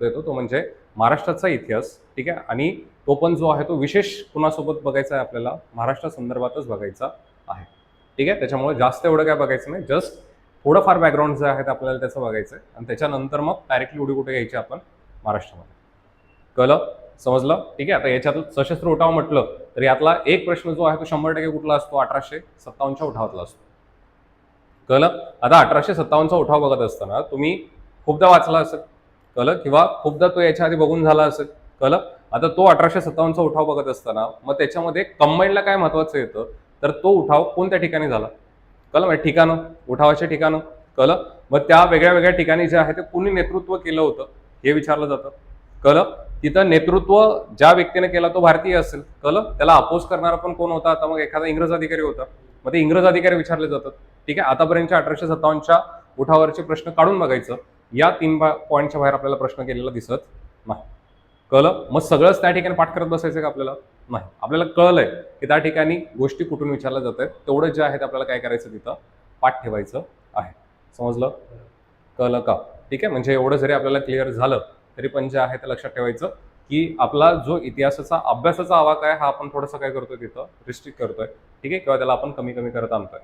देतो तो म्हणजे महाराष्ट्राचा इतिहास, ठीक आहे. आणि तो पण जो आहे तो विशेष कुणासोबत बघायचा आहे आपल्याला, महाराष्ट्र संदर्भातच बघायचा आहे, ठीक आहे. त्याच्यामुळे जास्त एवढं काय बघायचं नाही, जस्ट थोडंफार बॅकग्राऊंड जे आहे ते आपल्याला त्याचं बघायचं आहे आणि त्याच्यानंतर मग डायरेक्टली उडी कुठे घ्यायची आपण महाराष्ट्रामध्ये. कळलं, समजलं, ठीक आहे. आता याच्यात सशस्त्र उठाव म्हटलं तर यातला एक प्रश्न जो आहे तो 100% कुठला असतो, 1857च्या उठावातला असतो. कळलं. आता 1857चा उठाव बघत असताना तुम्ही खूपदा वाचला असेल, कळलं, किंवा खूपदा तो याच्या आधी बघून झाला असेल, कळलं. आता तो 1857चा उठाव बघत असताना मग त्याच्यामध्ये कंबाईनला काय महत्वाचं येतं, तर तो उठाव कोणत्या ठिकाणी झाला, कळलं, म्हणजे ठिकाणं, उठावाचे ठिकाणं, कळलं. मग त्या वेगळ्या वेगळ्या ठिकाणी जे आहे ते कुणी नेतृत्व केलं होतं हे विचारलं जातं, कळलं. तिथं नेतृत्व ज्या व्यक्तीने केला तो भारतीय असेल, कळलं, त्याला अपोज करणारा पण कोण होता, आता मग एखादा इंग्रज अधिकारी होता, मग ते इंग्रज अधिकारी विचारले जातात, ठीक आहे. आतापर्यंतच्या 1857च्या उठावावरचे प्रश्न काढून बघायचं, या 3 पॉईंटच्या बाहेर आपल्याला प्रश्न केलेला दिसत नाही, कळलं. मग सगळंच त्या ठिकाणी पाठ करत बसायचं का आपल्याला, नाही. आपल्याला कळलंय की त्या ठिकाणी गोष्टी कुठून विचारल्या जात आहेत, तेवढं जे आहे ते आपल्याला काय करायचं, तिथं पाठ ठेवायचं आहे. समजलं, कळलं का, ठीक आहे. म्हणजे एवढं जरी आपल्याला क्लिअर झालं तरी पण जे आहे ते लक्षात ठेवायचं की आपला जो इतिहासाचा अभ्यासाचा आवाका आहे हा आपण थोडासा काय करतोय, तिथं रिस्ट्रिक्ट करतोय, ठीक आहे, किंवा त्याला आपण कमी कमी करत आणतोय.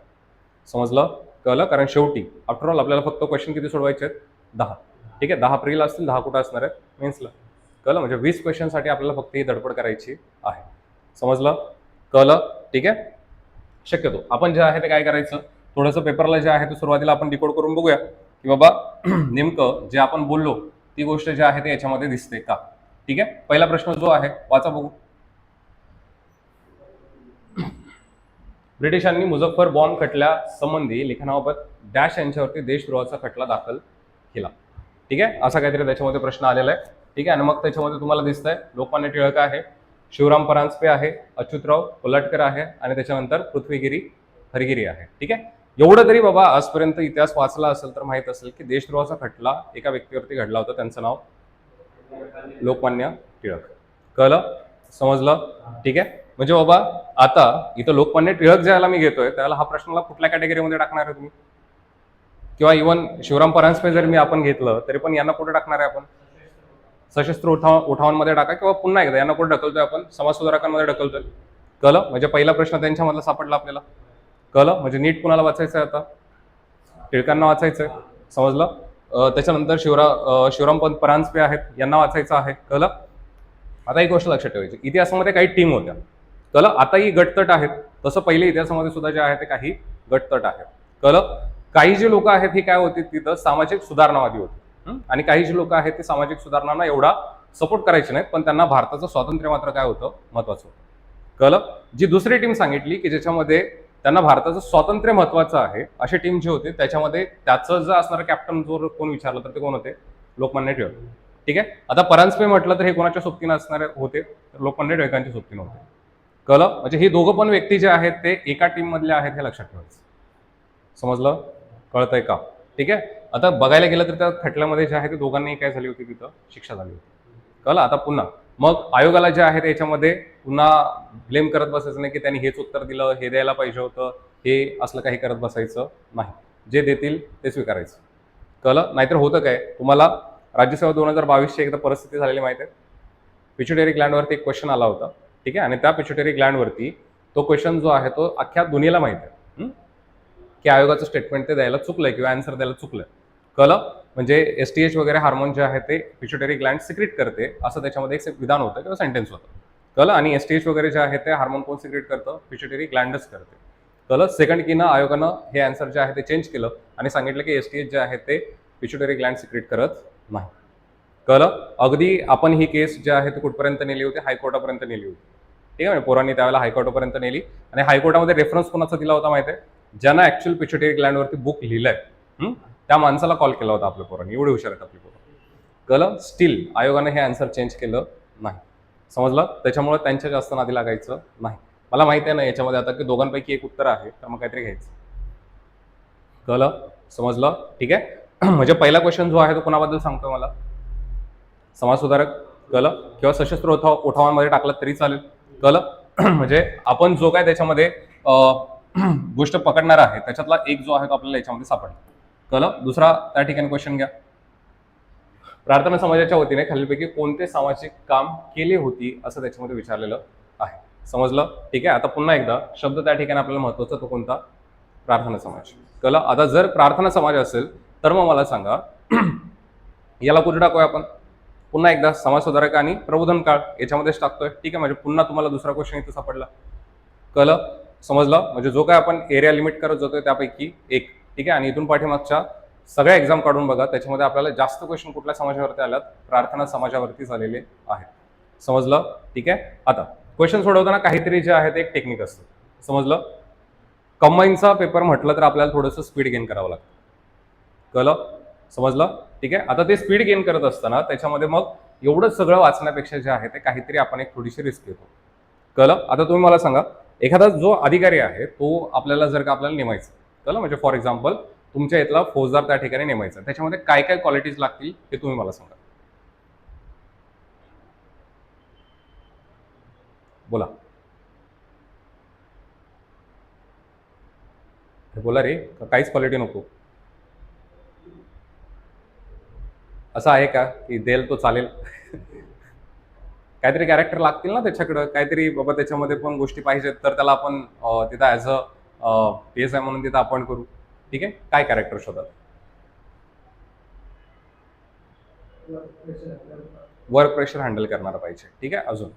समजलं, कळलं. कारण शेवटी आफ्टर ऑल आपल्याला फक्त क्वेश्चन किती सोडवायचे आहेत, 10, ठीक आहे. 10 प्रीला असतील, 10 कुठं असणार आहेत, मेन्सला, कळलं. म्हणजे 20 क्वेश्चनसाठी आपल्याला फक्त ही धडपड करायची आहे. समजलं, कळलं, ठीक आहे. शक्यतो आपण जे आहे ते काय करायचं, थोडंसं पेपरला जे आहे ते सुरुवातीला आपण डिकोड करून बघूया की बाबा नेमकं जे आपण बोललो ती गोष्ट जी आहे ते याच्यामध्ये दिसते का, ठीक आहे. पहिला प्रश्न जो आहे वाचा बघू. ब्रिटिशांनी मुझफ्फर बॉम्ब खटल्या संबंधी लिखाणाबाबत डॅश यांच्यावरती देशद्रोहाचा खटला दाखल केला, ठीक आहे. असा काहीतरी त्याच्यामध्ये प्रश्न आलेला आहे, ठीक आहे. आणि मग त्याच्यामध्ये तुम्हाला दिसतंय लोकमान्य टिळक आहे, शिवराम परांजपे आहे, अच्युतराव कोल्हटकर आहे आणि त्याच्यानंतर पृथ्वीगिरी हरगिरी आहे, ठीक आहे. एवढं तरी बाबा आजपर्यंत इतिहास वाचला असेल तर माहित असेल की देशद्रोहाचा खटला एका व्यक्तीवरती घडला होता, त्यांचं नाव लोकमान्य टिळक, कळलं, समजलं, ठीक आहे. म्हणजे बाबा आता इथं लोकमान्य टिळक ज्याला मी घेतोय त्याला हा प्रश्नाला कुठल्या कॅटेगरीमध्ये टाकणार आहे तुम्ही, किंवा इव्हन शिवराम परांजपे जर मी आपण घेतलं तरी पण यांना कुठे टाकणार आहे आपण, सशस्त्र उठावांमध्ये टाका, किंवा पुन्हा एकदा यांना कुठे ढकलतोय आपण, समाज सुधारकांमध्ये ढकलतोय, कळलं. म्हणजे पहिला प्रश्न त्यांच्यामधला सापडला आपल्याला, कळलं. म्हणजे नीट कुणाला वाचायचं आहे आता, टिळकांना वाचायचंय, समजलं. त्याच्यानंतर शिवराम परांजपे आहेत, यांना वाचायचं आहे, कळलं. आता एक गोष्ट लक्षात ठेवायची, इतिहासामध्ये काही टीम होत्या, कळलं. आताही गटतट आहेत, तसं पहिले इतिहासामध्ये सुद्धा जे आहे ते काही गटतट आहेत, कळलं. काही जे लोक आहेत ही काय होती, तिथं सामाजिक सुधारणावादी होती, आणि काही जे लोक आहेत ते सामाजिक सुधारणांना एवढा सपोर्ट करायचे नाहीत, पण त्यांना भारताचं स्वातंत्र्य मात्र काय होतं, महत्वाचं होतं, कळलं. जी दुसरी टीम सांगितली की ज्याच्यामध्ये त्यांना भारताचं स्वातंत्र्य महत्वाचं आहे, अशी टीम जी होती त्याच्यामध्ये त्याचं जर असणारं कॅप्टन जो कोण विचारलं तर ते कोण होते, लोकमान्य टिळक, ठीक आहे. आता परांजपे म्हटलं तर हे कोणाच्या सोबतीनं असणारे होते, तर लोकमान्य टिळकांच्या सोबतीनं होते, कळलं. म्हणजे ही दोघं पण व्यक्ती जे आहेत ते एका टीम मधले आहेत हे लक्षात ठेवायचं. समजलं, कळतंय का, ठीक आहे. आता बघायला गेलं तर त्या खटल्यामध्ये जे आहे ते दोघांनाही काय झाली होती, तिथं शिक्षा झाली होती, कळलं. आता पुन्हा मग आयोगाला जे आहे याच्यामध्ये पुन्हा ब्लेम करत बसायचं नाही की त्यांनी हेच उत्तर दिलं, हे द्यायला पाहिजे होतं, हे असलं काही करत बसायचं नाही, जे देतील ते स्वीकारायचं, कळलं. नाहीतर होतं काय, तुम्हाला राज्यसेवा 2022ची एकदा परिस्थिती झालेली माहिती आहे, पिच्युटरी ग्लँडवरती एक क्वेश्चन आला होता, ठीक आहे. आणि त्या पिच्युटरी ग्लँडवरती तो क्वेश्चन जो आहे तो अख्ख्या दुनियेला माहिती आहे की आयोगाचं स्टेटमेंट ते द्यायला चुकलंय किंवा आन्सर द्यायला चुकलंय, कळलं. म्हणजे STH वगैरे हार्मोन जे आहे ते पिच्युटरी ग्लँड सिक्रेट करते, असं त्याच्यामध्ये एक विधान होतं किंवा सेंटेन्स होतं, कळलं. आणि STH वगैरे जे आहे ते हार्मोन कोण सिक्रेट करतं, पिच्युटरी ग्लँडच करते, कळलं. सेकंड कीनं आयोगानं हे आन्सर जे आहे ते चेंज केलं आणि सांगितलं की STH जे आहे ते पिच्युटरी ग्लँड सिक्रेट करत नाही, कळलं. अगदी आपण ही केस जे आहे ते कुठपर्यंत नेली होती, हायकोर्टापर्यंत नेली होती, ठीक आहे. पोरांनी त्यावेळेला हायकोर्टापर्यंत नेली आणि हायकोर्टामध्ये रेफरन्स कोणाचा दिला होता माहिती आहे, ज्यांना ऍक्च्युअल पिच्युटरी ग्लँडवरती बुक लिहिलंय त्या माणसाला कॉल केला होता आपल्या पोरांनी, एवढे हुशार आहेत आपली पोरं, कळलं. स्टील आयोगाने हे आन्सर चेंज केलं नाही, समजलं. त्याच्यामुळे त्यांच्या जास्त नादी लागायचं नाही. मला माहिती आहे ना याच्यामध्ये आता की दोघांपैकी एक उत्तर आहे, तर मग काहीतरी घ्यायचं, कळलं, समजलं, ठीक आहे. म्हणजे पहिला क्वेश्चन जो आहे तो कोणाबद्दल सांगतो मला, समाज सुधारक, कळलं, किंवा सशस्त्र उठावांमध्ये टाकलं तरी चालेल, कळलं. म्हणजे आपण जो काय त्याच्यामध्ये गोष्ट पकडणार आहे त्याच्यातला एक जो आहे तो आपल्याला याच्यामध्ये सापडला, कळलं. दुसरा त्या ठिकाणी क्वेश्चन घ्या. प्रार्थना समाजाच्या वतीने खालीलपैकी कोणते सामाजिक काम केले होती असं त्याच्यामध्ये विचारलेलं आहे. समजलं? ठीक आहे. आता पुन्हा एकदा शब्द त्या ठिकाणी आपल्याला महत्वाचा तो कोणता? प्रार्थना समाज. कळलं? आता जर प्रार्थना समाज असेल तर मग मला सांगा याला कुठे टाकूया आपण? पुन्हा एकदा समाज सुधारक आणि प्रबोधन काळ याच्यामध्येच टाकतोय. ठीक आहे. म्हणजे पुन्हा तुम्हाला दुसरा क्वेश्चन इथं सापडला. कळलं? समजलं? म्हणजे जो काय आपण एरिया लिमिट करत जातोय त्यापैकी एक. ठीक आहे. आणि इथून पाठीमागच्या सगळ्या एक्झाम काढून बघा, त्याच्यामध्ये आपल्याला जास्त क्वेश्चन कुठल्या समाजावरती आल्यात? प्रार्थना समाजावरती झालेले आहेत. समजलं? ठीक आहे. आता क्वेश्चन सोडवताना काहीतरी जे आहे ते एक टेक्निक असतं. समजलं? कंबाईनचा पेपर म्हटलं तर आपल्याला थोडंसं स्पीड गेन करावं लागतं. कळलं? समजलं? ठीक आहे. आता ते स्पीड गेन करत असताना त्याच्यामध्ये मग एवढं सगळं वाचण्यापेक्षा जे आहे ते काहीतरी आपण एक थोडीशी रिस्क घेतो. कळलं? आता तुम्ही मला सांगा, एखादा जो अधिकारी आहे तो आपल्याला जर का आपल्याला नेमायचा, कळलं? म्हणजे फॉर एक्झाम्पल तुमच्या इथला फौजदार त्या ठिकाणी नेमायचा, त्याच्यामध्ये काय काय क्वालिटीज लागतील हे तुम्ही मला सांगा. बोला. बोला रे, काहीच क्वालिटी नको असं आहे का की देल तो चालेल? काहीतरी कॅरेक्टर लागतील ना त्याच्याकडं, काहीतरी बाबा त्याच्यामध्ये पण गोष्टी पाहिजेत तर त्याला आपण तिथं ॲज अ PSI म्हणून तिथं अपॉइंट करू. ठीक आहे. काय कॅरेक्टर शोधा? वर्क प्रेशर हँडल करणारा पाहिजे. ठीक आहे. अजून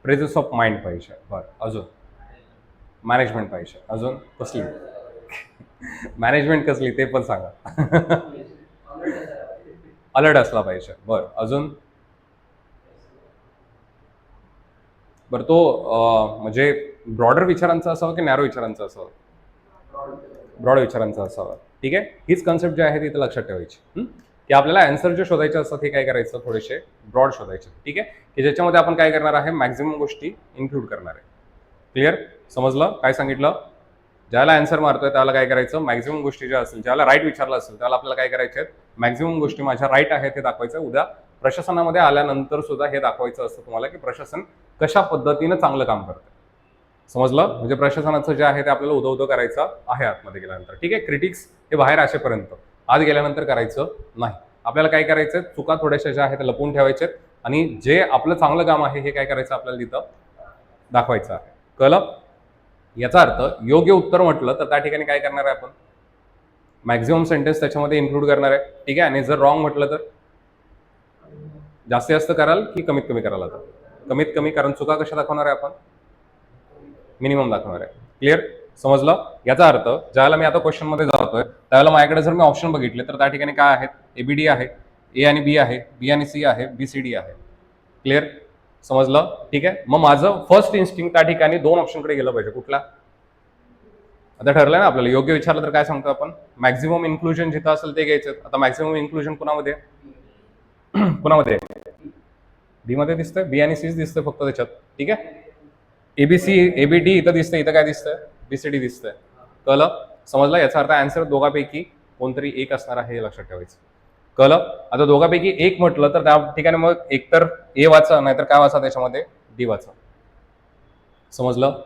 प्रेझन्स ऑफ माइंड पाहिजे. बरं. अजून मॅनेजमेंट पाहिजे. अजून कसली? मॅनेजमेंट कसली ते पण सांगा. अलर्ट असला पाहिजे. बरं. अजून? बरं तो म्हणजे ब्रॉडर विचारांचा असावा की नॅरो विचारांचा असावा? ब्रॉड विचारांचा असावा. ठीक आहे. हीच कन्सेप्ट जी आहे ती इथं लक्षात ठेवायची की आपल्याला आन्सर जे शोधायचे असतात हे काय करायचं, थोडेसे ब्रॉड शोधायचे. ठीक आहे. की ज्याच्यामध्ये आपण काय करणार आहे, मॅक्झिमम गोष्टी इन्क्लूड करणार आहे. क्लिअर? समजलं काय सांगितलं? ज्याला आन्सर मारतोय त्याला काय करायचं, मॅक्झिमम गोष्टी ज्या असतील, ज्याला राईट विचारलं असेल त्याला आपल्याला काय करायचे आहेत, मॅक्झिमम गोष्टी माझ्या राईट आहेत हे दाखवायचं. उद्या प्रशासनामध्ये आल्यानंतर सुद्धा हे दाखवायचं असतं तुम्हाला की प्रशासन कशा पद्धतीनं चांगलं काम करतं. समजलं? म्हणजे प्रशासनाचं जे आहे ते आपल्याला उदो करायचं आहे आतमध्ये गेल्यानंतर. ठीक आहे. क्रिटिक्स हे बाहेर असेपर्यंत, आत गेल्यानंतर करायचं नाही. आपल्याला काय करायचं, चुका थोड्याशा ज्या आहेत लपवून ठेवायच्यात आणि जे आपलं चांगलं काम आहे हे काय करायचं आपल्याला तिथं दाखवायचं आहे. कळलं? याचा अर्थ योग्य उत्तर म्हटलं तर त्या ठिकाणी काय करणार आहे आपण, मॅक्झिमम सेंटेन्स त्याच्यामध्ये इन्क्लूड करणार आहे. ठीक आहे. आणि जर रॉंग म्हटलं तर जास्तीत जास्त कराल की कमीत कमी कराल? आता कमीत कमी, कारण चुका कशा दाखवणार आहे आपण, मिनिमम दाखवणार आहे. क्लिअर? समजलं? याचा अर्थ ज्यावेळेला मी आता क्वेश्चन मध्ये जातोय त्यावेळेला माझ्याकडे जर मी ऑप्शन बघितले तर त्या ठिकाणी काय आहेत, ABD आहे, A आणि B आहे, B आणि C आहे, BCD आहे. क्लिअर? समजलं? ठीक आहे. मग माझं फर्स्ट इन्स्टिंक्ट त्या ठिकाणी दोन ऑप्शनकडे गेलं पाहिजे. कुठला? आता ठरलंय ना आपल्याला, योग्य विचारलं तर काय सांगतो आपण, मॅक्झिमम इन्क्लुजन जिथं असेल ते घ्यायचं. आता मॅक्झिमम इन्क्लुजन कुणामध्ये कुणामध्ये? बी मध्ये दिसतंय, बी आणि सी दिसतंय फक्त त्याच्यात. ठीक आहे. ABD इथं दिसतंय, इथं काय दिसतंय, BCD दिसतंय. कळलं? समजलं? याचा अर्थ आन्सर दोघांपैकी कोणतरी एक असणार आहे हे लक्षात ठेवायचं. कळलं? आता दोघांपैकी एक म्हटलं तर त्या ठिकाणी मग एकतर A वाचा, नाहीतर काय वाचा त्याच्यामध्ये, D वाचा. समजलं?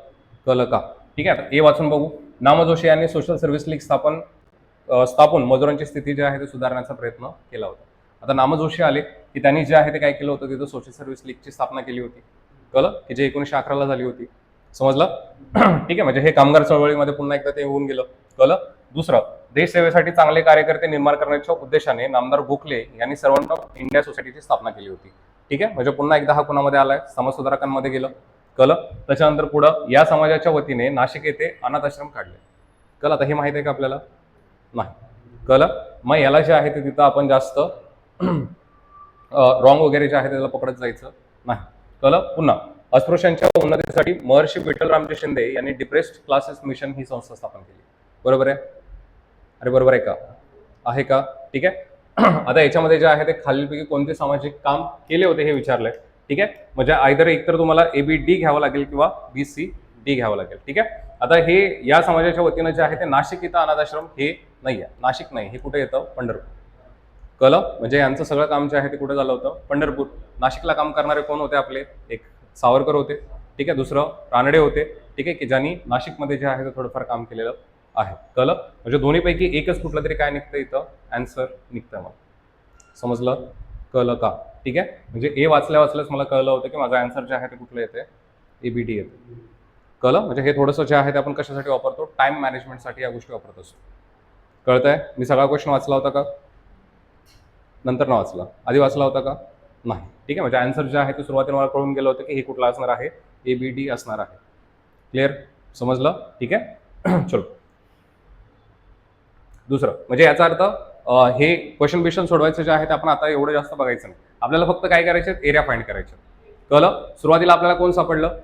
कळलं का? ठीक आहे. आता A वाचून बघू. नाम जोशी यांनी सोशल सर्व्हिस लीग स्थापून मजुरांची स्थिती जी आहे ते सुधारण्याचा प्रयत्न केला होता. आता नाम जोशी आले की त्यांनी जे आहे ते काय केलं होतं, तिथं सोशल सर्व्हिस लीगची स्थापना केली होती. कळलं? की जे 1911 झाली होती. समजलं? ठीक आहे. म्हणजे हे कामगार चळवळीमध्ये पुन्हा एकदा ते होऊन गेलं. कळलं? दुसरं, देश सेवेसाठी चांगले कार्यकर्ते निर्माण करण्याच्या उद्देशाने नामदार गोखले यांनी सर्वंट ऑफ इंडिया सोसायटीची स्थापना केली होती. ठीक आहे. म्हणजे पुन्हा एकदा हा कुणामध्ये आलाय, समाजसुधारकांमध्ये गेलं. कळलं? त्याच्यानंतर पुढं या समाजाच्या वतीने नाशिक येथे अनाथ आश्रम काढले. कळलं? आता हे माहित आहे का आपल्याला? नाही. कळलं? मग याला जे आहे ते तिथं आपण जास्त रॉंग वगैरे जे आहे त्याला पकडत जायचं नाही. कळलं? पुन्हा अस्पृश्यांच्या उन्नतीसाठी महर्षी विठ्ठलरामजी शिंदे यांनी डिप्रेस्ड क्लासेस मिशन ही संस्था स्थापन केली. बरोबर आहे? अरे बरोबर आहे का? आहे का? ठीक आहे. आता याच्यामध्ये जे आहे ते खालीलपैकी कोणते सामाजिक काम केले होते हे विचारलंय. ठीक आहे. म्हणजे आयदर एकतर तुम्हाला ABD घ्यावं लागेल किंवा BCD घ्यावं लागेल. ठीक आहे. आता हे या समाजाच्या वतीनं जे आहे ते नाशिक इथं अनाथ आश्रम हे नाही आहे, नाशिक नाही, हे कुठे येतं, पंढरपूर. कळलं? म्हणजे यांचं सगळं काम जे आहे ते कुठे झालं होतं, पंढरपूर. नाशिकला काम करणारे कोण होते आपले, एक सावरकर होते. ठीक आहे. दुसरं रानडे होते. ठीक आहे. की ज्यांनी नाशिकमध्ये जे आहे ते थोडंफार काम केलेलं आहे. कळलं? म्हणजे दोन्हीपैकी एकच कुठलं तरी काय निघतं इथं आन्सर निघतं मला. समजलं? कळलं का? ठीक आहे. म्हणजे ए वाचल्याच मला कळलं होतं की माझं आन्सर जे आहे ते कुठलं येते, ABD येते. कळलं? म्हणजे हे थोडंसं जे आहे ते आपण कशासाठी वापरतो, टाइम मॅनेजमेंटसाठी या गोष्टी वापरत असतो. कळतंय? मी सगळा क्वेश्चन वाचला होता का? नंतर न वाचला, आधी वाचला होता का? नाही. ठीक आहे. म्हणजे आन्सर जे आहे ते सुरुवातीला मला कळून गेलं होतं की हे कुठलं असणार आहे, ABD असणार आहे. क्लिअर? समजलं? ठीक आहे. चलो दुसरं म्हणजे याचा अर्थ हे क्वेश्चन बिश्चन सोडवायचं जे आहे ते आपण आता एवढं जास्त बघायचं नाही. आपल्याला फक्त काय करायचे, एरिया फाइंड करायचे. कळलं? सुरुवातीला आपल्याला कोण सापडलं,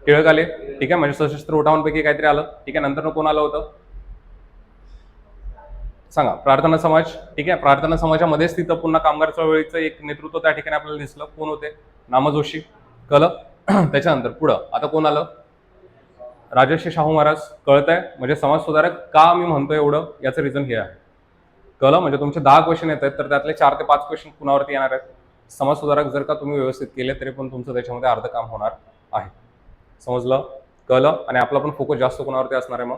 टिळक आले. ठीक आहे. म्हणजे सशस्त्र उठावांपैकी काहीतरी आलं. ठीक आहे. नंतर कोण आलं होतं सांगा, प्रार्थना समाज. ठीक आहे. प्रार्थना समाजामध्येच तिथं पुन्हा कामगार चळवळीचं एक नेतृत्व त्या ठिकाणी आपल्याला दिसलं. कोण होते, नामा जोशी. कळलं? त्याच्यानंतर पुढं आता कोण आलं, राजर्षी शाहू महाराज. कळतंय? म्हणजे समाज सुधारक का मी म्हणतो एवढं, याचं रिझन हे आहे. कळलं? म्हणजे तुमचे 10 क्वेश्चन येत आहेत तर त्यातले 4 ते 5 क्वेश्चन कुणावरती येणार आहेत, समाज सुधारक जर का तुम्ही व्यवस्थित केले तरी पण तुमचं त्याच्यामध्ये अर्ध काम होणार आहे. समजलं? कळलं? आणि आपला पण फोकस जास्त कोणावरती असणार आहे, मग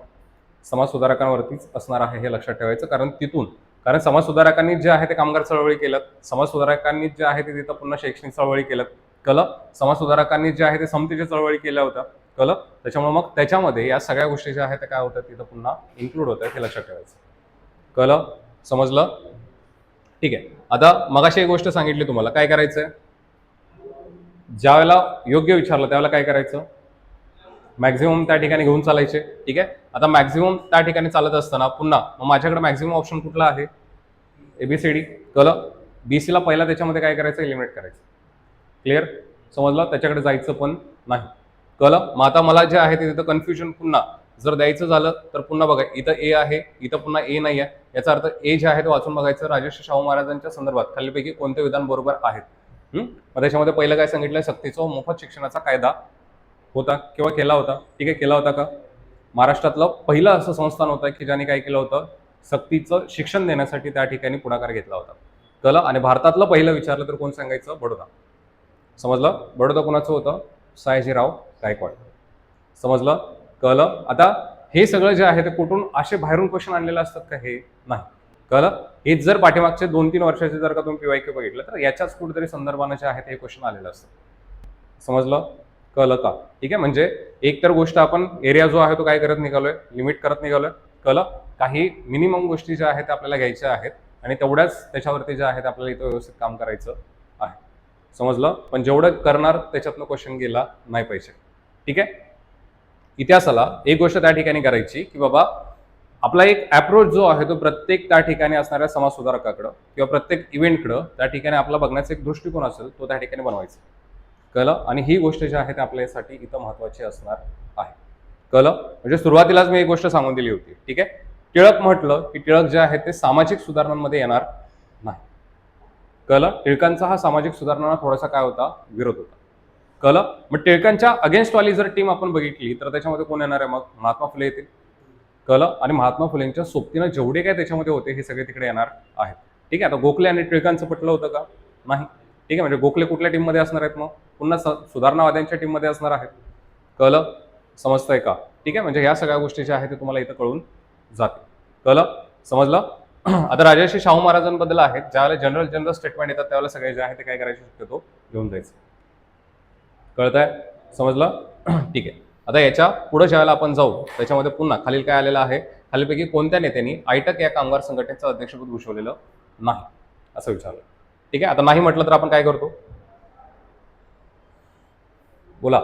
समाज सुधारकांवरतीच असणार आहे, हे लक्षात ठेवायचं. कारण समाज सुधारकांनी जे आहे ते कामगार चळवळी केल्यात, समाज सुधारकांनी जे आहे ते तिथं पुन्हा शैक्षणिक चळवळी केल्यात. कळलं? समाज सुधारकांनी जे आहे ते समतेच्या चळवळी केल्या होत्या. कळलं? त्याच्यामुळे मग त्याच्यामध्ये या सगळ्या गोष्टी ज्या आहेत त्या काय होतात तिथं पुन्हा इन्क्लूड होतात, हे लक्षात ठेवायचं. कळलं? समजलं? ठीक आहे. आता मगाशी एक गोष्ट सांगितली तुम्हाला, काय करायचंय, ज्या वेळेला योग्य विचारलं त्यावेळेला काय करायचं, मॅक्झिमम त्या ठिकाणी घेऊन चालायचे. ठीक आहे. आता मॅक्झिमम त्या ठिकाणी चालत असताना पुन्हा मग माझ्याकडे मॅक्झिमम ऑप्शन कुठला आहे, ABCD. कळलं? BCला पहिला त्याच्यामध्ये काय करायचं, एलिमिनेट करायचं. क्लिअर? समजलं? त्याच्याकडे जायचं पण नाही. कळलं? मग आता मला जे आहे ते तिथं कन्फ्युजन पुन्हा जर द्यायचं झालं तर पुन्हा बघा, इथं A आहे, इथं पुन्हा A नाही आहे. याचा अर्थ A जे आहे ते वाचून बघायचं, राजर्षी शाहू महाराजांच्या संदर्भात खालीपैकी कोणते विधान बरोबर आहेत. मग त्याच्यामध्ये पहिलं काय सांगितलं, सक्तीचा मोफत शिक्षणाचा कायदा होता किंवा केला होता. ठीक आहे. केला होता का? महाराष्ट्रातलं पहिलं असं संस्थान होतं की ज्याने काय केलं होतं, सक्तीचं शिक्षण देण्यासाठी त्या ठिकाणी पुढाकार घेतला होता. कळलं? आणि भारतातलं पहिलं विचारलं तर कोण सांगायचं, बडोदा. समजलं? बडोदा कोणाचं होतं, सयाजीराव गायकवाड. समजलं? कळलं? आता हे सगळं जे आहे ते कुठून असे बाहेरून क्वेश्चन आणलेले असतात का, हे नाही. कळलं? हेच जर पाठीमागचे 2-3 वर्षाचे जर का तुम्ही PYQ बघितलं तर याच्याच कुठेतरी संदर्भानं जे आहे ते क्वेश्चन आलेलं असतं. समजलं? कळलं का? ठीक आहे. म्हणजे एक तर गोष्ट आपण एरिया जो आहे तो काय करत निघालोय, लिमिट करत निघालोय. कळलं? काही मिनिमम गोष्टी ज्या आहेत आपल्याला घ्यायच्या आहेत आणि तेवढ्याच त्याच्यावरती ज्या आहेत आपल्याला इथं व्यवस्थित काम करायचं आहे. समजलं? पण जेवढं करणार त्याच्यातनं क्वेश्चन गेला नाही पाहिजे. ठीक आहे. इतिहासाला एक गोष्ट त्या ठिकाणी करायची की बाबा आपला एक अप्रोच जो आहे तो प्रत्येक त्या ठिकाणी असणाऱ्या समाज सुधारकाकडं किंवा प्रत्येक इव्हेंटकडं त्या ठिकाणी आपला बघण्याचा एक दृष्टिकोन असेल तो त्या ठिकाणी बनवायचा. कळलं? आणि ही गोष्ट जी आहे ती आपल्यासाठी इथं महत्वाची असणार आहे. कळलं? म्हणजे सुरुवातीलाच मी एक गोष्ट सांगून दिली होती. ठीक आहे. टिळक म्हटलं की टिळक जे आहे ते सामाजिक सुधारणांमध्ये येणार नाही. कळलं? टिळकांचा हा सामाजिक सुधारणा थोडासा काय होता, विरोध होता. कळलं? मग टिळकांच्या अगेन्स्टवाली जर टीम आपण बघितली तर त्याच्यामध्ये कोण येणार आहे, मग महात्मा फुले येतील. कळलं? आणि महात्मा फुलेंच्या सोबतीनं जेवढे काय त्याच्यामध्ये होते हे सगळे तिकडे येणार आहेत. ठीक आहे. आता गोखले आणि टिळकांचं पटलं होतं का, नाही. ठीक आहे. म्हणजे गोखले कुठल्या टीममध्ये असणार आहेत, मग पुन्हा सुधारणावाद्यांच्या टीममध्ये असणार आहेत. कळलं? समजतंय का? ठीक आहे. म्हणजे ह्या सगळ्या गोष्टी ज्या आहेत ते तुम्हाला इथं कळून जाते. कळलं? समजलं? आता राजर्षी शाहू महाराजांबद्दल आहेत, ज्यावेळेला जनरल स्टेटमेंट येतात त्यावेळेला सगळे जे आहे ते काय करायचे शक्यतो घेऊन जायचं. कळतंय? समजलं? ठीक आहे. आता याच्या पुढे ज्यावेळेला आपण जाऊ त्याच्यामध्ये पुन्हा खालील काय आलेलं आहे, खालीलपैकी कोणत्या नेत्यांनी आयटक या कामगार संघटनेचं अध्यक्षपद भूषवलेलं नाही, असं विचारलं. ठीक आहे. आता नाही म्हटलं तर आपण काय करतो, बोला.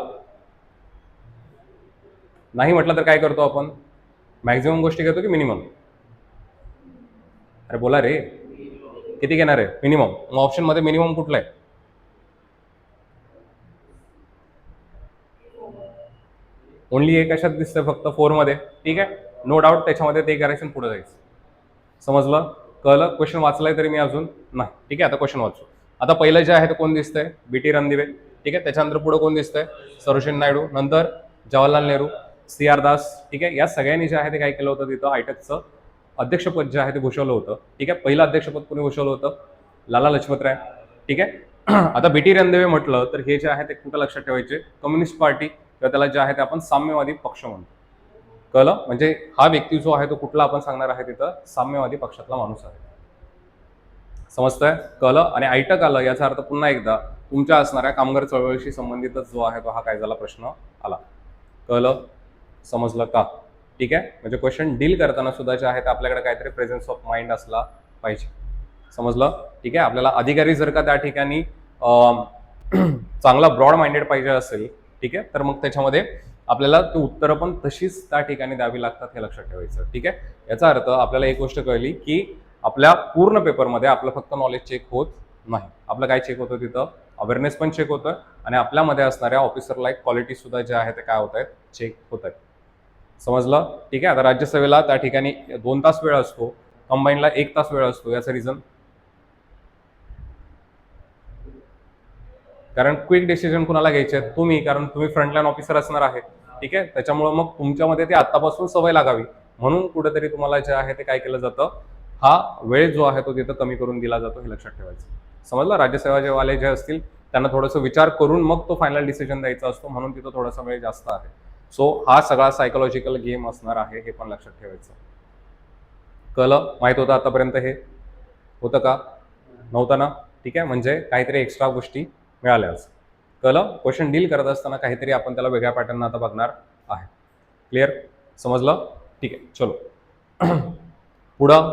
नाही म्हटलं तर काय करतो आपण, मॅक्झिमम गोष्टी घेतो की मिनिमम, अरे बोला रे, किती घेणार आहे, मिनिमम. मग ऑप्शन मध्ये मिनिमम कुठलं आहे, ओनली एक कशात दिसतंय, फक्त 4 मध्ये. ठीक आहे. नो डाऊट त्याच्यामध्ये ते करायचं पुढे जायचं. समजलं? कळलं? क्वेश्चन वाचलाय तरी मी अजून नाही. ठीक आहे. आता क्वेश्चन वाचू. आता पहिलं जे आहे ते कोण दिसतंय, BT रणदिवे. ठीक आहे. त्याच्यानंतर पुढे कोण दिसतंय, सरोजिनी नायडू. नंतर जवाहरलाल नेहरू, CR दास. ठीक आहे. या सगळ्यांनी जे आहे ते काय केलं होतं, तिथं आयटकचं अध्यक्षपद जे आहे ते भूषवलं होतं. ठीक आहे. पहिलं अध्यक्षपद कोणी भूषवलं होतं, लाला लजपत राय. ठीक आहे. आता BT रणदिवे म्हटलं तर हे जे आहे ते कुठं लक्षात ठेवायचे, कम्युनिस्ट पार्टी किंवा त्याला जे आहे ते आपण साम्यवादी पक्ष म्हणतो. कळलं? म्हणजे हा व्यक्ती जो आहे तो कुठला आपण सांगणार आहे तिथं साम्यवादी पक्षातला माणूस आहे. समजतंय? कळलं? आणि ऐटक आलं याचा अर्थ पुन्हा एकदा तुमच्या असणाऱ्या कामगार चळवळीशी संबंधितच जो आहे तो हा काय झाला प्रश्न आला. कळलं? समजलं का? ठीक आहे. म्हणजे क्वेश्चन डील करताना सुद्धा जे आहे ते आपल्याकडे काहीतरी प्रेझेन्स ऑफ माइंड असला पाहिजे. समजलं? ठीक आहे. आपल्याला अधिकारी जर का त्या ठिकाणी चांगला ब्रॉड माइंडेड पाहिजे असेल, ठीक आहे, तर मग त्याच्यामध्ये आपल्याला ती उत्तरं पण तशीच त्या ठिकाणी द्यावी लागतात हे लक्षात ठेवायचं. ठीक आहे. याचा अर्थ आपल्याला एक गोष्ट कळली की आपल्या पूर्ण पेपरमध्ये आपलं फक्त नॉलेज चेक होत नाही. आपलं काय चेक होतं तिथं अवेअरनेस पण चेक होतं आणि आपल्यामध्ये असणाऱ्या ऑफिसर लाईक क्वालिटी सुद्धा ज्या आहेत ते काय होत आहेत चेक होत आहेत. समजलं? ठीक आहे. आता राज्यसभेला त्या ठिकाणी 2 तास वेळ असतो, कंबाईनला 1 तास वेळ असतो. याचं रिझन कारण क्विक डिसिजन कुणाला घ्यायचे आहेत तुम्ही, कारण तुम्ही फ्रंटलाईन ऑफिसर असणार आहे. ठीक आहे. त्याच्यामुळे मग तुमच्यामध्ये ते आतापासून सवय लागावी म्हणून कुठेतरी तुम्हाला जे आहे ते काय केलं जातं, हा वेळ जो आहे तो तिथं कमी करून दिला जातो हे लक्षात ठेवायचं. समजलं? राज्यसेवा जे वाले जे असतील त्यांना थोडंसं विचार करून मग तो फायनल डिसिजन द्यायचा असतो म्हणून तिथं थोडासा वेळ जास्त आहे. सो हा सगळा सायकोलॉजिकल गेम असणार आहे हे पण लक्षात ठेवायचं. कळलं? माहित होतं आतापर्यंत हे होतं का? नव्हतं ना? ठीक आहे. म्हणजे काहीतरी एक्स्ट्रा गोष्टी मिळाल्या आज. कळलं? क्वेश्चन डील करत असताना काहीतरी आपण त्याला वेगळ्या पॅटर्न आता बघणार आहे. क्लिअर? समजलं? ठीक आहे. चलो पुढं.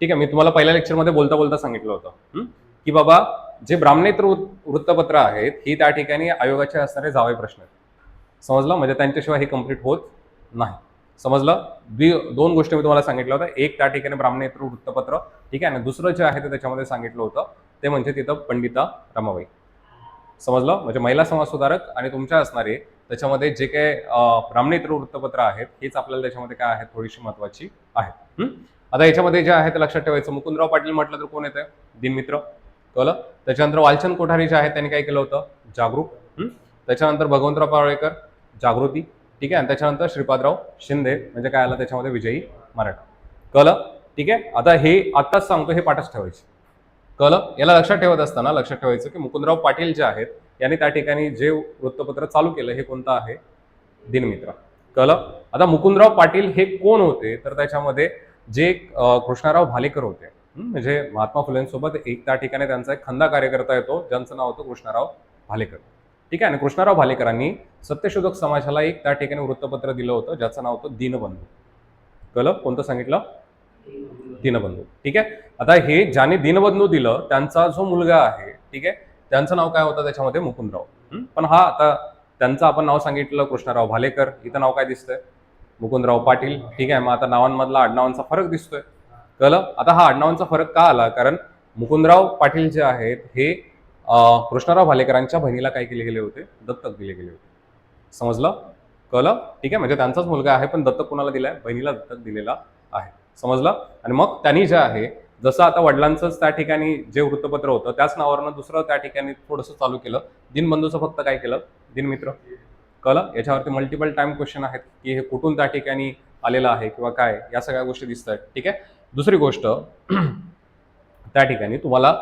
ठीक आहे. मी तुम्हाला पहिल्या लेक्चरमध्ये बोलता बोलता सांगितलं होतं की बाबा जे ब्राह्मणेतर वृत्तपत्र आहेत ही त्या ठिकाणी आयोगाचे असणारे जावे प्रश्न आहेत. समजलं? म्हणजे त्यांच्याशिवाय हे कम्प्लीट होत नाही. समजलं? 2 गोष्टी मी तुम्हाला सांगितलं होतं. एक त्या ठिकाणी ब्राह्मणेतर वृत्तपत्र, ठीक आहे, आणि दुसरं जे आहे ते त्याच्यामध्ये सांगितलं होतं ते म्हणजे तिथं पंडिता रमाबाई. समजलं? म्हणजे महिला समाज सुधारक आणि तुमच्या असणारे त्याच्यामध्ये जे काही ब्राह्मणेतर वृत्तपत्र आहेत हेच आपल्याला त्याच्यामध्ये काय आहेत थोडीशी महत्वाची आहेत. आता याच्यामध्ये जे आहे ते लक्षात ठेवायचं. मुकुंदराव पाटील म्हटलं तर कोण येतं? दिनमित्र. कळलं? त्याच्यानंतर वालचंद कोठारी जे आहे त्यांनी काय केलं होतं? जागरूक. त्याच्यानंतर भगवंतराव पावळेकर जागृती. ठीक आहे. आणि त्याच्यानंतर श्रीपादराव शिंदे म्हणजे काय आलं त्याच्यामध्ये विजयी मराठा. कळलं? ठीक आहे. आता हे आत्ताच सांगतो हे पाठच ठेवायचे. कळलं? याला लक्षात ठेवत असताना लक्षात ठेवायचं की मुकुंदराव पाटील जे आहेत यांनी त्या ठिकाणी जे वृत्तपत्र चालू केलं हे कोणतं आहे? दिनमित्र. कळलं? आता मुकुंदराव पाटील हे कोण होते तर त्याच्यामध्ये जे कृष्णराव भालेकर होते, म्हणजे महात्मा फुलेंसोबत एक त्या ठिकाणी त्यांचा एक खंदा कार्यकर्ता येतो ज्यांचं नाव होतं कृष्णराव भालेकर. ठीक आहे. आणि कृष्णराव भालेकरांनी सत्यशोधक समाजाला एक त्या ठिकाणी वृत्तपत्र दिलं होतं ज्याचं नाव होतं दीनबंधू. कळलं? कोणतं सांगितलं? दीनबंधू. ठीक आहे. आता हे ज्याने दीनबंधू दिलं त्यांचा जो मुलगा आहे, ठीक आहे, त्यांचं नाव काय होतं त्याच्यामध्ये? मुकुंदराव. पण हा आता त्यांचं आपण नाव सांगितलं कृष्णराव भालेकर, इथं नाव काय दिसतंय? मुकुंदराव पाटील. ठीक आहे. मग आता नावांमधला आडनावांचा फरक दिसतोय. कळलं? आता हा आडनावांचा फरक का आला? कारण मुकुंदराव पाटील जे आहेत हे कृष्णराव भालेकरांच्या बहिणीला काय केले गेले होते? दत्तक दिले गेले होते. समजलं? कळलं? ठीक आहे. म्हणजे त्यांचाच मुलगा आहे पण दत्तक कोणाला दिलाय? बहिणीला दत्तक दिलेला आहे. समजलं? आणि मग त्यांनी जे आहे जसं आता वडिलांचंच त्या ठिकाणी जे वृत्तपत्र होतं त्याच नावावरनं दुसरं त्या ठिकाणी थोडंसं चालू केलं. दिनबंधूचं फक्त काय केलं? दिनमित्र. कळलं? याच्यावरती मल्टिपल टाइम क्वेश्चन आहेत की हे कुठून त्या ठिकाणी आलेलं आहे किंवा काय, या सगळ्या गोष्टी दिसत आहेत. ठीक आहे. दुसरी गोष्ट त्या ठिकाणी तुम्हाला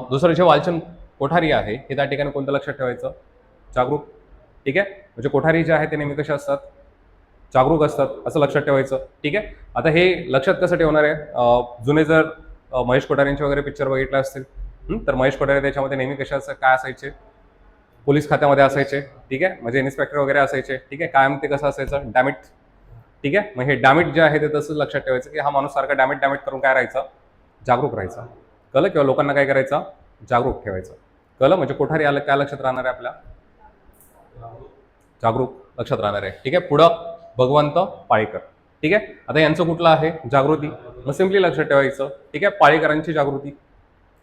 दुसरं जे वालचंद कोठारी आहे हे त्या ठिकाणी कोणतं लक्षात ठेवायचं? जागरूक. ठीक आहे. म्हणजे कोठारी जे आहे ते नेहमी कसे असतात? जागरूक असतात असं लक्षात ठेवायचं. ठीक आहे. आता हे लक्षात कसं ठेवणार आहे? जुने जर महेश कोठारेंचे वगैरे पिक्चर बघितले असतील तर महेश कोठारे त्याच्यामध्ये नेहमी कशा काय असायचे? पोलीस खात्यामध्ये असायचे. ठीक आहे. म्हणजे इन्स्पेक्टर वगैरे असायचे. ठीक आहे. कायम ते कसं असायचं? डॅमिट. ठीक आहे. मग हे डॅमिट जे आहे ते तसंच लक्षात ठेवायचं की हा माणूस सारखा डॅमिट करून काय राहायचा? जागरूक राहायचा. कळलं? किंवा लोकांना काय करायचं? जागरूक ठेवायचं. कळलं? म्हणजे कोठारी आलं काय लक्षात राहणार आहे आपल्या? जागरूक लक्षात राहणार आहे. ठीक आहे. पुढं भगवंत पाळेकर. ठीक आहे. आता यांचं कुठलं आहे? जागृती. मग सिम्पली लक्षात ठेवायचं. ठीक आहे. पाळेकरांची जागृती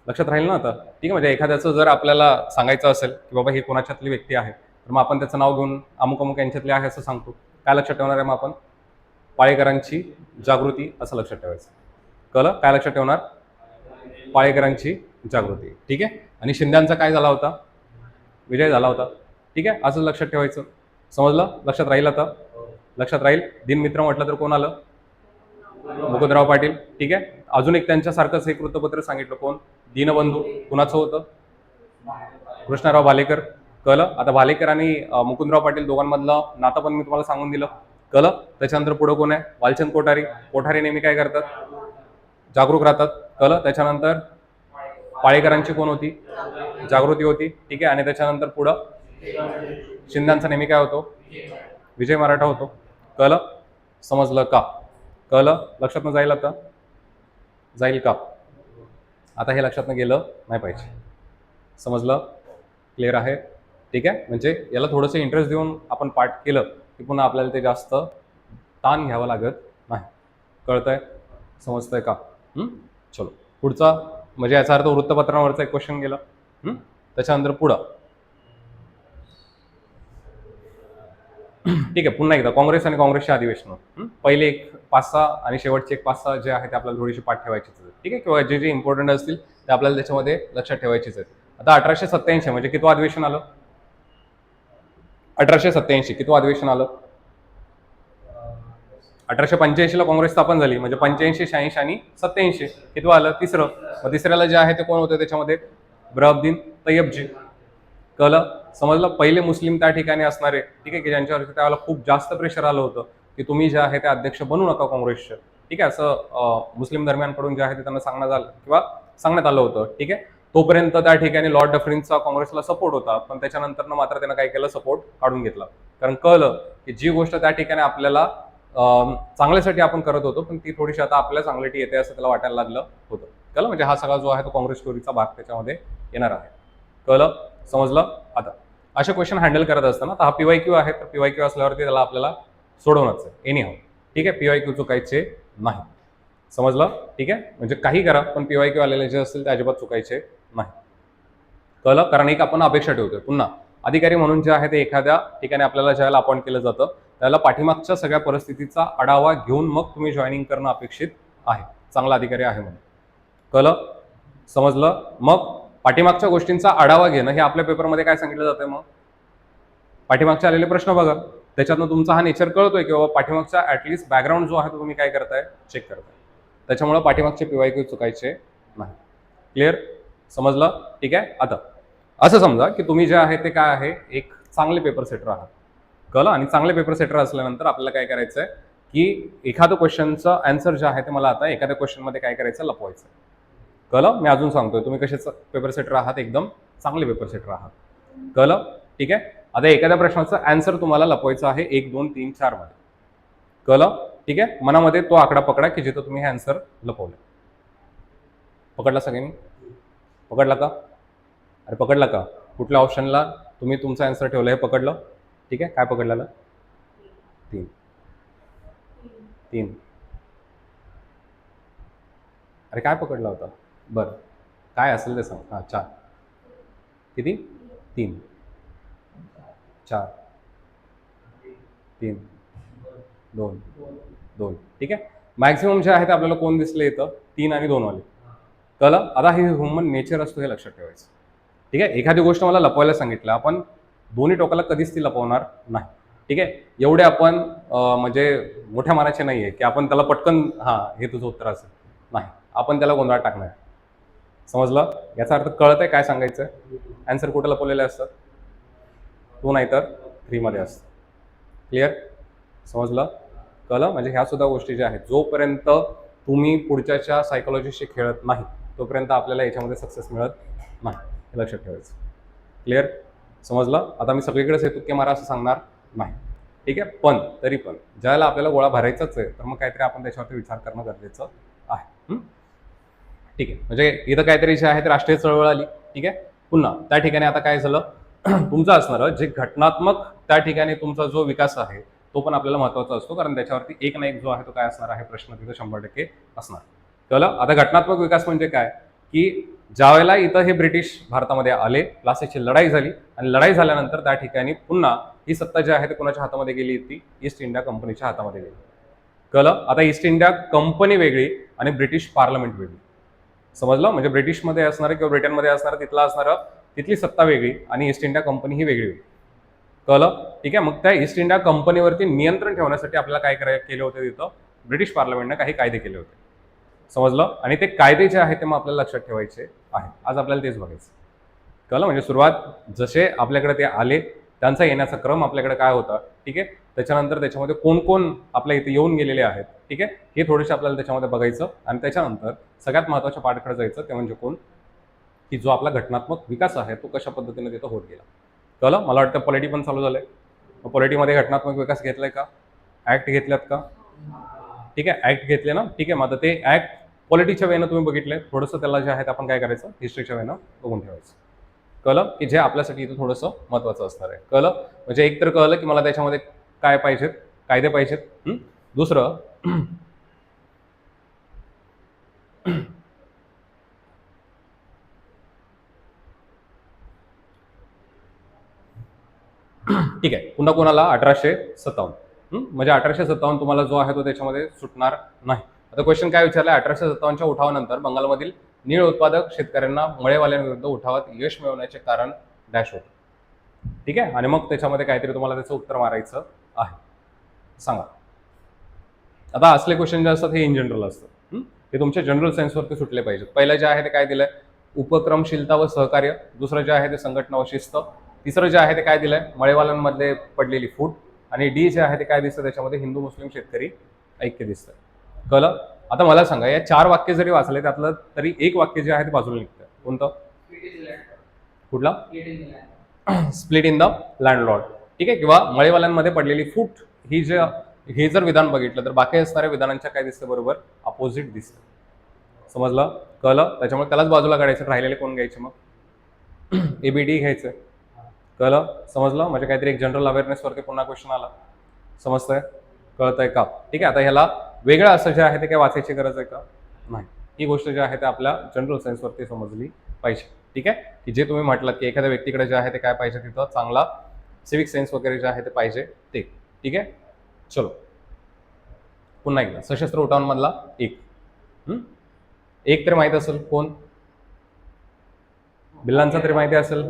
लक्षात राहील ना आता. ठीक आहे. म्हणजे एखाद्याचं जर आपल्याला सांगायचं असेल की बाबा ही कोणाच्यातली व्यक्ती आहे तर मग आपण त्याचं नाव घेऊन अमुक अमुक यांच्यातले आहे असं सांगतो. काय लक्षात ठेवणार आहे मग आपण? पाळेकरांची जागृती असं लक्षात ठेवायचं. कळलं? काय लक्षात ठेवणार? पाळेकरांची जागृती. ठीक आहे. आणि शिंद्यांचा काय झाला होता? विजय झाला होता. ठीक आहे. असं लक्षात ठेवायचं. समजलं? लक्षात राहील आता? लक्षात राहील. दिनमित्र म्हटलं तर कोण आलं? मुकुंदराव पाटील. ठीक आहे. अजून एक त्यांच्यासारखंच एक वृत्तपत्र सांगितलं कोण? दीनबंधू. कुणाचं होतं? कृष्णराव भालेकर. कळलं. आता भालेकर आणि मुकुंदराव पाटील दोघांमधलं नातं पण मी तुम्हाला सांगून दिलं. कळलं. त्याच्यानंतर पुढे कोण आहे? वालचंद कोठारी. कोठारी नेहमी काय करतात? जागरूक राहतात. कळलं. त्याच्यानंतर पाळेकरांची कोण होती? जागृती होती. ठीक आहे. आणि त्याच्यानंतर पुढं शिंद्यांचा नेहमी काय होतो? विजय मराठा होतो. कळलं. समजलं का? कळलं. लक्षात न जाईल आता? जाईल का? आता हे लक्षात न गेलं नाही पाहिजे. समजलं? क्लिअर आहे? ठीक आहे. म्हणजे याला थोडंसं इंटरेस्ट देऊन आपण पाठ केलं की पुन्हा आपल्याला ते जास्त ताण घ्यावं लागत नाही. कळतंय? समजतंय का? चलो पुढचा, म्हणजे याचा अर्थ वृत्तपत्रावरचा एक क्वेश्चन गेला. त्याच्यानंतर पुढं ठीक आहे. पुन्हा एकदा काँग्रेस आणि काँग्रेसचे अधिवेशन. पहिले एक 5-6 आणि शेवटचे एक 5-6 जे आहे ते आपल्याला थोडीशी पाठ ठेवायचीच आहे. ठीक आहे. किंवा जे जे इम्पॉर्टंट असतील ते आपल्याला त्याच्यामध्ये लक्षात ठेवायचीच आहेत. आता 1887 म्हणजे कितवं अधिवेशन आलं? 1887 कितवं अधिवेशन आलं? 1885 ला काँग्रेस स्थापन झाली, म्हणजे 85, 86 आणि 87 कितवं आलं? तिसरं. मग तिसऱ्याला जे आहे ते कोण होते त्याच्यामध्ये? बरहउद्दीन तय्यबजी. कळलं. समजलं. पहिले मुस्लिम त्या ठिकाणी असणारे, ठीक आहे, की ज्यांच्यावरती त्यावेळेला खूप जास्त प्रेशर आलं होतं की तुम्ही जे आहे ते अध्यक्ष बनू नका काँग्रेसचे. ठीक आहे. असं मुस्लिम धर्मियांकडून जे आहे ते त्यांना सांगण्यात आलं किंवा सांगण्यात आलं होतं. ठीक आहे. तोपर्यंत त्या ठिकाणी लॉर्ड डफरिनचा काँग्रेसला सपोर्ट होता, पण त्याच्यानंतर मात्र त्यानं काय केलं? सपोर्ट काढून घेतला. कारण कळलं की जी गोष्ट त्या ठिकाणी आपल्याला चांगल्यासाठी आपण करत होतो, पण ती थोडीशी आता आपल्या चांगल्यासाठी येते असं त्याला वाटायला लागलं होतं. कळलं. म्हणजे हा सगळा जो आहे तो काँग्रेस स्टोरीचा भाग त्याच्यामध्ये येणार आहे. कळलं. समजलं. आता असे क्वेश्चन हँडल करत असताना हा PYQ आहे, तर PYQ असल्यावरती त्याला आपल्याला सोडवणंच आहे एनी हाऊ. ठीक आहे. PYQ चुकायचे नाही. समजलं. ठीक आहे. म्हणजे काही करा पण PYQ आलेले जे असतील ते अजिबात चुकायचे नाही. कळलं. कारण एक आपण अपेक्षा ठेवतोय. पुन्हा अधिकारी म्हणून जे आहे ते एखाद्या ठिकाणी आपल्याला ज्याला अपॉइंट केलं जातं त्याला पाठीमागच्या सगळ्या परिस्थितीचा आढावा घेऊन मग तुम्ही जॉईनिंग करणं अपेक्षित आहे, चांगला अधिकारी आहे म्हणून. कळलं. समजलं. मग पाठीमागच्या गोष्टींचा आढावा घेणं हे आपल्या पेपरमध्ये काय सांगितलं जातंय? मग पाठीमागचे आलेले प्रश्न बघा, त्याच्यातनं तुमचा हा नेचर कळतोय किंवा पाठीमागचा ऍटलिस्ट बॅकग्राऊंड जो आहे तो तुम्ही काय करताय? चेक करताय. त्याच्यामुळे पाठीमागचे PYQ चुकायचे नाही. क्लिअर. समजलं. ठीक आहे. आता असं समजा की तुम्ही जे आहे ते काय आहे? एक चांगले पेपर सेटर आहात. कळलं. आणि चांगले पेपर सेटर असल्यानंतर आपल्याला काय करायचं आहे की एखादं क्वेश्चनचं आन्सर जे आहे ते मला आता एखाद्या क्वेश्चनमध्ये काय करायचं? लपवायचं. कळलं. मी अजून सांगतोय, तुम्ही कशाचं पेपर सेटर आहात? एकदम चांगले पेपर सेटर आहात. कळलं. ठीक आहे. आता एखाद्या प्रश्नाचं आन्सर तुम्हाला लपवायचं आहे 1, 2, 3, 4 मध्ये. कळलं. ठीक आहे. मनामध्ये तो आकडा पकडा की जिथं तुम्ही हे आन्सर लपवलं. पकडला सगळ्यांनी? पकडला का? अरे पकडला का? कुठल्या ऑप्शनला तुम्ही तुमचा आन्सर ठेवलं हे पकडलं? ठीक आहे. काय पकडलेलं? 3. 3. अरे काय पकडला होता? बरं काय असेल ते सांग. 4. किती? 3, 4, 3, 2, 2. ठीक आहे. मॅक्सिमम जे आहे ते आपल्याला कोण दिसले इथं? 3 आणि 2 वाले. कळलं. आता हे ह्युमन नेचर असतो हे लक्षात ठेवायचं. ठीक आहे. एखादी गोष्ट मला लपवायला सांगितलं, आपण दोन्ही टोकाला कधीच ती लपवणार नाही. ठीक आहे. एवढे आपण म्हणजे मोठ्या मानाचे नाहीये की आपण त्याला पटकन हे तुझं उत्तर असेल, नाही, आपण त्याला गोंधळात टाकणार. समजलं. याचा अर्थ कळत आहे काय सांगायचं? आन्सर कुठं लपवलेले असतात? 2 नाही तर 3 मध्ये असतं. क्लिअर. समजलं. कळलं. म्हणजे ह्या सुद्धा गोष्टी ज्या आहेत, जोपर्यंत तुम्ही पुढच्याच्या सायकोलॉजीशी खेळत नाही तोपर्यंत आपल्याला याच्यामध्ये सक्सेस मिळत नाही, हे लक्षात ठेवायचं. क्लिअर. समजलं. आता मी सगळीकडेच हे तुक्के मारा असं सांगणार नाही. ठीक आहे. पण तरी पण ज्याला आपल्याला गोळा भरायचाच आहे तर मग काहीतरी आपण त्याच्यावरती विचार करणं गरजेचं आहे. ठीक आहे. म्हणजे इथं काहीतरी जे आहे ते राष्ट्रीय चळवळ आली. ठीक आहे. पुन्हा त्या ठिकाणी आता काय झालं? तुमचं असणार जे घटनात्मक त्या ठिकाणी तुमचा जो विकास आहे तो पण आपल्याला महत्त्वाचा असतो, कारण त्याच्यावरती एक ना एक जो आहे तो काय असणार आहे? प्रश्न तिथं 100% असणार. कळलं. आता घटनात्मक विकास म्हणजे काय? की ज्यावेळेला इथं हे ब्रिटिश भारतामध्ये आले, प्लासीची लढाई झाली आणि लढाई झाल्यानंतर त्या ठिकाणी पुन्हा ही सत्ता जी आहे ती कोणाच्या हातामध्ये गेली? ती ईस्ट इंडिया कंपनीच्या हातामध्ये गेली. कळलं. आता ईस्ट इंडिया कंपनी वेगळी आणि ब्रिटिश पार्लमेंट वेगळी. समजलं. म्हणजे ब्रिटिशमध्ये असणारं किंवा ब्रिटनमध्ये असणारं तिथला असणारं तिथली सत्ता वेगळी आणि ईस्ट इंडिया कंपनी ही वेगळी वेगळी. कळलं. ठीक आहे. मग त्या ईस्ट इंडिया कंपनीवरती नियंत्रण ठेवण्यासाठी आपल्याला काय केलं होतं? तिथं ब्रिटिश पार्लमेंटने काही कायदे केले होते. समजलं. आणि ते कायदे जे आहेत ते मग आपल्याला लक्षात ठेवायचे आहे. आज आपल्याला तेच बघायचं. कळलं, म्हणजे सुरुवात जसे आपल्याकडे ते आले त्यांचा येण्याचा क्रम आपल्याकडे काय होता, ठीक आहे. त्याच्यानंतर त्याच्यामध्ये कोण कोण आपल्या इथे येऊन गेलेले आहेत, ठीक आहे, हे थोडेसे आपल्याला त्याच्यामध्ये बघायचं. आणि त्याच्यानंतर सगळ्यात महत्त्वाच्या पाठाकडे जायचं, ते म्हणजे कोण, की जो आपला घटनात्मक विकास आहे तो कशा पद्धतीने तिथं होत गेला. कळलं. मला वाटतं पॉलिटी पण चालू झालंय. पॉलिटीमध्ये घटनात्मक विकास घेतलाय का, ऍक्ट घेतल्यात का, ठीक आहे, ऍक्ट घेतले ना, ठीक आहे. मग आता ते ऍक्ट पॉलिटीच्या वेनं तुम्ही बघितले, थोडंसं त्याला जे आहे ते आपण काय करायचं, हिस्ट्रीच्या वेनं बघून ठेवायचं. कळलं, की जे आपल्यासाठी इथं थोडंसं महत्त्वाचं असणार आहे. कळलं, म्हणजे एक तर कळलं की मला त्याच्यामध्ये काय पाहिजेत, कायदे पाहिजेत. दुसरं ठीक आहे, पुन्हा कोणाला 1857, म्हणजे 1857 तुम्हाला जो आहे तो त्याच्यामध्ये सुटणार नाही. आता क्वेश्चन काय विचारलाय, 1857च्या उठावानंतर बंगालमधील नीळ उत्पादक शेतकऱ्यांना मळेवाल्यांविरुद्ध उठावात यश मिळवण्याचे कारण डॅश होते, ठीक आहे. आणि मग त्याच्यामध्ये काहीतरी तुम्हाला त्याचं उत्तर मारायचं आहे, सांगा. आता असले क्वेश्चन जे असतात हे इन जनरल असतात, हे तुमच्या जनरल सायन्सवरती सुटले पाहिजेत. पहिलं जे आहे ते काय दिलंय, उपक्रमशीलता व सहकार्य. दुसरं जे आहे ते संघटना व शिस्त. तिसरं जे आहे ते काय दिलंय, मळेवाल्यांमध्ये पडलेली फूट. आणि डी जे आहे ते काय दिसतं त्याच्यामध्ये, हिंदू मुस्लिम शेतकरी ऐक्य दिसतं. कळलं. आता मला सांगा, या 4 वाक्य जरी वाचले त्यातलं तरी एक वाक्य जे आहे ते बाजूला निघतं, कोणतं, कुठला, स्प्लिट इन द लँडलॉर्ड, ठीक आहे. किंवा मळेवाल्यांमध्ये पडलेली फूट, ही जे हे जर विधान बघितलं तर बाकी असणाऱ्या विधानांच्या काय दिसतं, बरोबर अपोजिट दिसतं. समजलं. कळलं. त्याच्यामुळे त्यालाच बाजूला काढायचं, राहिलेले कोण घ्यायचे मग, एबीडी घ्यायचं. कळलं, समजलं. म्हणजे काहीतरी एक जनरल अवेअरनेसवरती पुन्हा क्वेश्चन आला, समजतंय, कळतंय का, ठीक आहे. आता ह्याला वेगळं असं जे आहे ते काय वाचायची गरज आहे का, नाही. ही गोष्ट जी आहे ते आपल्या जनरल सायन्सवरती समजली पाहिजे, ठीक आहे. की जे तुम्ही म्हटलं की एखाद्या व्यक्तीकडे जे आहे ते काय पाहिजे, तिथं चांगला सिविक सेन्स वगैरे जे आहे ते पाहिजे ते, ठीक आहे. चलो पुन्हा एकदा, सशस्त्र उठावांमधला एक, एक तरी माहित असेल कोण, बिल्लांचा तरी माहिती असेल,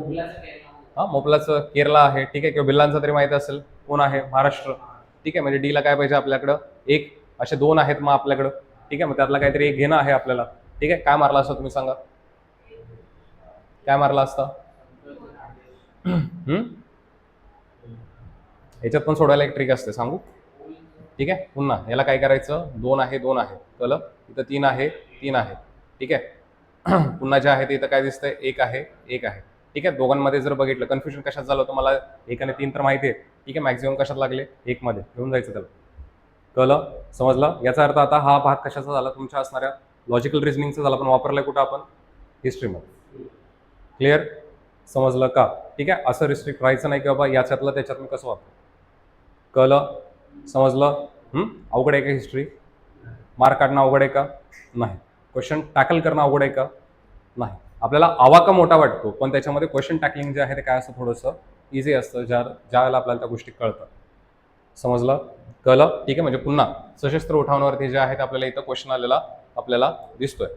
हा मोपलाचं केरला आहे, ठीक आहे. किंवा बिल्लांचा तरी माहिती असेल कोण आहे, महाराष्ट्र, ठीक आहे. म्हणजे डीला काय पाहिजे आपल्याकडं, एक. असे 2 आहेत मग आपल्याकडं, ठीक आहे. मग त्यातला काहीतरी एक घेणं आहे आपल्याला, ठीक आहे. काय मारला असता तुम्ही सांगा, काय मारला असता, याच्यात पण सोडायला एक ट्रिक असते, सांगू, ठीक आहे. पुन्हा याला काय करायचं, 2 आहे 2 आहे, कळलं. इथं 3 आहे 3 आहे, ठीक आहे. पुन्हा जे आहे ते इथं काय दिसतंय, 1 आहे 1 आहे, ठीक आहे. दोघांमध्ये जर बघितलं कन्फ्युजन कशात झालं होतं, मला 1 आणि 3 तर माहिती आहे, ठीक आहे. मॅक्झिमम कशात लागले, 1 मध्ये घेऊन जायचं त्याला. कळलं, समजलं. याचा अर्थ आता हा भाग कशाचा झाला, तुमच्या असणाऱ्या लॉजिकल रिझनिंगचा झाला, पण वापरलाय कुठं आपण, हिस्ट्रीमध्ये. क्लिअर, समजलं का, ठीक आहे. असं रिस्ट्रिक्ट राहायचं नाही की बाबा याच्यातलं त्याच्यात मी कसं वापरू. कळलं, समजलं. अवघड आहे का हिस्ट्री, मार्क काढणं अवघड आहे का, नाही. क्वेश्चन टॅकल करणं अवघड आहे का, नाही. आपल्याला आवाका मोठा वाटतो, पण त्याच्यामध्ये क्वेश्चन टॅकलिंग जे आहे ते काय असतं, थोडंसं इझी असतं, ज्या वेळेला आपल्याला त्या गोष्टी कळतात. समजलं, कळलं, ठीक आहे. म्हणजे पुन्हा सशस्त्र उठावांवरती जे आहे ते आपल्याला इथं क्वेश्चन आलेला आपल्याला दिसतोय.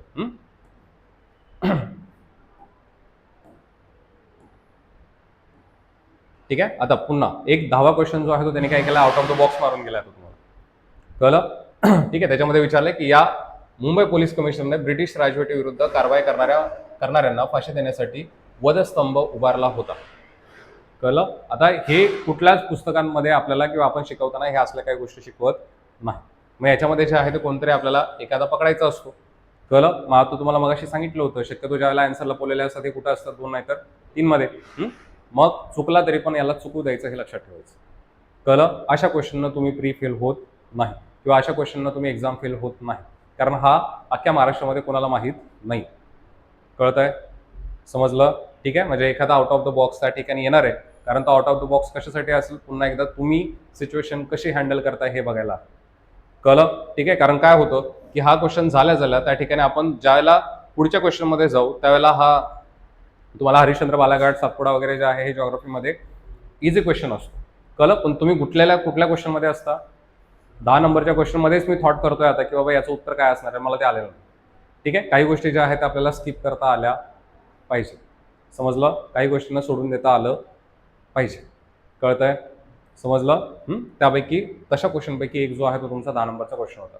ठीक आहे. आता पुन्हा एक 10वा क्वेश्चन जो आहे तो त्यांनी काय केला, आउट ऑफ द बॉक्स मारून गेला तुम्हाला. कळलं, ठीक आहे. त्याच्यामध्ये विचारलंय की या मुंबई पोलीस कमिशनने ब्रिटिश राजवटीविरुद्ध कारवाई करणाऱ्यांना फाशी देण्यासाठी वधस्तंभ उभारला होता. कळलं. आता हे कुठल्याच पुस्तकांमध्ये आपल्याला किंवा आपण शिकवताना हे असल्या काही गोष्टी शिकवत नाही. मग याच्यामध्ये जे आहे ते कोणतरी आपल्याला एखादा पकडायचा असतो. कळलं. मग आता तुम्हाला मगाशी सांगितलं होतं, शक्यतो ज्यावेळेला आन्सर लपवलेले असतात हे कुठं असतात, 2 नाही तर 3 मध्ये. मग चुकला तरी पण याला चुकू द्यायचं, हे लक्षात ठेवायचं. कळलं. अशा क्वेश्चननं तुम्ही प्री फेल होत नाही, किंवा अशा क्वेश्चननं तुम्ही एक्झाम फेल होत नाही, कारण हा अख्ख्या महाराष्ट्रामध्ये कोणाला माहीत नाही. कळतंय, समजलं, ठीक आहे. म्हणजे एखादा आउट ऑफ द बॉक्स त्या ठिकाणी येणार आहे, कारण तो आउट ऑफ द बॉक्स कशासाठी असेल, पुन्हा एकदा तुम्ही सिच्युएशन कशी हँडल करताय हे बघायला. कळलं, ठीक आहे. कारण काय होतं की हा क्वेश्चन झाल्या त्या ठिकाणी आपण ज्यावेळेला पुढच्या क्वेश्चनमध्ये जाऊ त्यावेळेला हा तुम्हाला हरिश्चंद्र बालाघाट सातपुडा वगैरे जे आहे हे जॉग्राफीमध्ये इझी क्वेश्चन असतो. कळलं. पण तुम्ही कुठल्या क्वेश्चनमध्ये असता, 10 नंबरच्या क्वेश्चनमध्येच मी थॉट करतोय आता की बाबा याचं उत्तर काय असणार आहे, मला ते आलेलं नाही, ठीक आहे. काही गोष्टी ज्या आहेत आपल्याला स्किप करता आल्या पाहिजे. समजलं, काही गोष्टींना सोडून देता आलं पाहिजे. कळतंय, समजलं. त्यापैकी तशा क्वेश्चनपैकी एक जो आहे तो तुमचा 10 नंबरचा क्वेश्चन होता.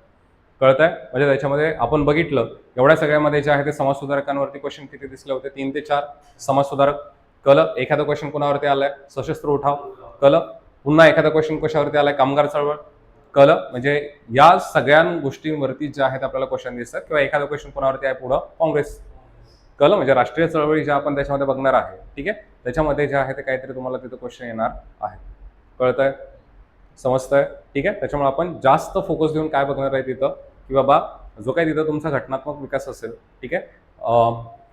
कळतंय? म्हणजे त्याच्यामध्ये आपण बघितलं एवढ्या सगळ्यामध्ये जे आहे ते समाजसुधारकांवरती क्वेश्चन किती दिसले होते, 3 ते 4 समाजसुधारक. कळलं? एखादा क्वेश्चन कोणावरती आलाय, सशस्त्र उठाव. कळलं? पुन्हा एखादा क्वेश्चन कशावरती आलाय, कामगार चळवळ. कळलं? म्हणजे या सगळ्या गोष्टींवरती जे आहेत आपल्याला क्वेश्चन दिसतात, किंवा एखादा क्वेश्चन कोणावरती आहे पुढं, काँग्रेस. कळलं? म्हणजे राष्ट्रीय चळवळी ज्या आपण त्याच्यामध्ये बघणार आहे, ठीक आहे, त्याच्यामध्ये जे आहे ते काहीतरी तुम्हाला तिथं क्वेश्चन येणार आहे. कळतंय? समजतंय? ठीक आहे. त्याच्यामुळे आपण जास्त फोकस देऊन काय बघणार आहे तिथं, की बाबा जो काही तिथं तुमचा घटनात्मक विकास असेल, ठीक आहे,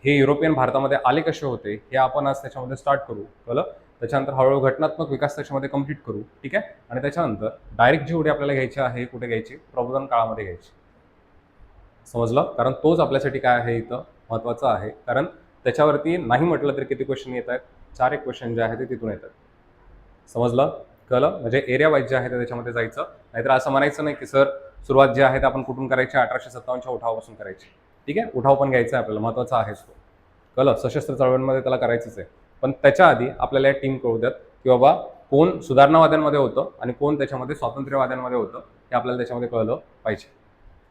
हे युरोपियन भारतामध्ये आले कसे होते हे आपण आज त्याच्यामध्ये स्टार्ट करू. कळलं? त्याच्यानंतर हळूहळू घटनात्मक विकास त्याच्यामध्ये कम्प्लीट करू. ठीक आहे. आणि त्याच्यानंतर डायरेक्ट जी उडी आपल्याला घ्यायची आहे, कुठे घ्यायची, प्रबोधन काळामध्ये घ्यायची. समजलं? कारण तोच आपल्यासाठी काय आहे इथं महत्त्वाचा आहे. कारण त्याच्यावरती नाही म्हटलं तरी किती क्वेश्चन येत आहेत, 4 एक क्वेश्चन जे आहे ते तिथून येतात. समजलं? कळलं? म्हणजे एरिया वाईज जे आहे ते त्याच्यामध्ये जायचं. नाहीतर असं म्हणायचं नाही की सर सुरुवात जी आहे ते आपण कुठून करायची, 1857च्या उठावापासून करायची. ठीक आहे. उठाव पण घ्यायचा आहे आपल्याला, महत्त्वाचा आहेच तो. कळलं? सशस्त्र चळवळीमध्ये त्याला करायचंच आहे. पण त्याच्या आधी आपल्याला टीम कळू द्यात की बाबा कोण सुधारणावाद्यांमध्ये होतं आणि कोण त्याच्यामध्ये स्वातंत्र्यवाद्यांमध्ये होतं, हे आपल्याला त्याच्यामध्ये कळलं पाहिजे.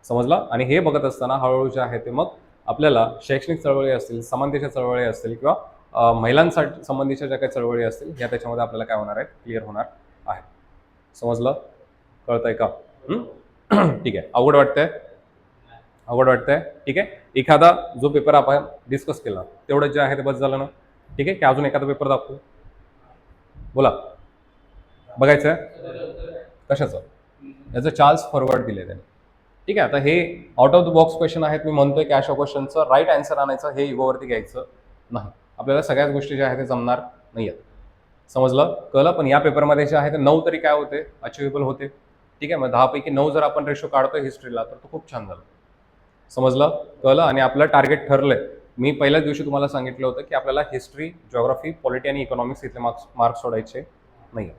समजलं? आणि हे बघत असताना हळूहळू जे आहे ते मग आपल्याला शैक्षणिक चळवळी असतील, समानतेच्या चळवळी असतील, किंवा महिलांसाठी संबंधीच्या ज्या काही चळवळी असतील या त्याच्यामध्ये आपल्याला काय होणार आहेत, क्लिअर होणार आहे. समजलं? कळतंय का? ठीक आहे. अवघड वाटतंय? अवघड वाटतंय? ठीक आहे. एखादा जो पेपर आपण डिस्कस केला तेवढं जे आहे ते बस झालं ना? ठीक आहे. की अजून एखादा पेपर दाखवू? बोला. बघायचं आहे कशाचं? याचं चार्ल्स फॉरवर्ड दिले त्याने. ठीक आहे. आता हे out of the box question आहेत. मी म्हणतोय की अशा क्वेश्चनचं राईट आन्सर आणायचं हे इगोवरती घ्यायचं नाही. आपल्याला सगळ्याच गोष्टी ज्या आहेत ते जमणार नाही आहेत. समजलं? कळलं? पण या पेपरमध्ये जे आहे ते 9 तरी काय होते, अचिव्हेबल होते. ठीक आहे. मग 10 पैकी 9 जर आपण रेशो काढतोय हिस्ट्रीला तर तो खूप छान झालं. समजलं? कळलं? आणि आपलं टार्गेट ठरलंय. मी पहिल्याच दिवशी तुम्हाला सांगितलं होतं की आपल्याला हिस्ट्री, जिओग्राफी, पॉलिटी आणि इकॉनॉमिक्स इथले मार्क्स सोडायचे नाही.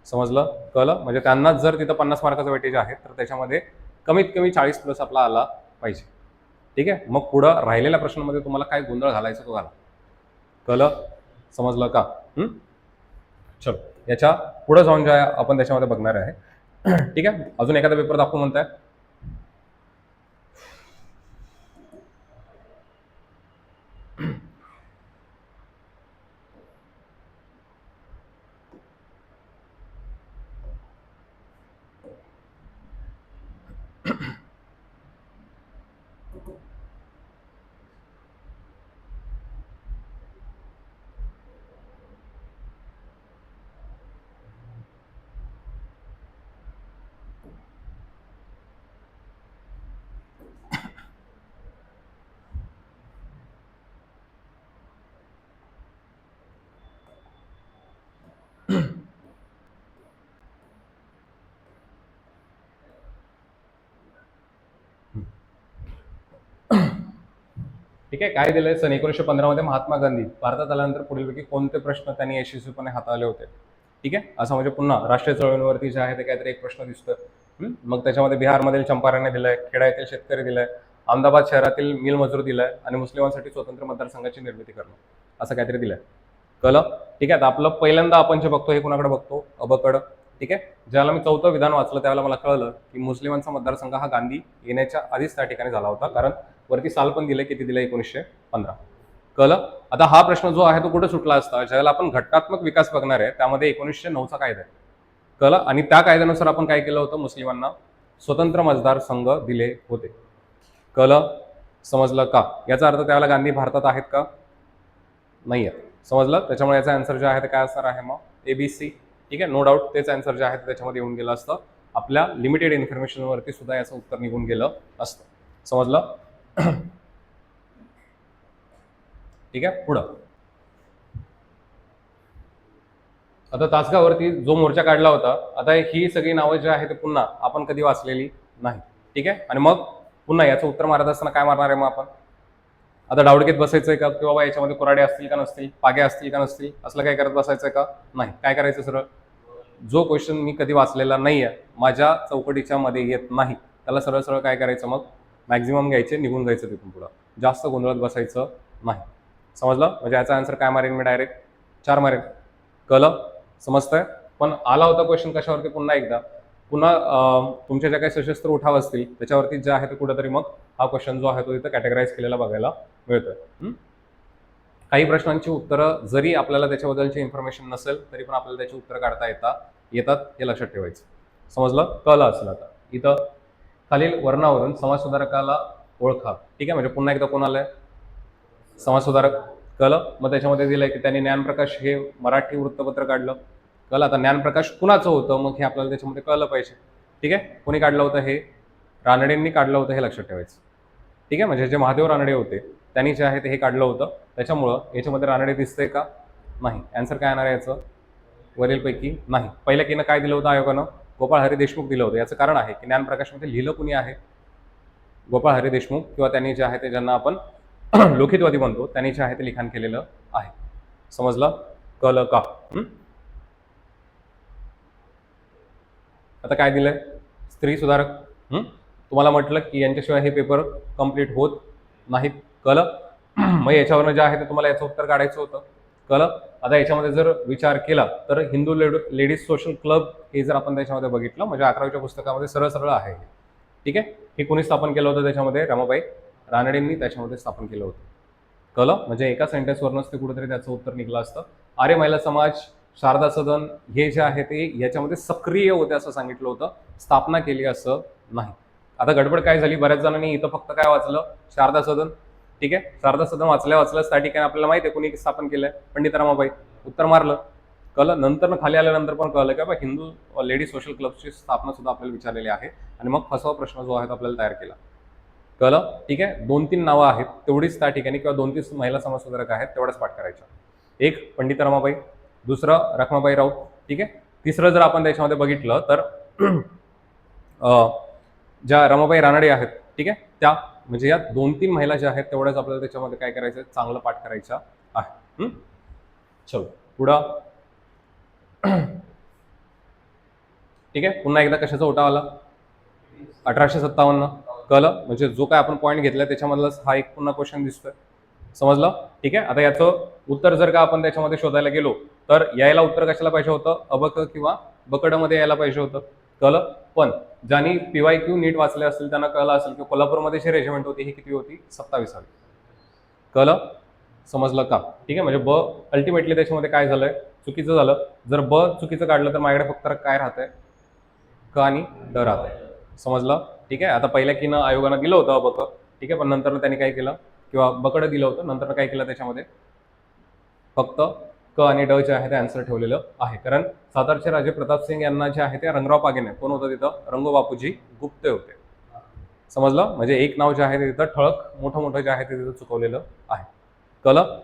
समजलं? कळलं? म्हणजे त्यांनाच जर तिथं 50 मार्काचं वेटेज आहे तर त्याच्यामध्ये कमीत कमी 40+ आपला आला पाहिजे. ठीक आहे. मग पुढं राहिलेल्या प्रश्नांमध्ये तुम्हाला काय गोंधळ घालायचा तो घाला. कळलं? समजलं का? चलो याच्या पुढे जाऊन जे आपण त्याच्यामध्ये बघणार आहे. ठीक आहे. अजून एखादा पेपर दाखवू म्हणताय? ठीक आहे. काय दिलंय? सन 1915 मध्ये महात्मा गांधी भारतात आल्यानंतर पुढीलपैकी कोणते प्रश्न त्यांनी यशस्वीपणे हाताळले होते? ठीक आहे. असं म्हणजे पुन्हा राष्ट्रीय चळवळीवरती जे आहे ते काहीतरी एक प्रश्न दिसतोय. मग त्याच्यामध्ये बिहारमधील चंपारण्य दिलंय, खेडा येथील शेतकरी दिलाय, अहमदाबाद शहरातील मिल मजूर दिलाय, आणि मुस्लिमांसाठी स्वतंत्र मतदारसंघाची निर्मिती करणं, असं काहीतरी दिलंय. कळलं? ठीक आहे. आता आपलं पहिल्यांदा आपण जे बघतो हे कुणाकडे बघतो? अबकड. ठीक आहे. ज्यावेळेला मी 4थं विधान वाचलं त्यावेळेला मला कळलं की मुस्लिमांचा मतदारसंघ हा गांधी येण्याच्या आधीच त्या ठिकाणी झाला होता. कारण वरती साल पण दिले, किती दिलं? 1915. कळलं? आता हा प्रश्न जो आहे तो कुठे सुटला असता? ज्यावेळेला आपण घटनात्मक विकास बघणार आहे त्यामध्ये 1909चा कायदा आहे. कळलं? आणि त्या कायद्यानुसार आपण काय केलं होतं? मुस्लिमांना स्वतंत्र मतदारसंघ दिले होते. कळलं? समजलं का? याचा अर्थ त्यावेळेला गांधी भारतात आहेत का? नाही आहेत. समजलं? त्याच्यामुळे याचा आन्सर जे आहे ते काय असणार आहे? मग ABC. ठीक आहे. नो डाऊट तेच आन्सर जे आहे ते त्याच्यामध्ये येऊन गेलं असतं. आपल्या लिमिटेड इन्फॉर्मेशनवरती सुद्धा याचं उत्तर निघून गेलं असतं. समजलं? ठीक आहे. पुढं आता तासगाववरती जो मोर्चा काढला होता, आता ही सगळी नावं जी आहे ते पुन्हा आपण कधी वाचलेली नाही. ठीक आहे. आणि मग पुन्हा याचं उत्तर मारत असताना काय मारणार आहे मग आपण? आता डावडकीत बसायचंय का, की बाबा याच्यामध्ये कोराडे असतील का नसतील, पागे असतील का नसतील, असलं काय करत बसायचंय का? नाही. काय करायचं? सरळ जो क्वेश्चन मी कधी वाचलेला नाहीये, माझ्या चौकटीच्या मध्ये येत नाही, त्याला सरळ सरळ काय करायचं? मग मॅक्झिमम घ्यायचे, निघून जायचं तिथून पुढं. जास्त गोंधळात बसायचं नाही. समजलं? म्हणजे याचा आन्सर काय मारेन मी? डायरेक्ट 4 मारेन. कळलं? समजतंय? पण आला होता क्वेश्चन कशावरती? पुन्हा एकदा पुन्हा तुमच्या ज्या काही सशस्त्र उठाव असतील त्याच्यावरती जे आहे ते कुठेतरी मग हा क्वेश्चन जो आहे तो इथं कॅटेगराईज केलेला बघायला मिळतोय. काही प्रश्नांची उत्तरं जरी आपल्याला त्याच्याबद्दलची इन्फॉर्मेशन नसेल तरी पण आपल्याला त्याची उत्तरं काढता येतात हे लक्षात ठेवायचं. समजलं? कळलं असेल आता. इथं खालील वर्णावरून समाजसुधारकाला ओळखा. ठीक आहे, म्हणजे पुन्हा एकदा कोण आलंय? समाजसुधारक. कळलं? मग त्याच्यामध्ये दिलंय की त्यांनी ज्ञानप्रकाश हे मराठी वृत्तपत्र काढलं. कळलं? आता ज्ञानप्रकाश कुणाचं होतं मग हे आपल्याला त्याच्यामध्ये कळलं पाहिजे. ठीक आहे, कोणी काढलं होतं? हे रानडेंनी काढलं होतं हे लक्षात ठेवायचं. ठीक आहे, म्हणजे जे महादेव रानडे होते त्यांनी जे आहे ते हे काढलं होतं. त्याच्यामुळं याच्यामध्ये रानडे दिसतंय का? नाही. आन्सर काय येणार आहे याचं? वरीलपैकी नाही. पहिल्या कीनं काय दिलं होतं आयोगानं? गोपाळ हरी देशमुख दिलं होतं. याचं कारण आहे की ज्ञानप्रकाशमध्ये लिहिलं कुणी आहे? गोपाळ हरी देशमुख, किंवा त्यांनी जे आहे ते ज्यांना आपण लोकितवादी म्हणतो त्यांनी जे आहे ते लिखाण केलेलं आहे. समजलं? कळलं का? आता काय दिलंय? स्त्री सुधारक. तुम्हाला म्हटलं की यांच्याशिवाय हे पेपर कम्प्लीट होत नाहीत. कळलं? मग याच्यावरनं जे आहे ते तुम्हाला याचं उत्तर काढायचं होतं. कळलं? आता याच्यामध्ये जर विचार केला तर हिंदू लेडीज सोशल क्लब हे जर आपण त्याच्यामध्ये बघितलं म्हणजे 11वीच्या पुस्तकामध्ये सरळ सरळ आहे. ठीक आहे, हे कोणी स्थापन केलं होतं? त्याच्यामध्ये रमाबाई रानडेंनी त्याच्यामध्ये स्थापन केलं होतं. कळलं? म्हणजे एका सेंटेन्सवरनंच ते कुठेतरी त्याचं उत्तर निघलं असतं. आर्य महिला समाज, शारदा सदन हे जे आहे ते याच्यामध्ये सक्रिय होते असं सांगितलं होतं, स्थापना केली असं नाही. आता गडबड काय झाली, बऱ्याच जणांनी इथं फक्त काय वाचलं? शारदा सदन. ठीक आहे, शारदा सदन वाचल्याच त्या ठिकाणी आपल्याला माहिती आहे कोणी स्थापन केलंय? पंडित रमाबाई. उत्तर मारलं. कळलं? नंतर खाली आल्यानंतर पण कळलं की हिंदू लेडीज सोशल क्लबची स्थापना सुद्धा आपल्याला विचारलेली आहे आणि मग फसवा प्रश्न जो आहे तो आपल्याला तयार केला. कळलं? ठीक आहे, 2-3 नावं आहेत तेवढीच त्या ठिकाणी किंवा 2-3 महिला समाजसुधारक आहेत तेवढंच पाठ करायचं. एक पंडित रमाबाई, दुसरं रखमाबाई राऊत. ठीक आहे, तिसरं जर आपण त्याच्यामध्ये बघितलं तर ज्या रमाबाई रानडे आहेत, ठीक आहे, त्या म्हणजे या 2-3 महिला ज्या आहेत तेवढ्याच आपल्याला त्याच्यामध्ये काय करायचं? चांगलं पाठ करायचं आहे. चलो पुढं. ठीक आहे, पुन्हा एकदा कशाचा उठाव आला? 1857. कळलं? म्हणजे जो काय आपण पॉईंट घेतला त्याच्यामधलाच हा एक पुन्हा क्वेश्चन दिसतोय. समजलं? ठीक आहे, आता याचं उत्तर जर का आपण त्याच्यामध्ये शोधायला गेलो तर यायला उत्तर कशाला पाहिजे होतं? अबक किंवा बकडमध्ये यायला पाहिजे होतं. कळलं? पण ज्यांनी PYQ नीट वाचले असतील त्यांना कळलं असेल की कोल्हापूरमध्ये जी रेजिमेंट होती ही किती होती? 27वी. कळलं? समजलं का? ठीक आहे, म्हणजे ब अल्टिमेटली त्याच्यामध्ये काय झालंय? चुकीचं झालं. जर ब चुकीचं काढलं तर माझ्याकडे फक्त काय राहतंय? क आणि ड राहतंय. समजलं? ठीक आहे, आता पहिल्या कीनं आयोगानं दिलं होतं अबक. ठीक आहे, पण नंतर त्यांनी काय केलं किंवा बकडं दिलं होतं, नंतर काय केलं त्याच्यामध्ये फक्त क आणि ड जे आहे ते आन्सर ठेवलेलं आहे. कारण सातारचे राजे प्रताप सिंग यांना जे आहे ते रंगराव पागेने, कोण होतं तिथं? रंगो बापूजी गुप्ते होते. समजलं? म्हणजे एक नाव जे आहे ते तिथं ठळक मोठं जे आहे ते तिथं चुकवलेलं आहे. कळलं?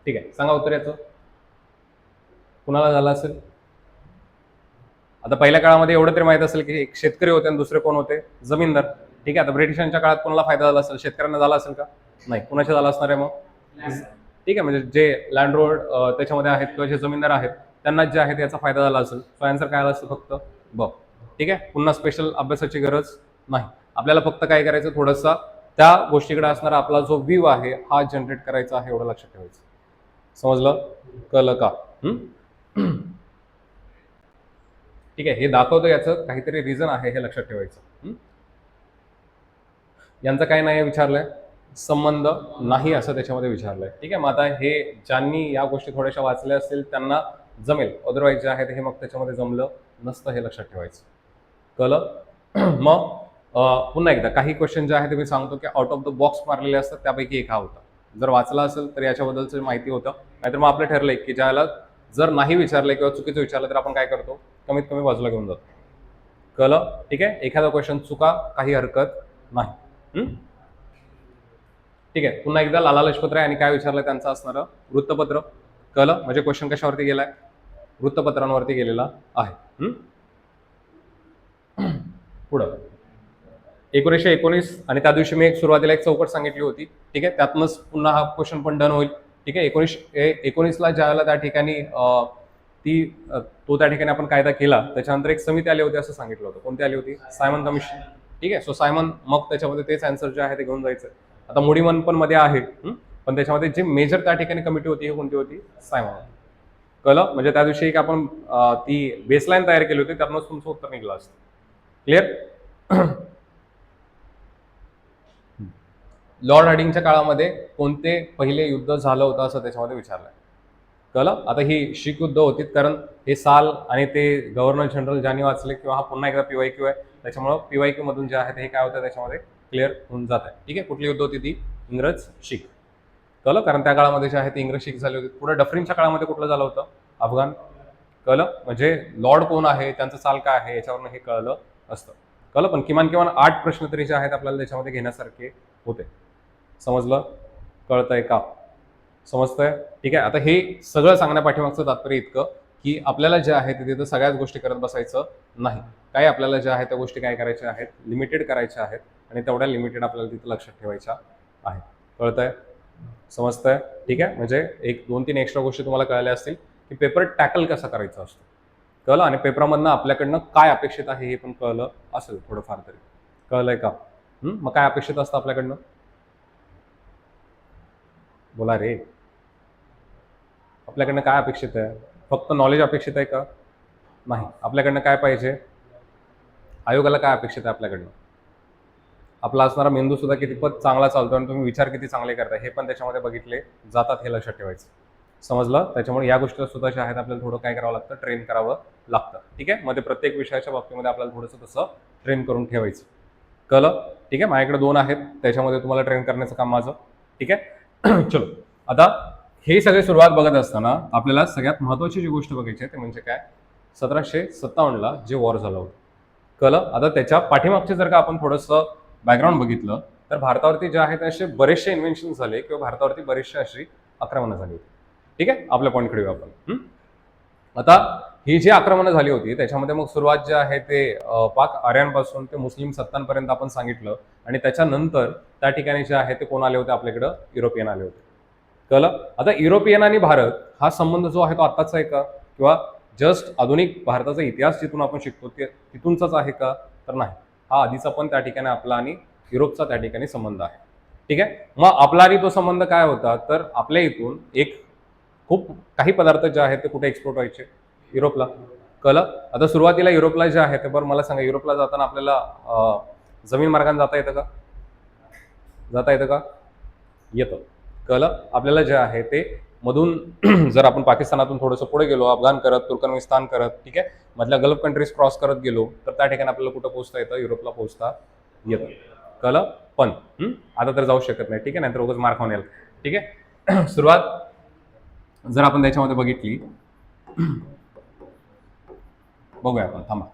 ठीक आहे, सांगा उत्तर याचं. कुणाला झालं असेल? आता पहिल्या काळामध्ये एवढं तरी माहित असेल की एक शेतकरी होते आणि दुसरे कोण होते? जमीनदार. ठीक आहे, आता ब्रिटिशांच्या काळात कोणाला फायदा झाला असेल? शेतकऱ्यांना झाला असेल का? नाही. कुणाच्या झाला असणार आहे मग? ठीक आहे, म्हणजे जे लँड रोड त्याच्यामध्ये आहेत किंवा जे जमीनदार आहेत त्यांना जे आहे त्याचा फायदा झाला असेल. सो आन्सर काय आला असेल? फक्त ब. ठीक आहे, पुन्हा स्पेशल अभ्यासाची गरज नाही. आपल्याला फक्त काय करायचं? थोडासा त्या गोष्टीकडे असणारा आपला जो व्ह्यू आहे हा जनरेट करायचा आहे, एवढं लक्षात ठेवायचं. समजलं? कळलं का? ठीक आहे, हे दाखवतो याचं काहीतरी रिझन आहे हे लक्षात ठेवायचं. यांचं काय नाही विचारलंय? संबंध नाही असं त्याच्यामध्ये विचारलंय. ठीक आहे, मग आता हे ज्यांनी या गोष्टी थोड्याशा वाचल्या असतील त्यांना जमेल, अदरवाईज जे आहे ते हे मग त्याच्यामध्ये जमलं नसतं हे लक्षात ठेवायचं. कळलं? मग पुन्हा एकदा काही क्वेश्चन जे आहे ते मी सांगतो की आउट ऑफ द बॉक्स मारलेले असतात त्यापैकी एक हा होता. जर वाचला असेल तर याच्याबद्दलची माहिती होतं, नाहीतर मग आपलं ठरलंय की ज्याला जर नाही विचारलंय किंवा चुकीचं विचारलं तर आपण काय करतो? कमीत कमी बाजूला घेऊन जातो. कळलं? ठीक आहे, एखादा क्वेश्चन चुका काही हरकत नाही. ठीक आहे, पुन्हा एकदा लाला लजपत राय आणि काय विचारलं त्यांचं असणारं? वृत्तपत्र. कळलं? म्हणजे क्वेश्चन कशावरती गेलाय? वृत्तपत्रांवरती गेलेला आहे. पुढं 1919 आणि त्या दिवशी मी एक सुरुवातीला एक चौकट सांगितली होती. ठीक आहे, त्यातनंच पुन्हा हा क्वेश्चन पण डन होईल. ठीक आहे, 1919ला ज्यावेळेला त्या ठिकाणी तो त्या ठिकाणी आपण कायदा केला त्याच्यानंतर एक समिती आली होती असं सांगितलं होतं. कोणती आली होती? Simon commission. ठीक आहे. सो सायमन, मग त्याच्यामध्ये तेच आन्सर जे आहे ते घेऊन जायचं. आता मुडीमन पण मध्ये आहे, पण त्याच्यामध्ये जी मेजर त्या ठिकाणी कमिटी होती ही कोणती होती? सायमन. कळलं? म्हणजे त्या दिवशी एक आपण ती बेसलाईन तयार केली होती, त्यातूनच तुमचं उत्तर निघलं असतं. क्लिअर? लॉर्ड हार्डिंगच्या काळामध्ये कोणते पहिले युद्ध झालं होतं असं त्याच्यामध्ये विचारलंय. कळलं? आता ही शीख युद्ध होती, कारण हे साल आणि ते गव्हर्नर जनरल ज्यांनी वाचले, किंवा हा पुन्हा एकदा पीवायक्यू आहे, त्याच्यामुळं पीवायक्यू मधून जे आहे ते हे काय होतं त्याच्यामध्ये क्लिअर होऊन जात आहे. ठीक आहे. कुठली युद्ध होती ती? इंग्रज शीख. कळलं? कारण त्या काळामध्ये जे आहे ते इंग्रज शीख झाले होते. पुढे डफरीनच्या काळामध्ये कुठलं झालं होतं? अफगाण. कळलं? म्हणजे लॉर्ड कोण आहे, त्यांचं चाल काय आहे, याच्यावरून हे कळलं असतं. कळलं? पण किमान किमान 8 प्रश्न तरी जे आहेत आपल्याला त्याच्यामध्ये घेण्यासारखे होते. समजलं? कळतंय का? समजतंय? ठीक आहे. आता हे सगळं सांगण्या पाठीमागचं तात्पर्य इतकं, की आपल्याला जे आहे ते तिथं सगळ्याच गोष्टी करत बसायचं नाही. काही आपल्याला ज्या आहेत त्या गोष्टी काय करायच्या आहेत, लिमिटेड करायच्या आहेत, आणि तेवढ्या लिमिटेड आपल्याला तिथं लक्षात ठेवायच्या आहेत. कळतंय? समजतंय? ठीक आहे. म्हणजे एक 2-3 एक्स्ट्रा गोष्टी तुम्हाला कळल्या असतील, की पेपर टॅकल कसा करायचा असतो. कळलं? आणि पेपरामधनं आपल्याकडनं काय अपेक्षित आहे हे पण कळलं असेल थोडंफार तरी. कळलंय का? मग काय अपेक्षित असतं आपल्याकडनं? बोला रे. आपल्याकडनं काय अपेक्षित आहे? फक्त नॉलेज अपेक्षित आहे का? नाही. आपल्याकडनं काय पाहिजे? आयोगाला काय अपेक्षित आहे आपल्याकडनं? आपला असणारा मेंदू सुद्धा कितपत चांगला चालतो आणि तुम्ही विचार किती चांगले करताय हे पण त्याच्यामध्ये बघितले जातात, हे लक्षात ठेवायचं. समजलं? त्याच्यामुळे या गोष्टी सुद्धा ज्या आहेत आपल्याला थोडं काय करावं लागतं, ट्रेन करावं लागतं. ठीक आहे. मध्ये प्रत्येक विषयाच्या बाबतीमध्ये आपल्याला थोडंसं तसं ट्रेन करून ठेवायचं. कळलं? ठीक आहे. माझ्याकडे 2 आहेत, त्याच्यामध्ये तुम्हाला ट्रेन करण्याचं काम माझं. ठीक आहे. चलो. आता हे सगळे सुरुवात बघत असताना आपल्याला सगळ्यात महत्वाची जी गोष्ट बघायची आहे ते म्हणजे काय, 1757 जे वॉर झालं होतं. कळलं? आता त्याच्या पाठीमागचे जर का आपण थोडंसं बॅकग्राऊंड बघितलं, तर भारतावरती जे आहे ते असे बरेचसे इन्व्हेन्शन झाले, किंवा भारतावरती बरेचसे अशी आक्रमणं झाली होती. ठीक आहे. आपल्या पॉईंटकडे येऊ आपण. आता ही जी आक्रमणं झाली होती त्याच्यामध्ये मग सुरुवात जे आहे ते पाक आर्यांपासून ते मुस्लिम सत्तांपर्यंत आपण सांगितलं, आणि त्याच्यानंतर त्या ठिकाणी जे आहे ते कोण आले होते आपल्याकडं? युरोपियन आले होते. कळलं? आता युरोपियन आणि भारत हा संबंध जो आहे तो आत्ताचा आहे का, किंवा जस्ट आधुनिक भारताचा इतिहास जिथून आपण शिकतो ते तिथूनचाच आहे का? तर नाही. हा आधीचा पण त्या ठिकाणी आपला आणि युरोपचा त्या ठिकाणी संबंध आहे. ठीक आहे. मग आपला आणि तो संबंध काय होता, तर आपल्या इथून एक खूप काही पदार्थ जे आहेत ते कुठे एक्सपोर्ट व्हायचे? युरोपला. कळलं? आता सुरुवातीला युरोपला जे आहे ते, बरं मला सांगा, युरोपला जाताना आपल्याला जमीन मार्गाने जाता येतं का? जाता येतं का? येतं. कळलं? आपल्याला जे आहे ते मधून जर आपण पाकिस्तानातून थोडंसं पुढे गेलो, अफगाण करत, तुर्कमेनिस्तान करत, ठीक आहे, मधल्या गल्फ कंट्रीज क्रॉस करत गेलो, तर त्या ठिकाणी आपल्याला कुठं पोहोचता येतं? युरोपला पोहोचता येतं. कळलं? पण आता तर जाऊ शकत नाही. ठीक आहे. नाहीतर उगाच मार खाऊन याल. ठीक आहे. सुरुवात जर आपण त्याच्यामध्ये बघितली, बघूया आपण, थांबा.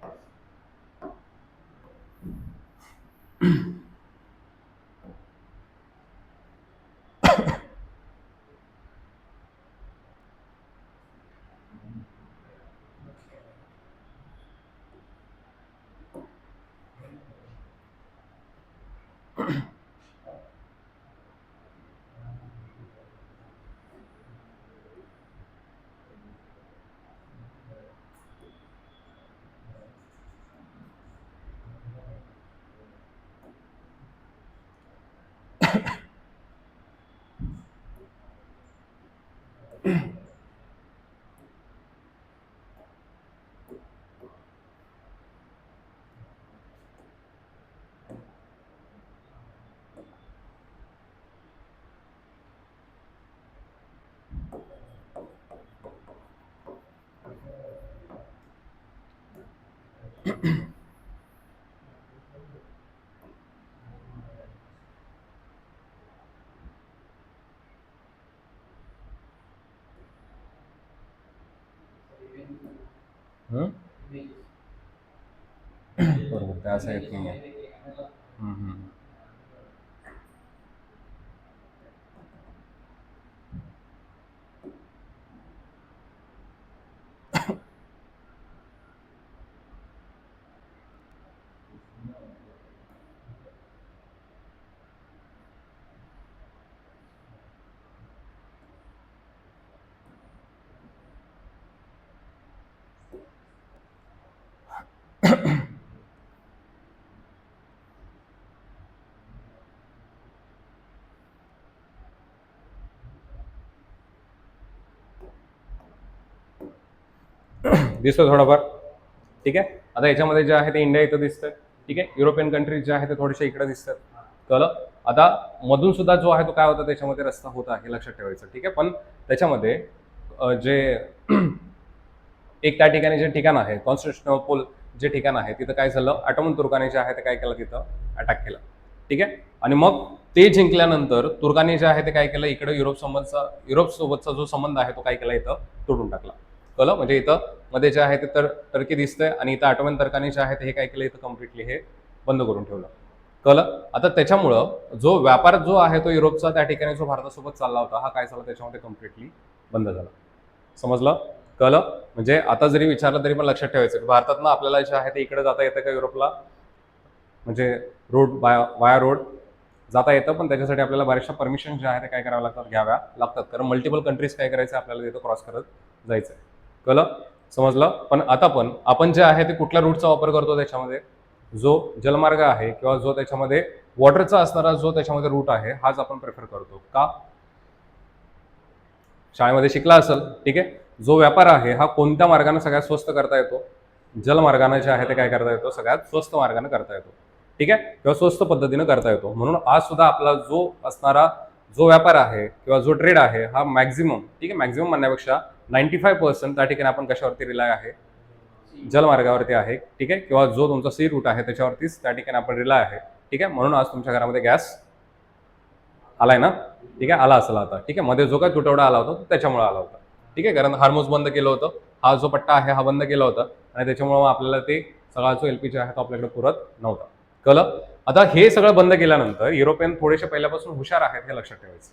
हं? बरोबर, त्या असं येत नाही. दिसतोय थोडाफार, ठीक आहे. आता याच्यामध्ये जे आहे ते इंडिया इथं दिसतंय, ठीक आहे. युरोपियन कंट्रीज जे आहे ते थोडेसे इकडे दिसतात, कळलं. आता मधून सुद्धा जो आहे तो काय होता त्याच्यामध्ये रस्ता होता हे लक्षात ठेवायचं, ठीक आहे. पण त्याच्यामध्ये जे एक त्या ठिकाणी जे ठिकाण आहे कॉन्स्टँटिनोपल जे ठिकाण आहे तिथं काय झालं, ऑटोमन तुर्काने जे आहे ते काय केलं, तिथं अटॅक केला, ठीक आहे. आणि मग ते जिंकल्यानंतर तुर्काने जे आहे ते काय केलं, इकडे युरोप सोबतचा जो संबंध आहे तो काय केला, इथं तोडून टाकला, कळलं. म्हणजे इथं मध्ये जे आहे ते तर टर्की दिसतंय आणि इथं ऑटोमन तुर्काने जे आहे ते हे काय केलं, इथं कम्प्लिटली हे बंद करून ठेवलं, कळलं. आता त्याच्यामुळं जो व्यापार जो आहे तो युरोपचा त्या ठिकाणी जो भारतासोबत चालला होता हा काय झाला, त्याच्यामध्ये कम्प्लिटली बंद झाला. समजलं, कळलं. म्हणजे आता जरी विचारलं तरी पण लक्षात ठेवायचं की भारतातनं आपल्याला जे आहे ते इकडे जाता येतं का युरोपला, म्हणजे रोड वाया रोड जाता येतं, पण त्याच्यासाठी आपल्याला बऱ्याचशा परमिशन जे आहे ते काय कराव्या लागतात, घ्याव्या लागतात. कारण मल्टिपल कंट्रीज काय करायचं, आपल्याला तिथं क्रॉस करत जायचं आहे, कळलं, समजलं. पण आता पण आपण जे आहे ते कुठल्या रूटचा वापर करतो, त्याच्यामध्ये जो जलमार्ग आहे किंवा जो त्याच्यामध्ये वॉटरचा असणारा जो त्याच्यामध्ये रूट आहे हाच आपण प्रेफर करतो का, शाळेमध्ये शिकला असेल, ठीक आहे. जो व्यापार आहे हा कोणत्या मार्गाने सगळ्यात स्वस्त करता येतो, जलमार्गाने जे आहे ते काय करता येतो, सगळ्यात स्वस्त मार्गाने करता येतो, ठीक आहे, किंवा स्वस्त पद्धतीने करता येतो. म्हणून आज सुद्धा आपला जो असणारा जो व्यापार आहे किंवा जो ट्रेड आहे हा मॅक्झिमम, ठीक आहे, मॅक्झिमम म्हणण्यापेक्षा 95% त्या ठिकाणी आपण कशावरती रिलाय आहे, जलमार्गावरती आहे, ठीक आहे, किंवा जो तुमचा सी रूट आहे त्याच्यावरतीच त्या ठिकाणी आपण रिलाय आहे, ठीक आहे. म्हणून आज तुमच्या घरामध्ये गॅस आलाय ना, ठीक आहे, आला असेल आता, ठीक आहे. मध्ये जो काय तुटवडा आला होता तो त्याच्यामुळे आला होता, ठीक आहे, कारण हार्मोज बंद केलं होतं, हा जो पट्टा आहे हा बंद केला होता आणि त्याच्यामुळे आपल्याला ते सगळा जो एलपीजी आहे तो आपल्याकडे पुरत नव्हता, कळलं. आता हे सगळं बंद केल्यानंतर युरोपियन थोडेसे पहिल्यापासून हुशार आहेत हे लक्षात ठेवायचं,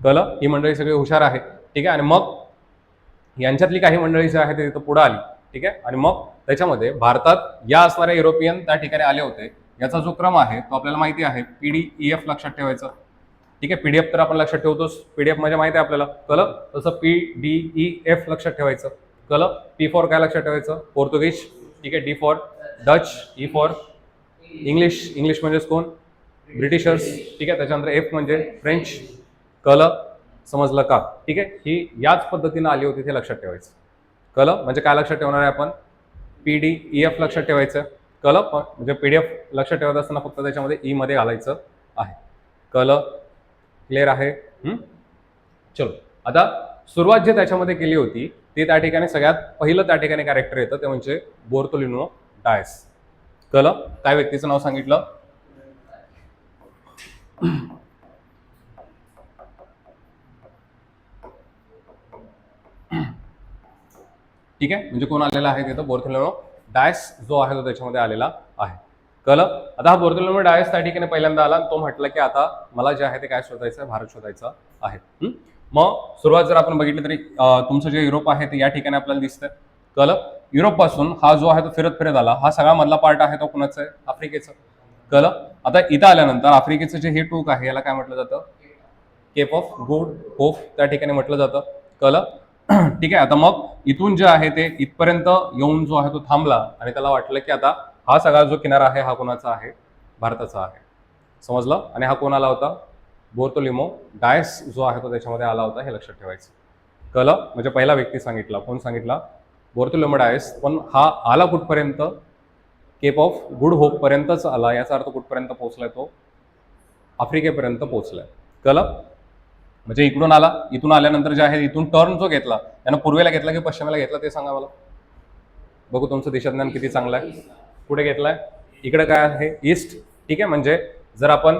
कळलं. ही मंडळी सगळी हुशार आहे, ठीक आहे. आणि मग यांच्यातली काही मंडळी जी आहे ते तिथं पुढे आली, ठीक आहे. आणि मग त्याच्यामध्ये भारतात या असणाऱ्या युरोपियन त्या ठिकाणी आले होते. याचा जो क्रम आहे तो आपल्याला माहिती आहे, PDEF लक्षात ठेवायचं, ठीक आहे. PDF तर आपण लक्षात ठेवतोच, PDF म्हणजे माहिती आहे आपल्याला, कळलं. तसं PDEF लक्षात ठेवायचं, कळलं. P फॉर काय लक्षात ठेवायचं, पोर्तुगीज, ठीक आहे. D for Dutch, E for English, English म्हणजेच कोण, ब्रिटिशर्स, ठीक आहे. त्याच्यानंतर F म्हणजे फ्रेंच, कळलं, समजलं का, ठीक आहे. ही याच पद्धतीने आली होती ते लक्षात ठेवायचं, कळलं. म्हणजे काय लक्षात ठेवणार आहे आपण, PDEF लक्षात ठेवायचं, कळलं. म्हणजे PDF लक्षात ठेवत असताना फक्त त्याच्यामध्ये E मध्ये घालायचं आहे, कळलं, क्लिअर आहे. चलो, आता सुरुवात जे त्याच्यामध्ये केली होती ते त्या ठिकाणी सगळ्यात पहिलं त्या ठिकाणी कॅरेक्टर येतं ते म्हणजे बोर्थोलिनो डायस, कळलं. काय व्यक्तीचं नाव सांगितलं, ठीक आहे. म्हणजे कोण आलेला आहे तिथं, बोर्थोलिनो डायस जो आहे तो त्याच्यामध्ये आलेला आहे, कळलं. आता हा बोर्थोलिनो डायस त्या ठिकाणी पहिल्यांदा आला, तो म्हटलं की आता मला जे आहे ते काय शोधायचं आहे, भारत शोधायचा आहे. मग सुरुवात जर आपण बघितली तरी तुमचं जे युरोप आहे ते या ठिकाणी आपल्याला दिसतंय, कळलं. युरोप पासून हा जो आहे तो फिरत फिरत आला, हा सगळा मधला पार्ट आहे तो कुणाचा आहे, आफ्रिकेचा, कळलं. आता इथं आल्यानंतर आफ्रिकेचं जे हे टूक आहे याला काय म्हटलं जातं, केप ऑफ गुड होप त्या ठिकाणी म्हटलं जातं, कळलं. ठीक आहे. आता मग इथून जे आहे ते इथपर्यंत येऊन जो आहे तो थांबला आणि त्याला वाटलं की आता हा सगळा जो किनारा आहे हा कोणाचा आहे, भारताचा आहे, समजलं. आणि हा कोण आला होता, बोर्थोलिनो डायस जो आहे तो त्याच्यामध्ये आला होता, हे लक्षात ठेवायचं, कळलं. म्हणजे पहिला व्यक्ती सांगितला, कोण सांगितला, बोर्थोलिनो डायस. पण हा आला कुठपर्यंत, केप ऑफ गुड होप पर्यंतच आला, याचा अर्थ कुठपर्यंत पोहोचलाय तो, आफ्रिकेपर्यंत पोहोचलाय, कळलं. म्हणजे इकडून आला, इथून आल्यानंतर जे आहे इथून टर्न जो घेतला त्यानं पूर्वेला घेतला की पश्चिमेला घेतला ते सांगा मला, बघू तुमचं दिशाज्ञान किती चांगलं आहे. कुठे घेतलाय, इकडे काय आहे, ईस्ट, ठीक आहे. म्हणजे जर आपण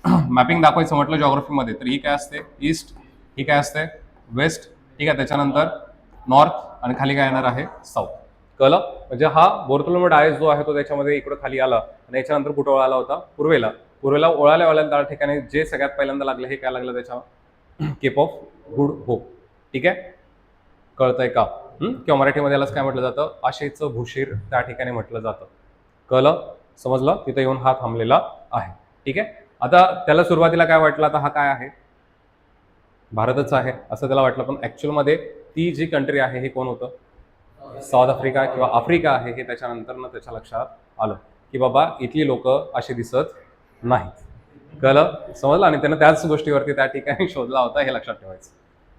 मॅपिंग दाखवायचं म्हटलं जॉग्राफीमध्ये तर ही काय असते, ईस्ट, ही काय असते, वेस्ट, ठीक आहे. त्याच्यानंतर नॉर्थ आणि खाली काय येणार आहे, साऊथ, कळलं. म्हणजे हा बोर्थोलिनो डायस जो आहे तो त्याच्यामध्ये इकडं खाली आला आणि याच्यानंतर कुठं वळाला होता, पूर्वेला. पूर्वेला ओळाल्या त्या ठिकाणी जे सगळ्यात पहिल्यांदा लागलं हे काय लागलं, त्याच्या केप ऑफ गुड होप, ठीक आहे, कळतंय का. किंवा मराठीमध्ये यालाच काय म्हटलं जातं, आशेचं भूशीर त्या ठिकाणी म्हटलं जातं, कळलं, समजलं. तिथे येऊन हा थांबलेला आहे, ठीक आहे. आता त्याला सुरुवातीला काय वाटलं, आता हा काय आहे, भारतच आहे असं त्याला वाटलं. पण ऍक्च्युअल मध्ये ती जी कंट्री आहे हे कोण होतं, साऊथ आफ्रिका किंवा आफ्रिका आहे. हे त्याच्यानंतर त्याच्या लक्षात आलं की बाबा इथली लोक अशी दिसत नाहीत, कळलं, समजलं. आणि त्यानं त्याच गोष्टीवरती त्या ठिकाणी शोधला होता, हे लक्षात ठेवायचं,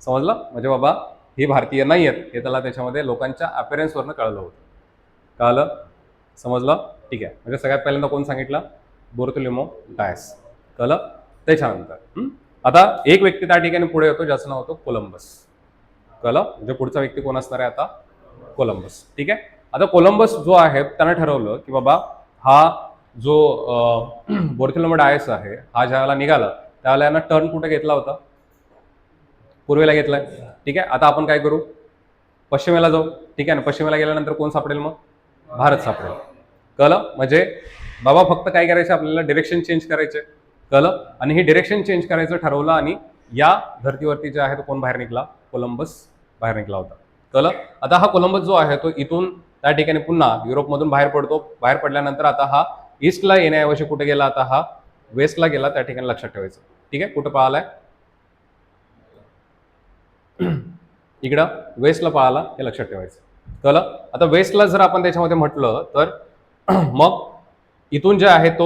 समजलं. म्हणजे बाबा ही भारतीय नाही आहेत हे त्याला त्याच्यामध्ये लोकांच्या अपीअरन्सवरनं कळलं होतं. कळलं? समजलं? ठीक आहे. म्हणजे सगळ्यात पहिल्यांदा कोण सांगितलं? बार्थोलोमेव डायस. कळलं? त्याच्यानंतर आता एक व्यक्ती त्या ठिकाणी पुढे येतो ज्याचं नाव होतं कोलंबस. कळलं? म्हणजे पुढचा व्यक्ती कोण असणार आहे आता? कोलंबस. ठीक आहे. आता कोलंबस जो आहे त्यानं ठरवलं की बाबा हा जो बार्थोलोमेव डायस आहे हा ज्यावेळेला निघाला त्यावेळेला यानं टर्न कुठे घेतला होता? पूर्वेला घेतलाय. ठीक आहे. आता आपण काय करू? पश्चिमेला जाऊ. ठीक आहे ना. पश्चिमेला गेल्यानंतर कोण सापडेल मग? भारत सापडेल. कळलं? म्हणजे बाबा फक्त काय करायचं आपल्याला? डिरेक्शन चेंज करायचे. कळलं? आणि हे डिरेक्शन चेंज करायचं ठरवलं आणि या धर्तीवरती जे आहे तो कोण बाहेर निघला? कोलंबस बाहेर निघला होता. कळलं? आता हा कोलंबस जो आहे तो इथून त्या ठिकाणी पुन्हा युरोपमधून बाहेर पडतो. बाहेर पडल्यानंतर आता हा ईस्टला येण्याऐवजी कुठे गेला? आता हा वेस्टला गेला. त्या ठिकाणी लक्षात ठेवायचं. ठीक आहे. कुठं पळालाय? इकडं वेस्टला पळाला हे लक्षात ठेवायचं. कळलं? आता वेस्टला जर आपण त्याच्यामध्ये म्हटलं तर मग इथून जे आहे तो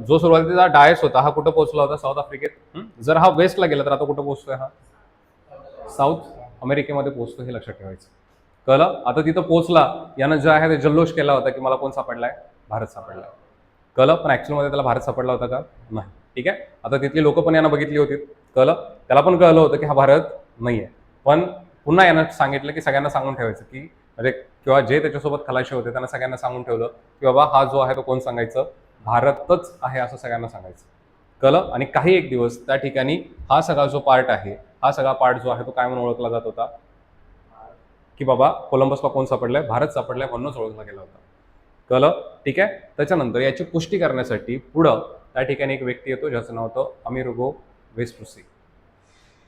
जो सुरुवातीचा डायस होता हा कुठं पोहोचला होता? साऊथ आफ्रिकेत. जर हा वेस्टला गेला तर आता कुठं पोहोचतोय? हा साऊथ अमेरिकेमध्ये पोहोचतो हे लक्षात ठेवायचं. कळलं? आता तिथं पोहोचला यानं जे आहे ते जल्लोष केला होता की मला कोण सापडलाय? भारत सापडलाय. कळलं? पण ऍक्च्युअलमध्ये त्याला भारत सापडला होता का? नाही. ठीक आहे. आता तिथली लोक पण यांना बघितली होती. कळलं? त्याला पण कळलं होतं की हा भारत नाही आहे. पण पुन्हा यानं सांगितलं की सगळ्यांना सांगून ठेवायचं की म्हणजे किंवा जे त्याच्यासोबत खलाशी होते त्यांना सगळ्यांना सांगून ठेवलं की बाबा हा जो आहे तो कोण सांगायचं? भारतच आहे असं सगळ्यांना सांगायचं. कळलं? आणि काही एक दिवस त्या ठिकाणी हा सगळा जो पार्ट आहे हा सगळा पार्ट जो आहे तो काय म्हणून ओळखला जात होता? की बाबा कोलंबसला कोण सापडलाय? भारत सापडलाय म्हणूनच ओळखला गेला होता. कळलं? ठीक आहे. त्याच्यानंतर याची पुष्टी करण्यासाठी पुढं त्या ठिकाणी एक व्यक्ती येतो ज्याचं नाव होतं अमेरिगो वेस्पुसी.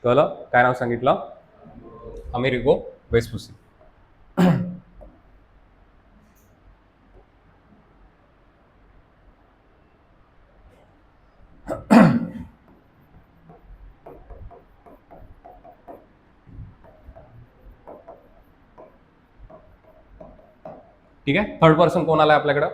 कळलं? काय नाव सांगितलं? Amerigo Vespucci. ठीक आहे. थर्ड पर्सन कोण आलाय आपल्याकडं?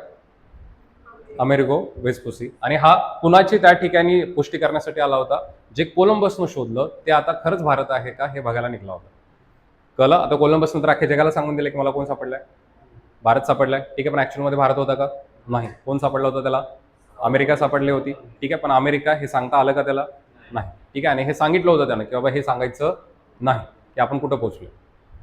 Amerigo Vespucci. आणि हा कुणाची त्या ठिकाणी पुष्टी करण्यासाठी आला होता? जे कोलंबसनं शोधलं ते आता खरंच भारत आहे का हे बघायला निघला होता. कळलं? आता कोलंबस नंतर अख्ख्या जगाला सांगून दिलं की मला कोण सापडलाय? भारत सापडलाय. ठीक आहे. पण ऍक्च्युअलमध्ये भारत होता का? नाही. कोण सापडला होता त्याला? अमेरिका सापडली होती. ठीक आहे. पण अमेरिका हे सांगता आलं का त्याला? नाही. ठीक आहे. आणि हे सांगितलं होतं त्यानं की बाबा हे सांगायचं नाही की आपण कुठं पोहोचलो.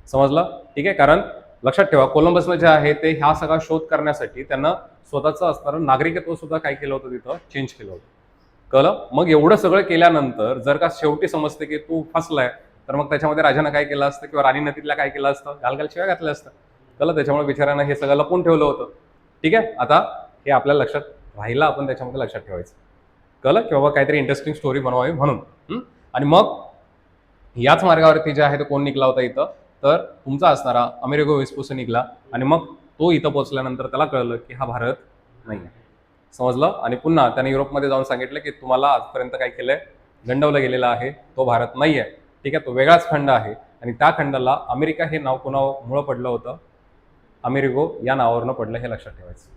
समजलं? ठीक आहे. कारण लक्षात ठेवा कोलंबसनं जे आहे ते हा सगळा शोध करण्यासाठी त्यानं स्वतःचं असणारं नागरिकत्व सुद्धा काय केलं होतं तिथं? चेंज केलं होतं. कळलं? मग एवढं सगळं केल्यानंतर जर का शेवटी समजते की तू फसलाय तर मग त्याच्यामध्ये राजानं काय केलं असतं किंवा राणीनं तिथला काय केलं असतं? घालघाल शिवाय घातलं असतं. कळलं? त्याच्यामुळे बिचाऱ्यानं हे सगळं लपून ठेवलं होतं. ठीक आहे. आता हे आपल्याला लक्षात राहिलं आपण त्याच्यामध्ये लक्षात ठेवायचं. कळलं? की बाबा काहीतरी इंटरेस्टिंग स्टोरी बनवावी म्हणून. आणि मग याच मार्गावरती जे आहे ते कोण निघला होता इथं? तर तुमचा असणारा अमेरिगो वेस्पुसी निघला. आणि मग तो इथं पोहोचल्यानंतर त्याला कळलं की हा भारत नाही आहे. समजलं? आणि पुन्हा त्याने युरोपमध्ये जाऊन सांगितलं की तुम्हाला आजपर्यंत काय केलंय? गंडवलं गेलेलं आहे. तो भारत नाही आहे. ठीक आहे. तो वेगळाच खंड आहे. आणि त्या खंडाला अमेरिका हे नाव कोणामुळं पडलं होतं? अमेरिगो या नावावरनं पडलं हे लक्षात ठेवायचं.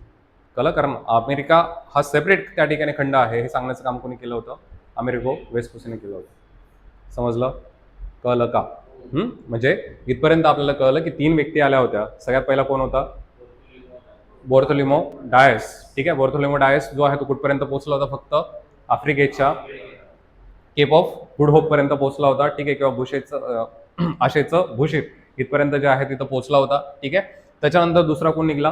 कळलं? कारण अमेरिका हा सेपरेट त्या ठिकाणी खंड आहे हे सांगण्याचं काम कोणी केलं होतं? अमेरिगो वेस्पुसीने केलं होतं. समजलं? कळलं का? म्हणजे इथपर्यंत आपल्याला कळलं की 3 व्यक्ती आल्या होत्या. सगळ्यात पहिला कोण होता? बार्थोलोमेव डायस. ठीक आहे. बार्थोलोमेव डायस जो आहे तो कुठपर्यंत पोहोचला होता? फक्त आफ्रिकेच्या केप ऑफ गुड होप पर्यंत पोहोचला होता. ठीक आहे. किंवा भूषेचं आशेचं भूषित इथपर्यंत जे आहे तिथं पोहोचला होता. ठीक आहे. त्याच्यानंतर दुसरा कोण निघला?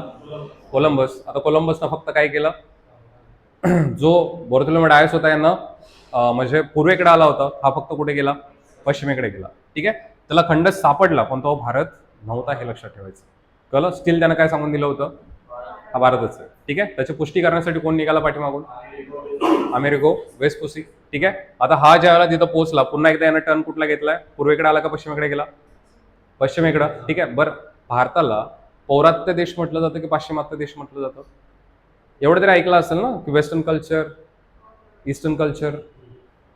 कोलंबस. आता कोलंबसनं फक्त काय केलं? जो बार्थोलोमेव डायस होता यांना म्हणजे पूर्वेकडे आला होता हा फक्त कुठे गेला? पश्चिमेकडे गेला. ठीक आहे. त्याला खंड सापडला पण तो भारत नव्हता हे लक्षात ठेवायचं. कळलं? स्टील त्यानं काय सांगून दिलं होतं? हा भारतच आहे. ठीक आहे. त्याची पुष्टी करण्यासाठी कोण निघाला पाठीमागून? Amerigo Vespucci. ठीक आहे. आता हा ज्या वेळेला तिथं पोहोचला पुन्हा एकदा यानं टर्न कुठला घेतलाय? पूर्वेकडे आला का पश्चिमेकडे गेला? पश्चिमेकडं. ठीक आहे. बरं भारताला पौरात्य देश म्हटलं जातं की पाश्चिमात्य देश म्हटलं जातं? एवढं तरी ऐकलं असेल ना की वेस्टर्न कल्चर, ईस्टर्न कल्चर.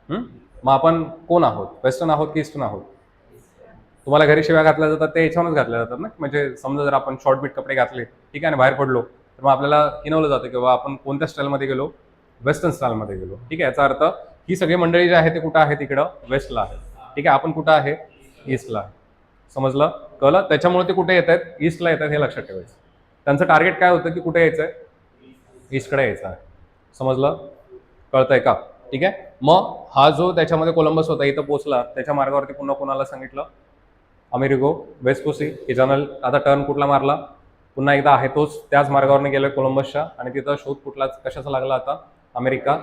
मग आपण कोण आहोत? वेस्टर्न आहोत की ईस्टर्न आहोत? तुम्हाला घरी शिव्या घातल्या जातात ते याच्यावरच घातल्या जातात ना. म्हणजे समजा जर आपण शॉर्ट बीट कपडे घातले ठीक आहे आणि बाहेर पडलो तर मग आपल्याला हिनवलं जातं की बाबा आपण कोणत्या स्टाईलमध्ये गेलो? वेस्टर्न स्टाईलमध्ये गेलो. ठीक आहे. याचा अर्थ ही सगळी मंडळी जी आहे ते कुठं आहे? तिकडं वेस्टला आहे. ठीक आहे. आपण कुठं आहे? ईस्टला आहे. समजलं? कळलं? त्याच्यामुळे ते कुठे येत आहेत? ईस्टला येतात, हे लक्षात ठेवायचं. त्यांचं टार्गेट काय होतं की कुठे यायचंय? ईस्टकडे यायचं आहे. समजलं? कळतंय का? ठीक आहे. मग हा जो त्याच्यामध्ये कोलंबस होता इथं पोहोचला, त्याच्या मार्गावरती पुन्हा कोणाला सांगितलं? अमेरिगो वेस्पुसी की जनरल आता टर्न कुठला मारला? पुन्हा एकदा आहे तोच त्याच मार्गावरने गेलोय कोलंबसच्या, आणि तिथं शोध कुठला कशाचा लागला आता? अमेरिका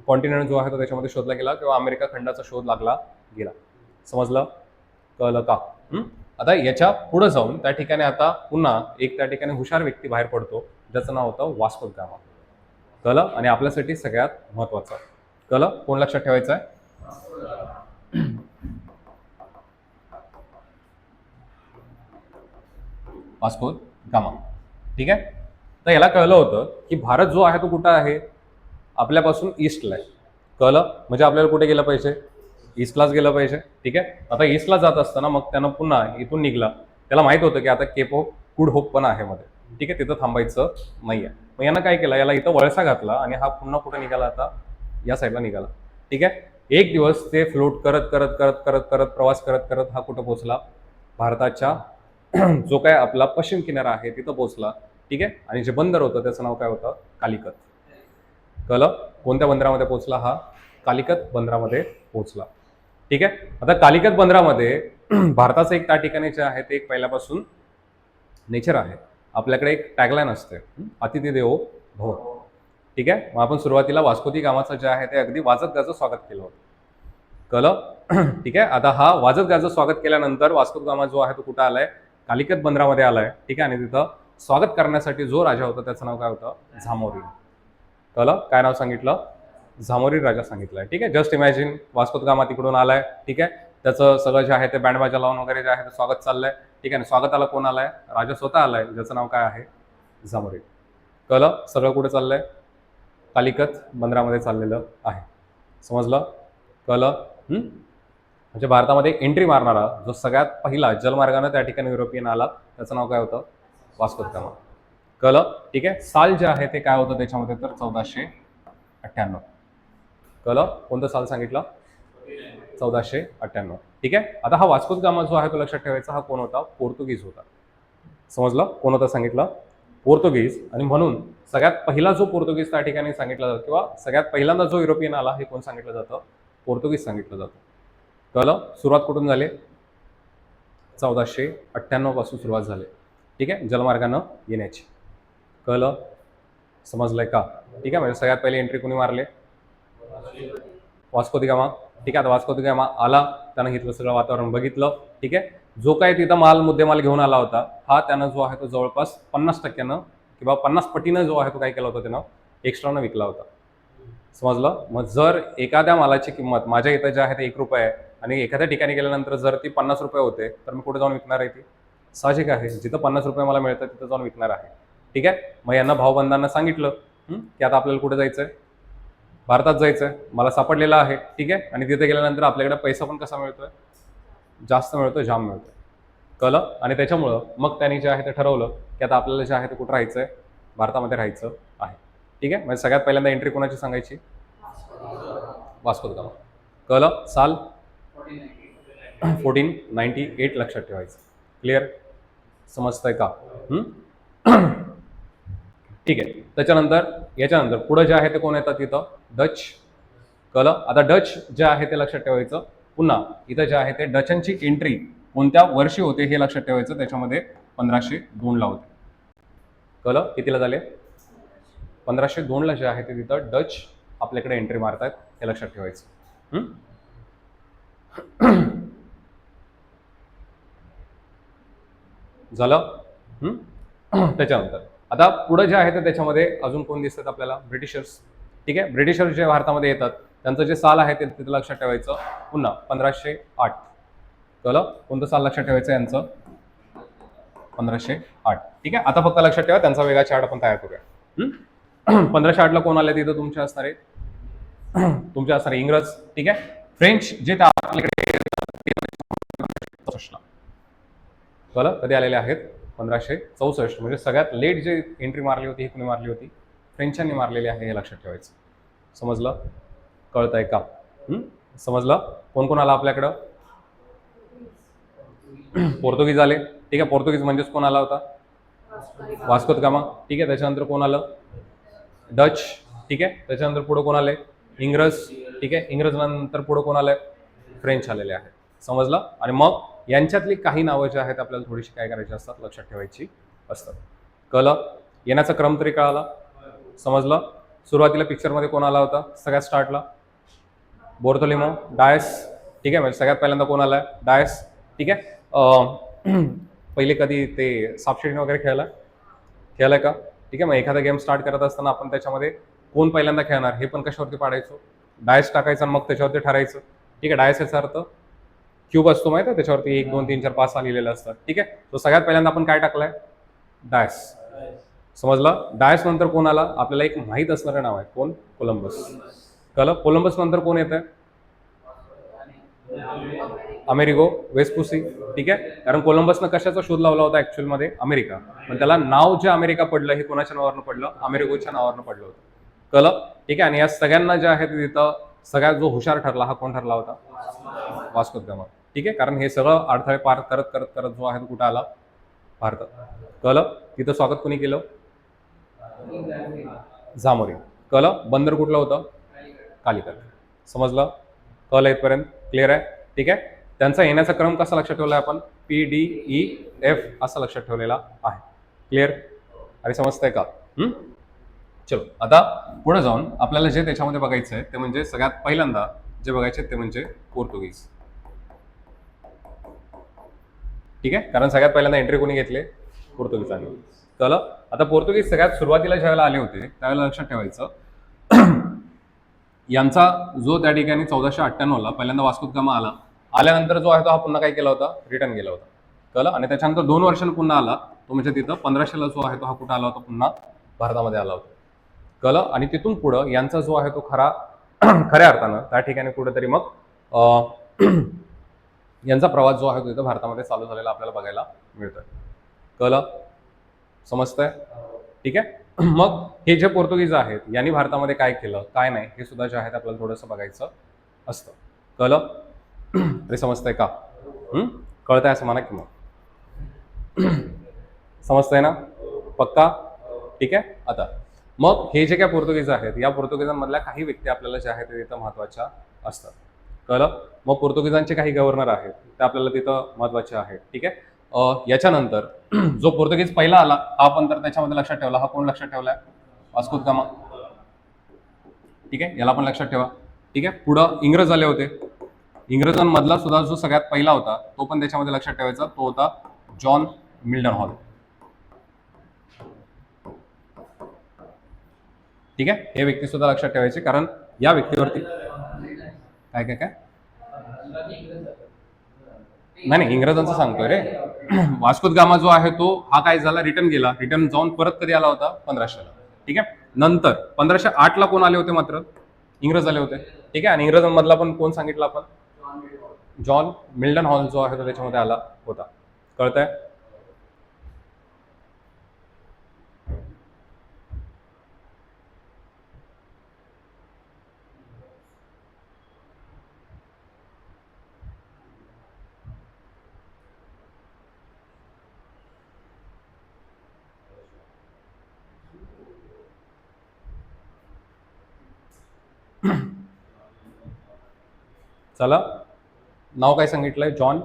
कॉन्टिनेंट जो आहे तो त्याच्यामध्ये शोधला गेला, किंवा अमेरिका खंडाचा शोध लागला गेला. समजलं? कळलं का? आता याच्या पुढे जाऊन त्या ठिकाणी आता पुन्हा एक त्या ठिकाणी हुशार व्यक्ती बाहेर पडतो, ज्याचं नाव होतं वास्को द गामा. कळलं? आणि आपल्यासाठी सगळ्यात महत्वाचं. कळलं? कोण लक्षात ठेवायचं आहे? Vasco the gamma. ठीक आहे. तर याला कळलं होतं की भारत जो आहे तो कुठं आहे? आपल्यापासून ईस्टला आहे. कळलं? म्हणजे आपल्याला कुठे गेलं पाहिजे? ईस्टलाच गेलं पाहिजे. ठीक आहे. आता ईस्टला जात असताना मग त्यानं पुन्हा इथून निघला, त्याला माहित होतं की आता केप ऑफ गुड होप पण आहे मध्ये. ठीक आहे, तिथं थांबायचं नाहीये. मग यानं काय केलं? याला इथं वळसा घातला आणि हा पुन्हा कुठे निघाला? आता या साईडला निघाला. ठीक आहे. एक दिवस ते फ्लोट करत करत करत करत करत प्रवास करत करत हा कुठं पोहोचला? भारताच्या जो काय आपला पश्चिम किनारा आहे तिथं पोहोचला. ठीक आहे. आणि जे बंदर होतं त्याचं नाव काय होतं? कालिकत. कळलं? कोणत्या बंदरामध्ये पोहोचला हा? कालिकत बंदरामध्ये पोहोचला. ठीक आहे. आता कालिकत बंदरामध्ये भारताचं एक त्या ठिकाणी जे आहे ते एक पहिल्यापासून नेचर आहे. आपल्याकडे एक टॅगलाईन असते, अतिथी देवो भव. ठीक आहे. मग आपण सुरुवातीला वास्को दी गामाचं जे आहे ते अगदी वाजत गाजत स्वागत केलं होतं. कळलं? ठीक आहे. आता हा वाजत गाजत स्वागत केल्यानंतर वास्को द गामा जो आहे तो कुठं आलाय? कालिकत बंदरामध्ये आलाय. ठीक आहे. आणि तिथं स्वागत करण्यासाठी जो राजा होता त्याचं नाव काय होतं? झामोरी. कळलं? काय नाव सांगितलं? झामोरी राजा सांगितलंय. ठीक आहे. Just imagine Vasco the gamma तिकडून आलाय. ठीक आहे. त्याचं सगळं जे आहे ते बँडबाजा लावून वगैरे जे आहे ते स्वागत चाललंय. ठीक आहे. स्वागताला कोण आलाय? राजा स्वतः आलाय, ज्याचं नाव काय आहे? झामोरी. कळलं? सगळं कुठे चाललंय? कालिकत बंदरामध्ये चाललेलं आहे. समजलं? कळलं? म्हणजे भारतामध्ये एंट्री मारणारा जो सगळ्यात पहिला जलमार्गाने त्या ठिकाणी युरोपियन आला, त्याचं नाव काय होतं? Vasco the gamma. कळलं? ठीक आहे. साल जे आहे ते काय होतं त्याच्यामध्ये? तर 1498. कळलं? कोणतं साल सांगितलं? 1498. ठीक आहे. आता हा वास्को द गामा जो आहे तो लक्षात ठेवायचा, हा कोण होता? पोर्तुगीज होता. समजलं? कोण होता सांगितलं? पोर्तुगीज. आणि म्हणून सगळ्यात पहिला जो पोर्तुगीज त्या ठिकाणी सांगितला जातो, किंवा सगळ्यात पहिल्यांदा जो युरोपियन आला हे कोण सांगितलं जातं? पोर्तुगीज सांगितलं जातं. कळलं? सुरुवात कुठून झाली? 1498 पासून सुरुवात झाली. ठीक आहे, जलमार्गानं येण्याची. कळलं? समजलंय का? ठीक आहे. म्हणजे सगळ्यात पहिले एंट्री कोणी मारले? Vasco the gamma. ठीक आहे. आता वास्को द गामा आला, त्यानं इथलं सगळं वातावरण बघितलं. ठीक आहे. जो काही तिथं मुद्देमाल घेऊन आला होता, हा त्यानं जो आहे तो जवळपास 50% किंवा 50 पटीनं जो आहे तो काय केला होता त्यानं? एक्स्ट्रानं विकला होता. समजलं? मग जर एखाद्या मालाची किंमत माझ्या इथं जे आहे ते ₹1 आहे, आणि एखाद्या ठिकाणी गेल्यानंतर जर ती ₹50 होते, तर मी कुठे जाऊन विकणार आहे ती? साहजिक आहे, जिथं ₹50 मला मिळतं तिथं जाऊन विकणार आहे. ठीक आहे. मग यांना भावबंधांना सांगितलं की आता आपल्याला कुठे जायचंय? भारतात जायचंय, मला सापडलेलं आहे. ठीक आहे. आणि तिथे गेल्यानंतर आपल्याकडे पैसा पण कसा मिळतोय? जास्त मिळतोय, जाम मिळतोय. कळलं? आणि त्याच्यामुळं मग त्यांनी जे आहे ते ठरवलं की आता आपल्याला जे आहे ते कुठं राहायचंय? भारतामध्ये राहायचं आहे. ठीक आहे. म्हणजे सगळ्यात पहिल्यांदा एंट्री कोणाची सांगायची? Vasco the gamma. कळलं? साल 1498 लक्षात ठेवायचं. क्लिअर? समजतंय का? ठीक आहे. त्याच्यानंतर याच्यानंतर पुढे जे आहे ते कोण येतात तिथं? डच. कळलं? आता डच जे आहे ते लक्षात ठेवायचं. पुन्हा इथं जे आहे ते डचांची एंट्री कोणत्या वर्षी होते हे लक्षात ठेवायचं. त्याच्यामध्ये 1502 ला होते. कळलं? कितीला झाले? 1502 ला जे आहे ते तिथं डच आपल्याकडे एंट्री मारतात, हे लक्षात ठेवायचं. झालं? त्याच्यानंतर आता पुढे जे आहे ते त्याच्यामध्ये अजून कोण दिसतात आपल्याला? ब्रिटिशर्स. ठीक आहे. ब्रिटिशर्स जे भारतामध्ये येतात त्यांचं जे साल आहे ते तिथं लक्षात ठेवायचं. पुन्हा 1508. कळलं? कोणतं साल लक्षात ठेवायचं यांचं? 1508. ठीक आहे. आता फक्त लक्षात ठेवा, त्यांचा वेगळा चार्ट आपण तयार करूया. 1508 ला कोण आले तिथं? तुमचे असणारे इंग्रज. ठीक आहे. फ्रेंच जे आपल्याकडे कळलं? कधी आलेले आहेत? 1564. म्हणजे सगळ्यात लेट जे एंट्री मारली होती ही कोणी मारली होती? फ्रेंचांनी मारलेली आहे, हे लक्षात ठेवायचं. समजलं? कळतंय का? समजलं? कोण कोण आला आपल्याकडं? पोर्तुगीज आले, ठीक आहे. पोर्तुगीज म्हणजेच कोण आला होता? वास्को द गामा, ठीक आहे. त्याच्यानंतर कोण आलं? डच, ठीक आहे. त्याच्यानंतर पुढे कोण आले? इंग्रज, ठीक आहे. इंग्रज नंतर पुढे कोण आले? फ्रेंच आलेले आहेत. समजलं? आणि मग यांच्यातली काही नावं जी आहेत आपल्याला थोडीशी काय करायची असतात, लक्षात ठेवायची असतात. कळलं? येण्याचा क्रम तरी कळाला? समजलं? सुरुवातीला पिक्चरमध्ये कोण आला होता सगळ्यात स्टार्टला? बोर्थोलिमो डायस, ठीक आहे. म्हणजे सगळ्यात पहिल्यांदा कोण आलाय? डायस, ठीक आहे. पहिले कधी ते सापशिडी वगैरे खेळलाय का? ठीक आहे. मग एखादा गेम स्टार्ट करत असताना आपण त्याच्यामध्ये कोण पहिल्यांदा खेळणार हे पण कशावरती पाडायचो? डायस टाकायचं आणि मग त्याच्यावरती ठरायचं, ठीक आहे. डायस याचा अर्थ क्यूब असतो माहिती आहे, त्याच्यावरती 1 2 3 4 5 6 लिहिलेलं असतं, ठीक आहे. तो सगळ्यात पहिल्यांदा आपण काय टाकलाय? डायस. समजलं? डायस नंतर कोण आला? आपल्याला एक माहीत असणारं नाव आहे, कोण? कोलंबस. कळलं? कोलंबस नंतर कोण येत आहे? अमेरिगो वेस्पुसी, ठीक आहे. कारण कोलंबसनं कशाचा शोध लावला होता ऍक्च्युअलमध्ये? अमेरिका. पण त्याला नाव जे अमेरिका पडलं हे कोणाच्या नावावरनं पडलं? अमेरिगोच्या नावावरनं पडलं होतं. कळलं? ठीक आहे. आणि या सगळ्यांना जे आहे तिथं सगळ्यात जो हुशार ठरला हा कोण ठरला होता? वास्को द गामा, ठीक आहे. कारण हे सगळं अडथळे पार करत करत करत जो आहे कुठं आला? भारतात. कळलं? तिथं स्वागत कोणी केलं? झामोरी. कळलं? बंदर कुठलं होतं? कालिकत. समजलं? कळलं इथपर्यंत? क्लिअर आहे? ठीक आहे. त्यांचा येण्याचा क्रम कसा लक्षात ठेवला आपण? PDEF असा लक्षात ठेवलेला आहे. क्लिअर? आणि समजतंय का? चलो आता पुढे जाऊन आपल्याला जे त्याच्यामध्ये बघायचं आहे ते म्हणजे सगळ्यात पहिल्यांदा जे बघायचे ते म्हणजे पोर्तुगीज, ठीक आहे. कारण सगळ्यात पहिल्यांदा एंट्री कोणी घेतली? पोर्तुगीजांनी. कळलं? आता पोर्तुगीज सगळ्यात सुरुवातीला ज्यावेळेला आले होते त्यावेळेला लक्षात ठेवायचं यांचा जो त्या ठिकाणी 1498 ला पहिल्यांदा वास्को द गामा आल्यानंतर जो आहे तो हा पुन्हा काय केला होता? रिटर्न गेला होता. कळलं? आणि त्याच्यानंतर 2 वर्षांनी पुन्हा आला तो म्हणजे तिथं 1500 ला जो आहे तो हा कुठं आला होता? पुन्हा भारतामध्ये आला होता. कळलं? आणि तिथून पुढं यांचा जो आहे तो खऱ्या अर्थानं त्या ठिकाणी कुठेतरी मग यांचा प्रवास जो आहे तो तिथं भारतामध्ये चालू झालेला आपल्याला बघायला मिळतोय. कळलं? समजतंय? ठीक आहे. मग हे जे पोर्तुगीज आहेत यांनी भारतामध्ये काय केलं काय नाही हे सुद्धा जे आहे आपल्याला थोडंसं बघायचं असतं. कळलं? तरी समजतंय का? कळतंय असं म्हणा की मग समजतंय ना? पक्का? ठीक आहे. आता मग हे जे काय पोर्तुगीज आहेत या पोर्तुगीजांमधल्या काही व्यक्ती आपल्याला ज्या आहेत तिथं महत्वाच्या असतात. कळलं? मग पोर्तुगीजांचे काही गव्हर्नर आहेत ते आपल्याला तिथं महत्वाचे आहेत, ठीक आहे. याच्यानंतर जो पोर्तुगीज पहिला आला हा पण तर त्याच्यामध्ये लक्षात ठेवला, हा कोण लक्षात ठेवलाय? वास्को द गामा, ठीक आहे. याला पण लक्षात ठेवा, ठीक आहे. पुढं इंग्रज आले होते, इंग्रजांमधला सुद्धा जो सगळ्यात पहिला होता तो पण त्याच्यामध्ये लक्षात ठेवायचा, तो होता जॉन मिल्टन हॉल, ठीक आहे. हे व्यक्ती सुद्धा लक्षात ठेवायचे कारण या व्यक्तीवरती काय काय काय नाही इंग्रजांचं सांगतोय रे. वास्को द गामा जो आहे तो हा काय झाला? रिटर्न गेला. रिटर्न जाऊन परत कधी आला होता? 1500 ला, ठीक आहे. नंतर 1508 ला कोण आले होते? मात्र इंग्रज आले होते, ठीक आहे. आणि इंग्रजांमधला पण कोण सांगितलं आपण? जॉन मिल्टन हॉल जो आहे तो त्याच्यामध्ये आला होता. कळतंय? चला नाव काय सांगितलंय? जॉन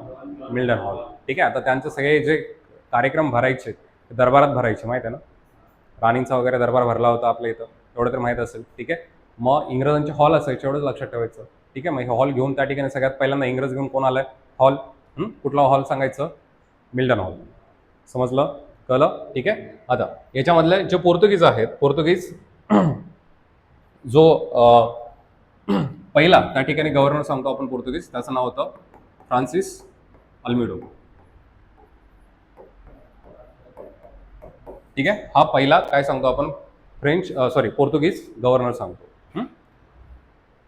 मिल्टन हॉल, ठीक आहे. आता त्यांचे सगळे जे कार्यक्रम भरायचे ते दरबारात भरायचे, माहिती आहे ना? राणींचा वगैरे दरबार भरला होता आपल्या इथं, एवढं तर माहित असेल, ठीक आहे. मग इंग्रजांचे हॉल असायचे एवढंच लक्षात ठेवायचं, ठीक आहे. मग हे हॉल घेऊन त्या ठिकाणी सगळ्यात पहिल्यांदा इंग्रज घेऊन कोण आलाय? हॉल, कुठला हॉल सांगायचं? Milton hall. समजलं? कळलं? ठीक आहे. आता याच्यामधले जे पोर्तुगीज आहेत, पोर्तुगीज जो पहिला त्या ठिकाणी गव्हर्नर सांगतो आपण पोर्तुगीज, त्याचं नाव होतं फ्रान्सिस अल्मिडो, ठीक आहे. हा पहिला काय सांगतो आपण? पोर्तुगीज गव्हर्नर सांगतो.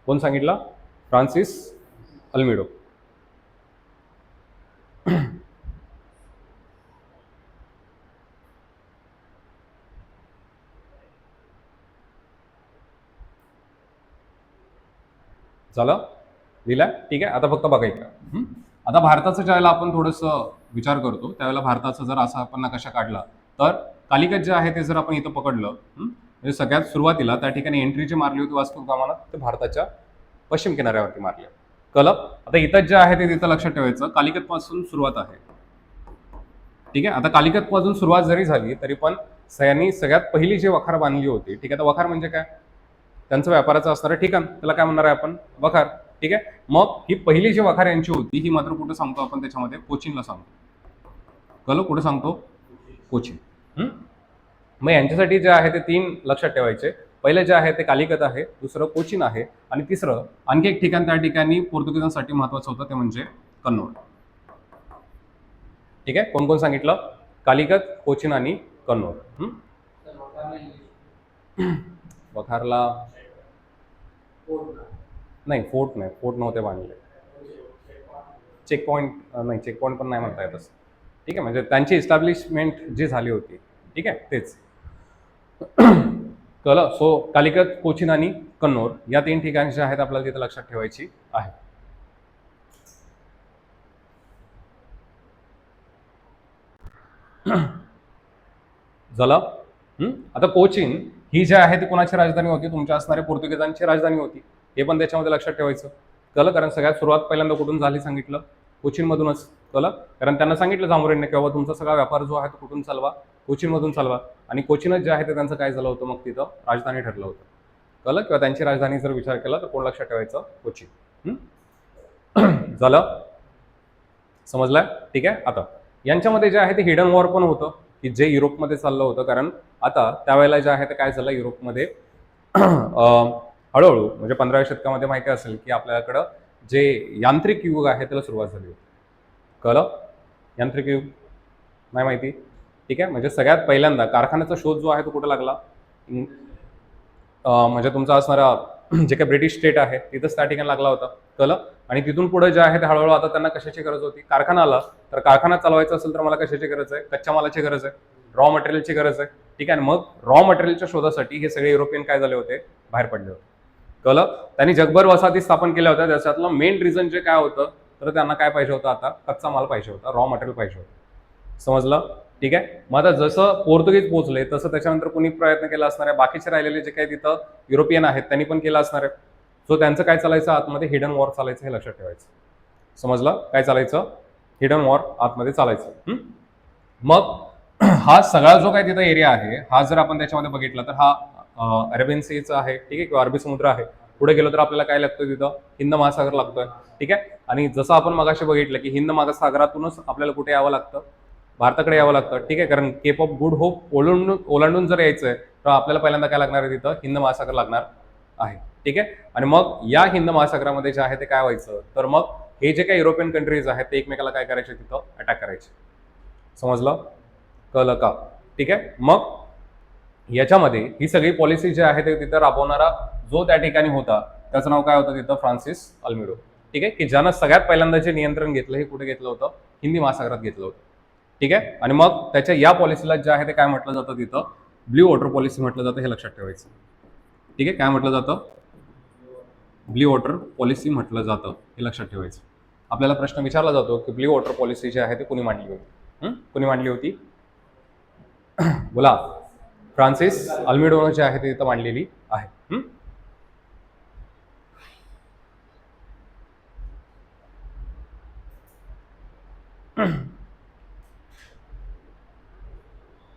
कोण सांगितलं? फ्रान्सिस अल्मिडो. झालं? लिहिलं? ठीक आहे. आता फक्त बघायचं. आता भारताचं ज्यावेळेला आपण थोडंसं विचार करतो त्यावेळेला भारताचा जर असा आपण नकाशा काढला तर कालिकत जे आहे ते जर आपण इथं पकडलं म्हणजे सगळ्यात सुरुवातीला त्या ठिकाणी एंट्री जी मारली होती वास्तू प्रमाणात ते भारताच्या पश्चिम किनाऱ्यावरती मारली. कळलं? आता इथं जे आहे ते तिथं लक्षात ठेवायचं कालिकत पासून सुरुवात आहे. ठीक आहे. आता कालिकत पासून सुरुवात जरी झाली तरी पण यांनी सगळ्यात पहिली जी वखार बांधली होती, ठीक आहे. आता वखार म्हणजे काय? त्यांचं व्यापाराचं असणारं ठिकाण, त्याला काय म्हणणार आहे आपण? वखार. ठीक आहे. मग ही पहिली जी वखार यांची होती ही मात्र कुठं सांगतो आपण त्याच्यामध्ये? कोचीनला सांगतो. कळलं? कुठं सांगतो? कोचीन. मग यांच्यासाठी जे आहे ते 3 लक्षात ठेवायचे. पहिलं जे आहे ते कालिकत आहे, दुसरं कोचीन आहे आणि तिसरं आणखी एक ठिकाण त्या ठिकाणी पोर्तुगीजांसाठी महत्वाचं होतं ते म्हणजे कन्नौज. ठीक आहे. कोण कोण सांगितलं? कालिकत, कोचीन आणि कन्नौज. वखारला नाही, फोर्ट नव्हते बांधले. चेक पॉईंट नाही, चेक पॉईंट पण नाही म्हणता येत असं. ठीक आहे. म्हणजे त्यांची इस्टॅब्लिशमेंट जी झाली होती, ठीक आहे, तेच. कळलं? सो कालिकत, कोचीन आणि कन्नौज या 3 ठिकाणी जे आहेत आपल्याला तिथे लक्षात ठेवायची आहे. झालं? आता कोचीन ही जी आहे ती कोणाची राजधानी होती? तुमच्या असणाऱ्या पोर्तुगीजांची राजधानी होती. हे पण त्याच्यामध्ये लक्षात ठेवायचं. कळलं? कारण सगळ्यात सुरुवात पहिल्यांदा कुठून झाली सांगितलं? कोचीनमधूनच. कळलं? कारण त्यांना सांगितलं जामोरिनने की बाबा तुमचा सगळा व्यापार जो आहे तो कुठून चालवा? कोचीनमधून चालवा. आणि कोचीनच जे आहे ते त्यांचं काय झालं होतं मग तिथं राजधानी ठरलं होतं. कळलं? किंवा त्यांची राजधानी जर विचार केला तर कोण लक्षात ठेवायचं? कोचीन. झालं? समजलं? ठीक आहे. आता यांच्यामध्ये जे आहे ते हिडन वॉर पण होतं की जे युरोपमध्ये चाललं होतं. कारण आता त्यावेळेला जे आहे ते काय झालं युरोपमध्ये हळूहळू म्हणजे 15व्या शतकामध्ये माहिती असेल की आपल्याकडं जे यांत्रिक युग आहे त्याला सुरुवात झाली होती. कळलं? यांत्रिक युग नाही माहिती? ठीक आहे. म्हणजे सगळ्यात पहिल्यांदा कारखान्याचा शोध जो आहे तो कुठं लागला? म्हणजे तुमचा असणारा जे काही ब्रिटिश स्टेट आहे तिथंच त्या ठिकाणी लागला होता. कळलं? आणि तिथून पुढे जे आहे ते हळूहळू आता त्यांना कशाची गरज होती? कारखाना आला तर कारखाना चालवायचा असेल तर मला कशाची गरज आहे? कच्च्या मालाची गरज आहे, रॉ मटेरियलची गरज आहे. ठीक आहे. मग रॉ मटेरियलच्या शोधासाठी हे सगळे युरोपियन काय झाले होते? बाहेर पडले होते. कळलं? त्यांनी जगभर वसाहती स्थापन केल्या होत्या. त्याच्यातलं मेन रिझन जे काय होतं तर त्यांना काय पाहिजे होतं? आता कच्चा माल पाहिजे होता, रॉ मटेरियल पाहिजे होतं. समजलं? ठीक आहे. मग आता जसं पोर्तुगीज पोहोचले तसं त्याच्यानंतर कोणी प्रयत्न केला असणार आहे, बाकीचे राहिलेले जे काही तिथं युरोपियन आहेत त्यांनी पण केलं असणार आहे. सो त्यांचं काय चालायचं? आतमध्ये हिडन वॉर चालायचं, हे लक्षात ठेवायचं. समजलं? काय चालायचं? हिडन वॉर आतमध्ये चालायचं. मग हा सगळा जो काही तिथं एरिया आहे हा जर आपण त्याच्यामध्ये बघितला तर हा अरेबियन सीचा आहे. ठीक आहे. किंवा अरबी समुद्र आहे. पुढे गेलो तर आपल्याला काय लागतं तिथं? हिंद महासागर लागतोय. ठीक आहे. आणि जसं आपण मगाशी बघितलं की हिंद महासागरातूनच आपल्याला कुठे यावं लागतं? भारताकडे यावं लागतं. ठीक आहे. कारण केप ऑफ गुड होप ओलांडून जर यायचंय तर आपल्याला पहिल्यांदा काय लागणार आहे? तिथं हिंद महासागर लागणार आहे. ठीक आहे. आणि मग या हिंद महासागरामध्ये जे आहे ते काय व्हायचं? तर मग हे जे काही युरोपियन कंट्रीज आहेत ते एकमेकाला काय करायचे? तिथं अटॅक करायचे. समजलं? कळलं का? ठीक आहे. मग याच्यामध्ये ही सगळी पॉलिसी जी आहे ते तिथं राबवणारा जो त्या ठिकाणी होता त्याचं नाव काय होतं तिथं? फ्रान्सिस अल्मिडो. ठीक आहे. की ज्यानं सगळ्यात पहिल्यांदा जे नियंत्रण घेतलं हे कुठे घेतलं होतं? हिंदी महासागरात घेतलं होतं. ठीक आहे. आणि मग त्याच्या या पॉलिसीला जे आहे ते काय म्हटलं जातं? तिथं ब्ल्यू वॉटर पॉलिसी म्हटलं जातं, हे लक्षात ठेवायचं. ठीक आहे. काय म्हटलं जातं? ब्ल्यू वॉटर पॉलिसी म्हटलं जातं, हे लक्षात ठेवायचं. आपल्याला प्रश्न विचारला जातो की ब्ल्यू वॉटर पॉलिसी जी आहे ती कुणी मांडली होती? कुणी मांडली होती? बोला. फ्रान्सिस अल्मिडोनं जी आहे ती तिथं मांडलेली आहे.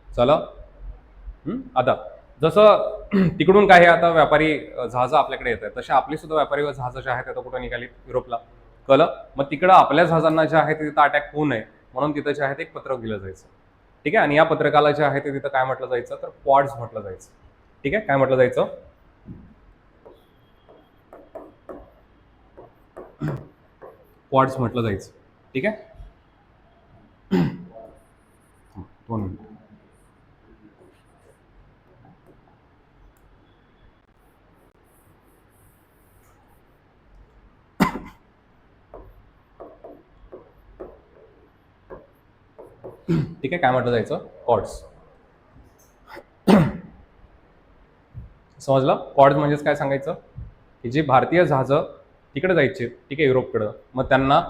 चला. आता जसं तिकडून काही आता व्यापारी जहाजं आपल्याकडे येत आहेत तसे आपली सुद्धा व्यापारी जहाजं जे आहेत आता कुठं निघाली? युरोपला. कळलं? मग तिकडं आपल्या जहाजांना जे आहे ते तिथं अटॅक होऊ नये म्हणून तिथं जे आहे ते एक पत्रक दिलं जायचं. ठीक आहे. आणि या पत्रकाला जे आहे ते तिथं काय म्हटलं जायचं? तर क्वाड्स म्हटलं जायचं. ठीक आहे. काय म्हटलं जायचं? क्वाड्स म्हटलं जायचं. ठीक आहे. 2 मिनिट. ठीक आहे. काय म्हटलं जायचं? कॉर्ड्स. समजलं? कॉर्ड्स म्हणजेच काय सांगायचं? की जी भारतीय जहाजं तिकडे जायची, ठीक आहे, युरोपकडं, मग त्यांना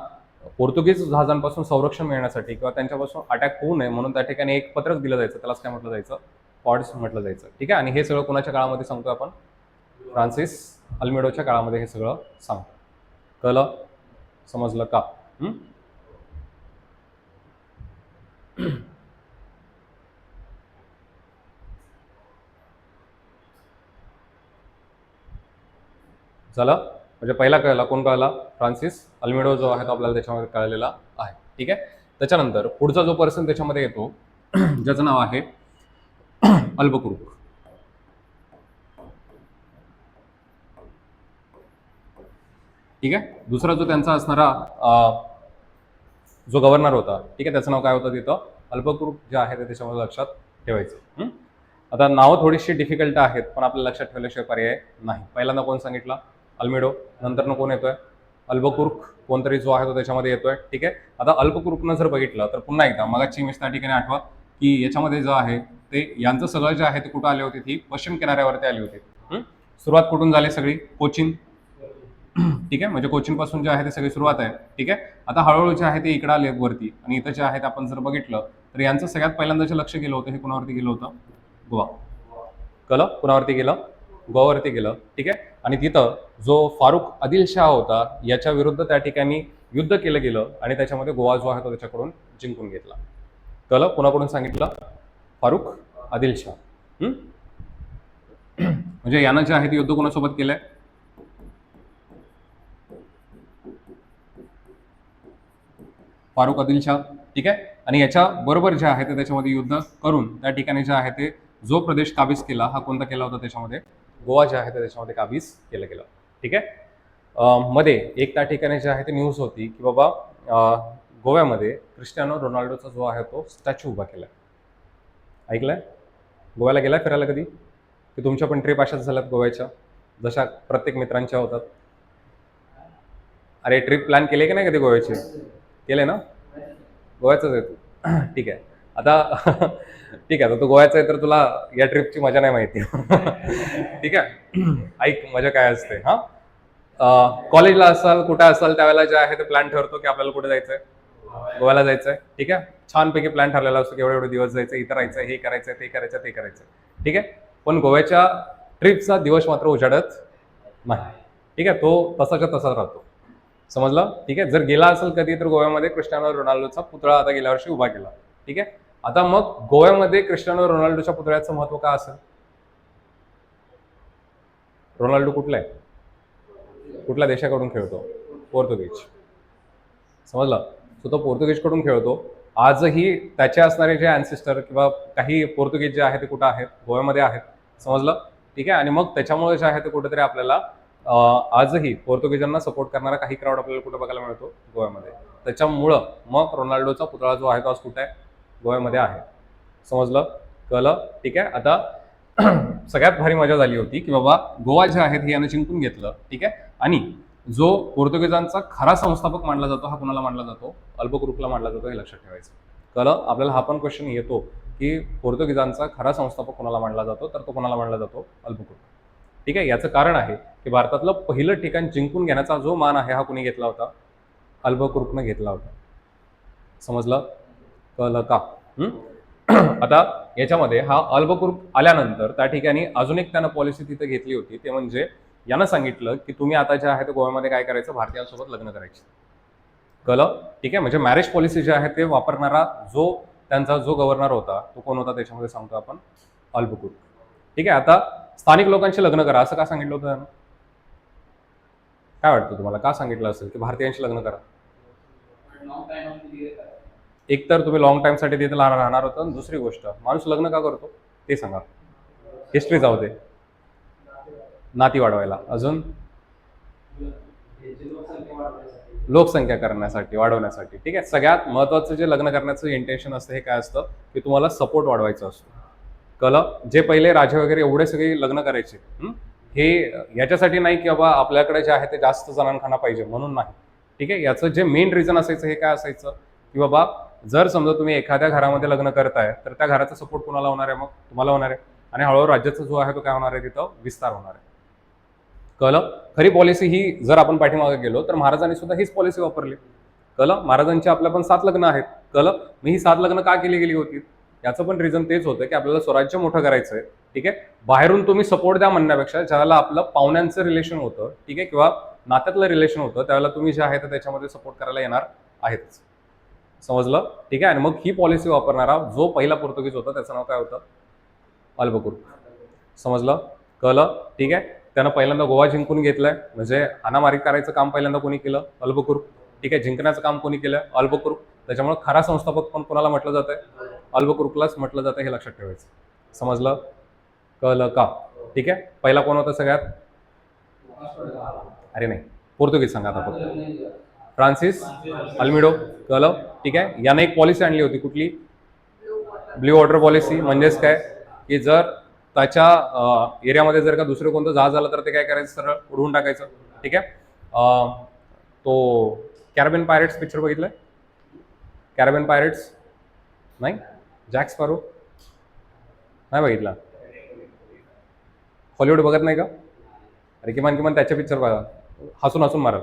पोर्तुगीज जहाजांपासून संरक्षण मिळण्यासाठी किंवा त्यांच्यापासून अटॅक होऊ नये म्हणून त्या ठिकाणी एक पत्रक दिलं जायचं, त्यालाच काय म्हटलं जायचं, कॉर्ड्स म्हटलं जायचं. ठीक आहे. आणि हे सगळं कोणाच्या काळामध्ये सांगतो आपण, फ्रान्सिस अल्मेडोच्या काळामध्ये हे सगळं सांगतो. कळलं, समजलं का? झालं. म्हणजे पहिला कळला, कोण कळला, फ्रान्सिस अल्मेडो जो आहे तो आपल्याला त्याच्यामध्ये कळलेला आहे. ठीक आहे. त्याच्यानंतर पुढचा जो पर्सन त्याच्यामध्ये येतो ज्याचं नाव आहे अल्बुकुर्क. ठीक आहे. दुसरा जो त्यांचा असणारा जो गव्हर्नर होता, ठीक आहे, त्याचं नाव काय होतं तिथं, अल्बुकुर्क जे आहे ते त्याच्यामध्ये लक्षात ठेवायचं. आता नावं थोडीशी डिफिकल्ट आहेत, पण आपल्याला लक्षात ठेवल्याशिवाय पर्याय नाही. पहिल्यांदा कोण सांगितला, अल्मेडो. नंतर कोण येतोय, अल्बुकुर्क कोणतरी जो आहे तो त्याच्यामध्ये येतोय. ठीक आहे. आता अल्बुकुर्कनं जर बघितलं तर पुन्हा एकदा मगाची इमेज त्या ठिकाणी आठवा की याच्यामध्ये जो आहे ते यांचं सगळं जे आहे ते कुठं आले होते, ती पश्चिम किनाऱ्यावरती आली होती. सुरुवात कुठून झाली, सगळी कोचीन. ठीक आहे. म्हणजे कोचीन पासून जे आहे ते सगळी सुरुवात आहे. ठीक आहे. आता हळूहळू जे आहे ते इकडे आले वरती, आणि इथं जे आहेत आपण जर बघितलं तर यांचं सगळ्यात पहिल्यांदा जे लक्ष गेलं होतं हे कुणावरती गेलं होतं, गोवा. कळलं, कुणावरती गेलं, गोवावरती गेलं. ठीक आहे. आणि तिथं जो फारुख आदिलशाह होता याच्या विरुद्ध त्या ठिकाणी युद्ध केलं गेलं आणि त्याच्यामध्ये गोवा जो आहे तो त्याच्याकडून जिंकून घेतला. कळलं, कुणाकडून सांगितलं, फारुख आदिलशाह. म्हणजे यानं जे आहे ते युद्ध कोणासोबत केलंय, फारुख आदिलशाह. ठीक आहे. आणि याच्या बरोबर जे आहे ते त्याच्यामध्ये युद्ध करून त्या ठिकाणी जे आहे ते जो प्रदेश काबीज केला हा कोणता केला होता, त्याच्यामध्ये गोवा जे आहे ते त्याच्यामध्ये काबीज केलं गेलं. ठीक आहे. मध्ये एक त्या ठिकाणी जे आहे ते न्यूज होती की बाबा गोव्यामध्ये क्रिस्टियानो रोनाल्डोचा जो आहे तो स्टॅच्यू उभा केला. ऐकलंय, गोव्याला गेलाय फिरायला कधी, की तुमच्या पण ट्रिप अशाच झाल्यात गोव्याच्या जशा प्रत्येक मित्रांच्या होतात? अरे ट्रिप प्लॅन केले की नाही कधी गोव्याचे, केले ना, गोव्याचाच आहे तू. ठीक आहे. आता ठीक आहे, आता तू गोव्याचा आहे तर तुला या ट्रिपची मजा नाही माहिती. ठीक आहे. ऐक मजा काय असते. कॉलेजला असाल कुठे असाल त्यावेळेला जे आहे ते प्लॅन ठरतो की आपल्याला कुठे जायचंय, गोव्याला जायचंय. ठीक आहे. छानपैकी प्लॅन ठरलेला असतो की एवढे एवढे दिवस जायचं, इथं राहायचं, हे करायचं, ते करायचं, ते करायचं. ठीक आहे. पण गोव्याच्या ट्रिपचा दिवस मात्र उजाडत नाही. ठीक आहे. तो तसाच्या तसाच राहतो. समजलं. ठीक आहे. जर गेला असेल कधी तर गोव्यामध्ये क्रिस्टियानो रोनाल्डोचा पुतळा आता गेल्या वर्षी उभा केला. ठीक आहे. आता मग गोव्यामध्ये क्रिस्टियानो रोनाल्डोच्या पुतळ्याचं महत्व काय असेल, रोनाल्डो कुठला आहे, कुठल्या देशाकडून खेळतो, पोर्तुगीज. समजलं. तो पोर्तुगीजकडून खेळतो. आजही त्याचे असणारे जे अँसेस्टर किंवा काही पोर्तुगीज जे आहे ते कुठं आहेत, गोव्यामध्ये आहेत. समजलं. ठीक आहे. आणि मग त्याच्यामुळे जे आहे ते कुठेतरी आपल्याला आजही पोर्तुगीजांना सपोर्ट करणारा काही क्राऊड आपल्याला कुठे बघायला मिळतो, गोव्यामध्ये. त्याच्यामुळं मग रोनाल्डोचा पुतळा जो आहे तो आज कुठे आहे, गोव्यामध्ये आहे. समजलं, कळलं. ठीक आहे. आता सगळ्यात भारी मजा झाली होती की बाबा गोवा जे आहे हे यानं जिंकून घेतलं. ठीक आहे. आणि जो पोर्तुगीजांचा खरा संस्थापक मानला जातो हा कोणाला मानला जातो, अल्बुकुर्कला मानला जातो, हे लक्षात ठेवायचं. कळलं. आपल्याला हा पण क्वेश्चन येतो की पोर्तुगीजांचा खरा संस्थापक कोणाला मानला जातो, तर तो कोणाला मानला जातो, अल्बुकुर्क. ठीक आहे. याचं कारण आहे की भारतातलं पहिलं ठिकाण जिंकून घेण्याचा जो मान आहे हा कोणी घेतला होता, अल्बुकुर्कनं घेतला होता. समजलं, कळलं का? आता याच्यामध्ये हा अल्बुकुर्क आल्यानंतर त्या ठिकाणी अजून एक त्यानं पॉलिसी तिथे घेतली होती, ते म्हणजे यानं सांगितलं की तुम्ही आता जे आहे ते गोव्यामध्ये काय करायचं, भारतीयांसोबत लग्न करायचं. कळलं. ठीक आहे. म्हणजे मॅरेज पॉलिसी जे आहे ते वापरणारा जो त्यांचा जो गव्हर्नर होता तो कोण होता, त्याच्यामध्ये सांगतो आपण, अल्बुकुर्क. ठीक आहे. आता स्थानिक लोकांशी लग्न करा असं का सांगितलं होतं त्यानं, काय वाटतं तुम्हाला, का सांगितलं असेल की भारतीयांशी लग्न करा? एक तर तुम्ही लॉंग टाइमसाठी तिथे राहणार होतं, आणि दुसरी गोष्ट माणूस लग्न का करतो ते सांगा, हिस्ट्री जाऊ दे, नाती वाढवायला. अजून लोकसंख्या करण्यासाठी, वाढवण्यासाठी. ठीक आहे. सगळ्यात महत्वाचं जे लग्न करण्याचं इंटेन्शन असतं हे काय असतं की तुम्हाला सपोर्ट वाढवायचा असतो. कळलं. जे पहिले राजे वगैरे एवढे सगळे लग्न करायचे हे याच्यासाठी नाही की बाबा आपल्याकडे जे आहे ते जास्त जणांखाना पाहिजे म्हणून नाही. ठीक आहे. याचं जे मेन रिझन असायचं हे काय असायचं की बाबा जर समजा तुम्ही एखाद्या घरामध्ये लग्न करताय तर त्या घराचा सपोर्ट कोणाला होणार आहे, मग तुम्हाला होणार आहे. आणि हळूहळू राज्याचा जो आहे तो काय होणार आहे, तिथं विस्तार होणार आहे. कळलं. खरी पॉलिसी ही जर आपण पाठीमागे गेलो तर महाराजांनी सुद्धा हीच पॉलिसी वापरली. कळलं. महाराजांची आपल्या पण 7 लग्न आहेत. कळलं. मग ही 7 लग्न का केली गेली होती? याचं पण रिझन तेच होतं की आपल्याला स्वराज्य मोठं करायचं आहे. ठीक आहे. बाहेरून तुम्ही सपोर्ट द्या म्हणण्यापेक्षा ज्यावेळेला आपलं पाहुण्यांचं रिलेशन होतं, ठीक आहे, किंवा नात्यातलं रिलेशन होतं, त्यावेळेला तुम्ही जे आहे तर त्याच्यामध्ये सपोर्ट करायला येणार आहेतच. समजलं. ठीक आहे. आणि मग ही पॉलिसी वापरणारा जो पहिला पोर्तुगीज होता त्याचं नाव काय होतं? अल्बुकुर्क. समजलं. कळलं. ठीक आहे. त्यानं पहिल्यांदा गोवा जिंकून घेतलाय, म्हणजे हाणामारी करायचं काम पहिल्यांदा कोणी केलं? अल्बुकुर्क. ठीक आहे. जिंकण्याचं काम कोणी केलं? अल्बुकुर्क. त्याच्यामुळे खरा संस्थापक पण कोणाला म्हटलं जातंय? अल्बुकुर्कलाच म्हटलं जातं, हे लक्षात ठेवायचं. समजलं. कळलं का? ठीक आहे. पहिला कोण होता सगळ्यात? अरे नाही, पोर्तुगीज सांगा आता फक्त. फ्रान्सिस अल्मिडो. कळलं. ठीक आहे. याने एक पॉलिसी आणली होती, कुठली? Blue water policy. म्हणजेच काय की जर त्याच्या एरियामध्ये जर का दुसरं कोणतं जहाज आलं तर ते काय करायचं? सरळ उडवून टाकायचं. ठीक आहे. तो कॅरेबियन पायरेट्स पिक्चर बघितलाय? कॅरेबियन पायरेट्स नाही? जॅक स्पॅरो नाही बघितला? हॉलिवूड बघत नाही का? अरे किमान किमान त्याचे पिक्चर बघा, हसून हसून माराल.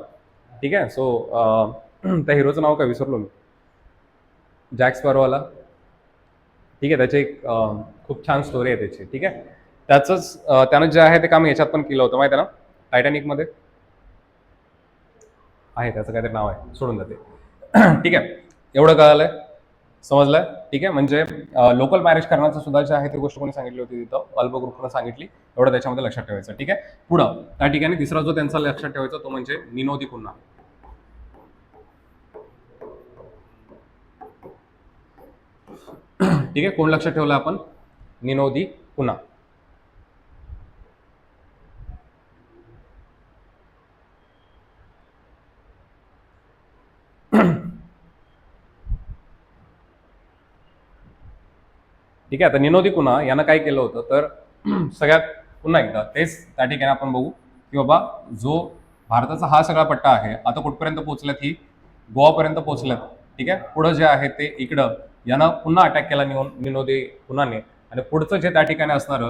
ठीक आहे. सो त्या हिरोचं नाव काय विसरलो मी, जॅक स्पॅरोवाला. ठीक आहे. त्याची एक खूप छान स्टोरी आहे त्याची. ठीक आहे. त्याचंच त्यानं जे आहे ते काम याच्यात पण केलं होतं, माहिती आहे ना, टायटॅनिकमध्ये आहे त्याचं काहीतरी नाव आहे, सोडून जाते. ठीक आहे. एवढं कळालंय? समजलंय. ठीक आहे. म्हणजे लोकल मॅरेज करण्याचं सुद्धा जे आहे ती गोष्ट कोणी सांगितली होती तिथं? अल्बुकुर्कनं सांगितली. एवढं त्याच्यामध्ये लक्षात ठेवायचं. ठीक आहे. पुढं त्या ठिकाणी तिसरा जो त्यांचा लक्षात ठेवायचा तो म्हणजे निनो दी कुन्हा. ठीक आहे. कोण लक्षात ठेवलं आपण? निनो दी कुन्हा. ठीक आहे. आता निनो दी कुन्हा यानं काय केलं होतं तर सगळ्यात पुन्हा एकदा तेच त्या ठिकाणी आपण बघू की बाबा जो भारताचा हा सगळा पट्टा आहे आता कुठपर्यंत पोहोचल्यात? ही गोवापर्यंत पोहोचल्यात. ठीक आहे. पुढं जे आहे ते इकडं यानं पुन्हा अटॅक केला निनो दी कुन्हाने, आणि पुढचं जे त्या ठिकाणी असणार